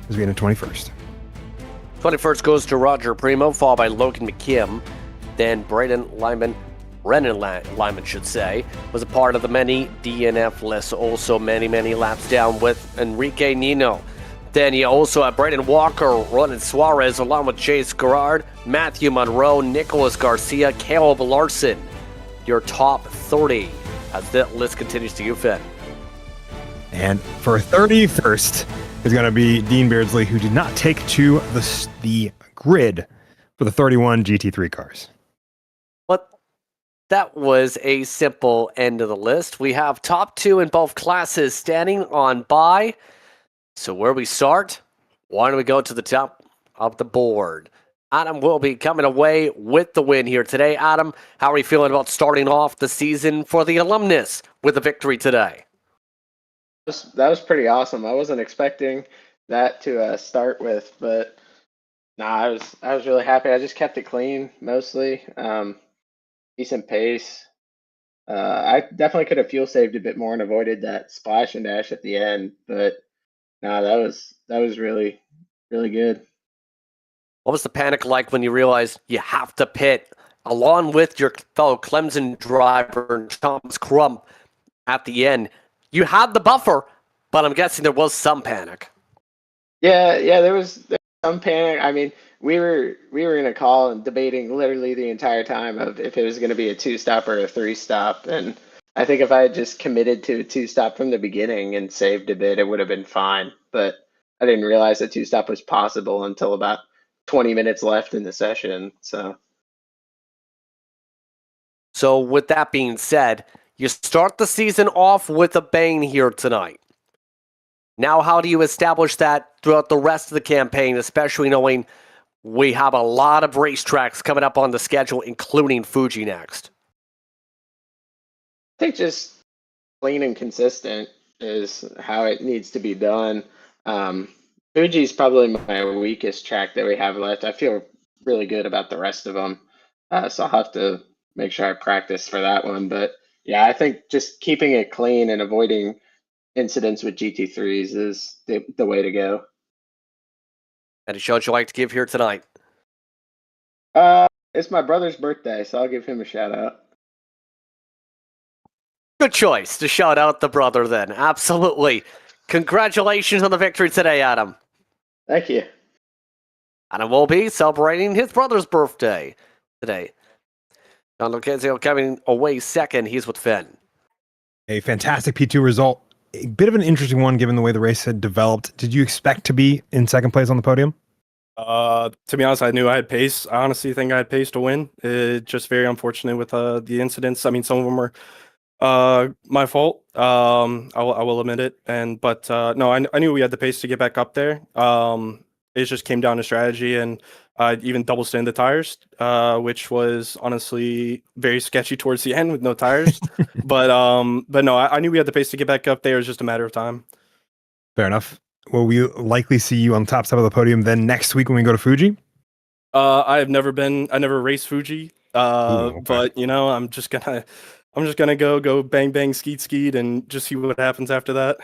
as we get into 21st. 21st goes to Roger Primo, followed by Logan McKim. Then Brennan Lyman, was a part of the many DNF lists. Also many laps down with Enrique Nino. Then you also have Braden Walker, Ronan Suarez, along with Chase Garrard, Matthew Monroe, Nicholas Garcia, Caleb Larson. Your top 30 as that list continues to Finn. And for 31st is going to be Dean Beardsley, who did not take to the grid for the 31 GT3 cars. But that was a simple end of the list. We have top 2 in both classes standing on bye. So where we start, why don't we go to the top of the board? Adam will be coming away with the win here today. Adam, how are you feeling about starting off the season for the alumnus with a victory today? That was pretty awesome. I wasn't expecting that to start with, but I was really happy. I just kept it clean mostly. Decent pace. I definitely could have fuel saved a bit more and avoided that splash and dash at the end, but no, that was really really good. What was the panic like when you realized you have to pit along with your fellow Clemson driver, Thomas Crump, at the end? You had the buffer, but I'm guessing there was some panic. Yeah, there was some panic. I mean, we were in a call and debating literally the entire time of if it was going to be a two stop or a three stop. And I think if I had just committed to a two stop from the beginning and saved a bit, it would have been fine. But I didn't realize a two stop was possible until about 20 minutes left in the session. So, with that being said, you start the season off with a bang here tonight. Now, how do you establish that throughout the rest of the campaign, especially knowing we have a lot of racetracks coming up on the schedule, including Fuji next? I think just clean and consistent is how it needs to be done. Um, Fuji's probably my weakest track that we have left. I feel really good about the rest of them, so I'll have to make sure I practice for that one. But yeah, I think just keeping it clean and avoiding incidents with GT3s is the way to go. Any shows you like to give here tonight? It's my brother's birthday, so I'll give him a shout out. Good choice to shout out the brother then. Absolutely. Congratulations on the victory today, Adam. Thank you. Adam will be celebrating his brother's birthday today. John Lucchesio coming away second. He's with Finn. A fantastic P2 result. A bit of an interesting one given the way the race had developed. Did you expect to be in second place on the podium? To be honest, I knew I had pace. I honestly think I had pace to win. It's just very unfortunate with the incidents. I mean, some of them were my fault. I will admit it. But no, I knew we had the pace to get back up there. It just came down to strategy and even double stand the tires, which was honestly very sketchy towards the end with no tires. but no, I knew we had the pace to get back up there. It was just a matter of time. Fair enough. Will we likely see you on top side of the podium then next week when we go to Fuji? I never raced Fuji. Okay. But you know, I'm just gonna go bang bang skeet and just see what happens after that.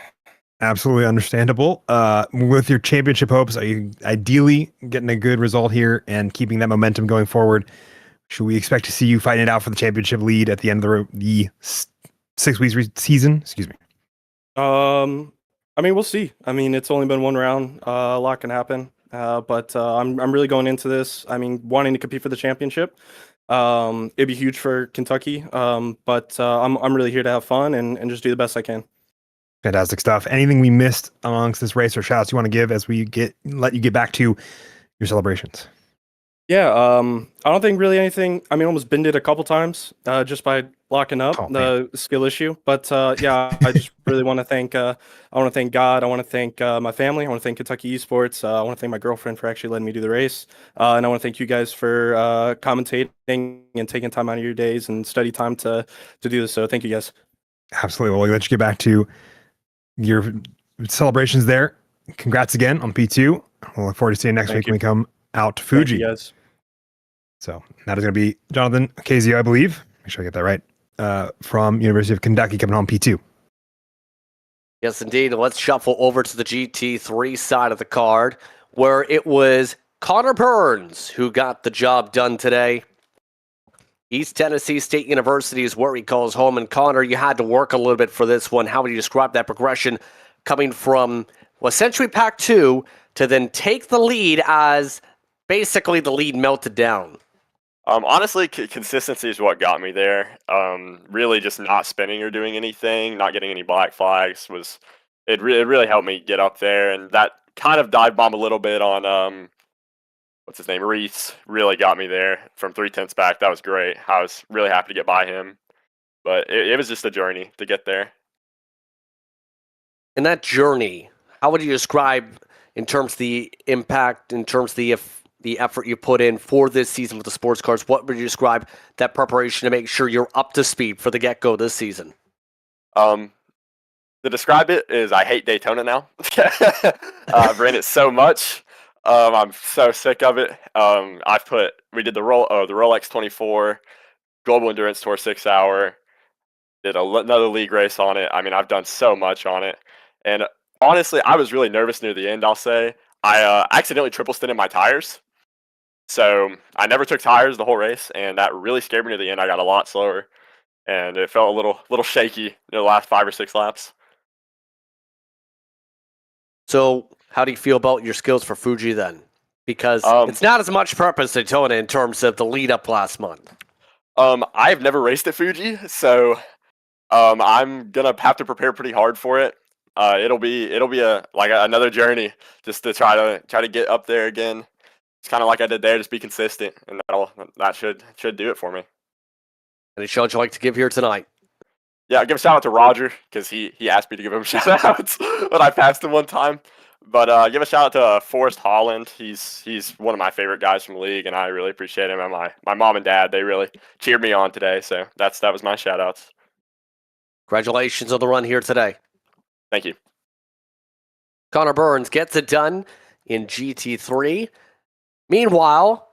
Absolutely understandable. With your championship hopes, are you ideally getting a good result here and keeping that momentum going forward? Should we expect to see you fighting it out for the championship lead at the end of the 6 weeks season? Excuse me. I mean, we'll see. I mean, it's only been one round. A lot can happen. But I'm really going into this. I mean, wanting to compete for the championship. It'd be huge for Kentucky. But I'm really here to have fun and just do the best I can. Fantastic stuff. Anything we missed amongst this race or shout-outs you want to give as we let you get back to your celebrations? Yeah, I don't think really anything. I mean, almost bended a couple times just by locking up the skill issue. But yeah, I just really want to thank. I want to thank God. I want to thank my family. I want to thank Kentucky Esports. I want to thank my girlfriend for actually letting me do the race. And I want to thank you guys for commentating and taking time out of your days and study time to do this. So thank you guys. Absolutely. Well, we'll let you get back to your celebrations there. Congrats again on P2. We'll look forward to seeing you next week when we come out to Fuji. Yes. So that is going to be Jonathan Ocasio, I believe. Make sure I get that right. From University of Kentucky coming home P2. Yes, indeed. Let's shuffle over to the GT3 side of the card, where it was Connor Burns who got the job done today. East Tennessee State University is where he calls home. And Connor, you had to work a little bit for this one. How would you describe that progression coming from essentially Pack 2 to then take the lead as basically the lead melted down? Honestly, consistency is what got me there. Really just not spinning or doing anything, not getting any black flags it really helped me get up there. And that kind of dive bomb a little bit on what's his name? Reese really got me there from 3/10 back. That was great. I was really happy to get by him. But it was just a journey to get there. In that journey, how would you describe in terms of the impact, in terms of the effort you put in for this season with the sports cars? What would you describe that preparation to make sure you're up to speed for the get-go this season? To describe it is I hate Daytona now. I've ran it so much. I'm so sick of it. We did the Rolex 24, Global Endurance Tour 6 hour, did another league race on it. I mean, I've done so much on it. And honestly, I was really nervous near the end, I'll say. I accidentally triple stinted my tires. So I never took tires the whole race, and that really scared me near the end. I got a lot slower, and it felt a little shaky in the last 5 or 6 laps. So how do you feel about your skills for Fuji then? Because it's not as much purpose Daytona in terms of the lead up last month. I've never raced at Fuji, so I'm gonna have to prepare pretty hard for it. It'll be another journey just to try to get up there again. It's kind of like I did there, just be consistent, and that should do it for me. Any shout you'd like to give here tonight? Yeah, I'll give a shout out to Roger because he asked me to give him shout outs, but I passed him one time. But give a shout out to Forrest Holland. He's one of my favorite guys from the league, and I really appreciate him. And my mom and dad, they really cheered me on today. So that was my shout outs. Congratulations on the run here today. Thank you. Connor Burns gets it done in GT3. Meanwhile,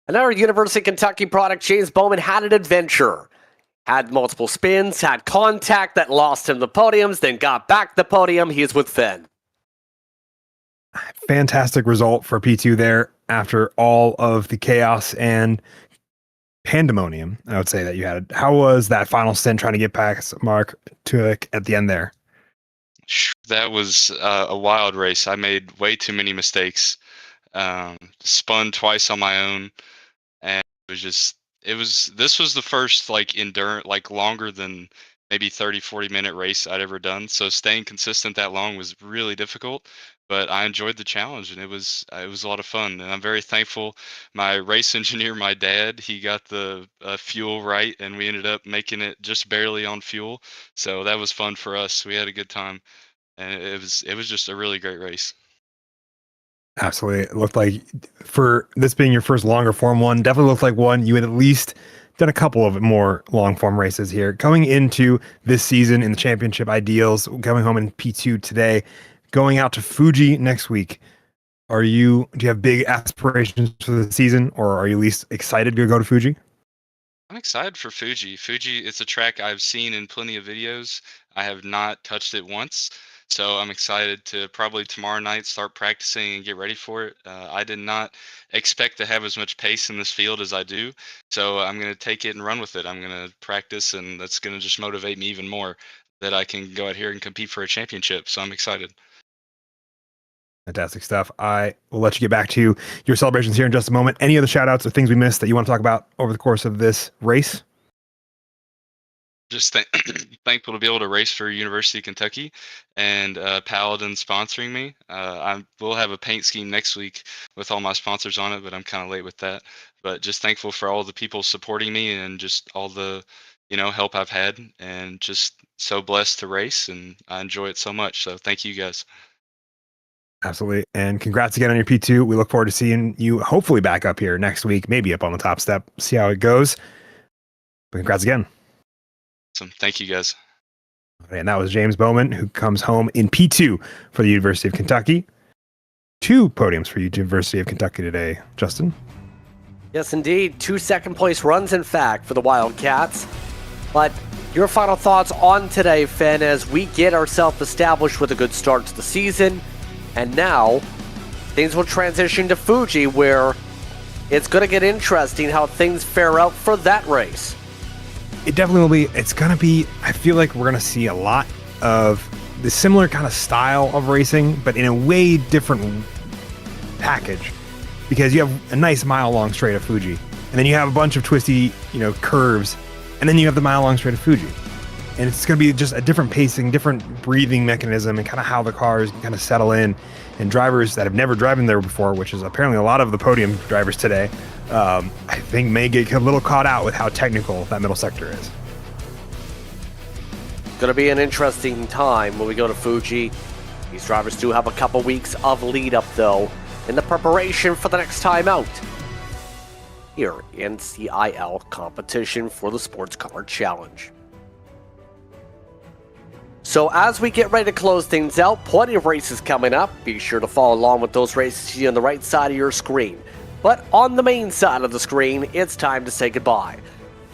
another University of Kentucky product, James Bowman, had an adventure. Had multiple spins, had contact that lost him the podiums, then got back the podium. He is with Finn. Fantastic result for P2 there after all of the chaos and pandemonium, I would say, that you had. How was that final stint trying to get past Mark Tuick at the end there? That was a wild race. I made way too many mistakes. Spun twice on my own, and this was the first longer than maybe 30-40 minute race I'd ever done. So staying consistent that long was really difficult, but I enjoyed the challenge, and it was a lot of fun. And I'm very thankful. My race engineer, my dad, he got the fuel right, and we ended up making it just barely on fuel. So that was fun for us. We had a good time, and it was just a really great race. Absolutely. It looked like, for this being your first longer form one, definitely looked like one you had at least done a couple of more long form races here. Going into this season in the championship ideals, going home in P2 today, going out to Fuji next week. Do you have big aspirations for the season, or are you at least excited to go to Fuji? I'm excited for Fuji. Fuji, it's a track I've seen in plenty of videos. I have not touched it once. So I'm excited to probably tomorrow night start practicing and get ready for it. I did not expect to have as much pace in this field as I do. So I'm going to take it and run with it. I'm going to practice, and that's going to just motivate me even more that I can go out here and compete for a championship. So I'm excited. Fantastic stuff. I will let you get back to your celebrations here in just a moment. Any other shout outs or things we missed that you want to talk about over the course of this race? Just thankful to be able to race for University of Kentucky and Paladin sponsoring me. I will have a paint scheme next week with all my sponsors on it, but I'm kind of late with that. But just thankful for all the people supporting me and just all the help I've had, and just so blessed to race, and I enjoy it so much. So thank you guys. Absolutely. And congrats again on your P2. We look forward to seeing you hopefully back up here next week, maybe up on the top step, see how it goes. But congrats again. Awesome. Thank you guys. And that was James Bowman, who comes home in P2 for the University of Kentucky. 2 podiums for University of Kentucky today, Justin. Yes, indeed. 2 second-place runs, in fact, for the Wildcats. But your final thoughts on today, Finn, as we get ourselves established with a good start to the season. And now, things will transition to Fuji, where it's going to get interesting how things fare out for that race. It definitely will be. It's going to be, I feel like we're going to see a lot of the similar kind of style of racing, but in a way different package, because you have a nice mile-long straight of Fuji, and then you have a bunch of twisty, curves, and then you have the mile-long straight of Fuji. And it's going to be just a different pacing, different breathing mechanism, and kind of how the cars kind of settle in. And drivers that have never driven there before, which is apparently a lot of the podium drivers today, I think may get a little caught out with how technical that middle sector is. Going to be an interesting time when we go to Fuji. These drivers do have a couple weeks of lead up, though, in the preparation for the next time out here in CIL competition for the Sports Car Challenge. So as we get ready to close things out, plenty of races coming up. Be sure to follow along with those races you see on the right side of your screen. But on the main side of the screen, it's time to say goodbye.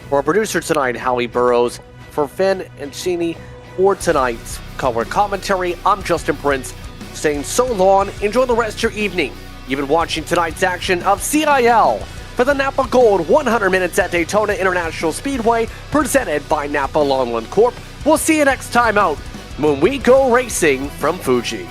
For our producer tonight, Howie Burrows, For Finn and Sheeny for tonight's color commentary, I'm Justin Prince, saying so long, enjoy the rest of your evening. You've been watching tonight's action of CIL for the NAPA Gold 100 Minutes at Daytona International Speedway, presented by NAPA Longland Corp. We'll see you next time out when we go racing from Fuji.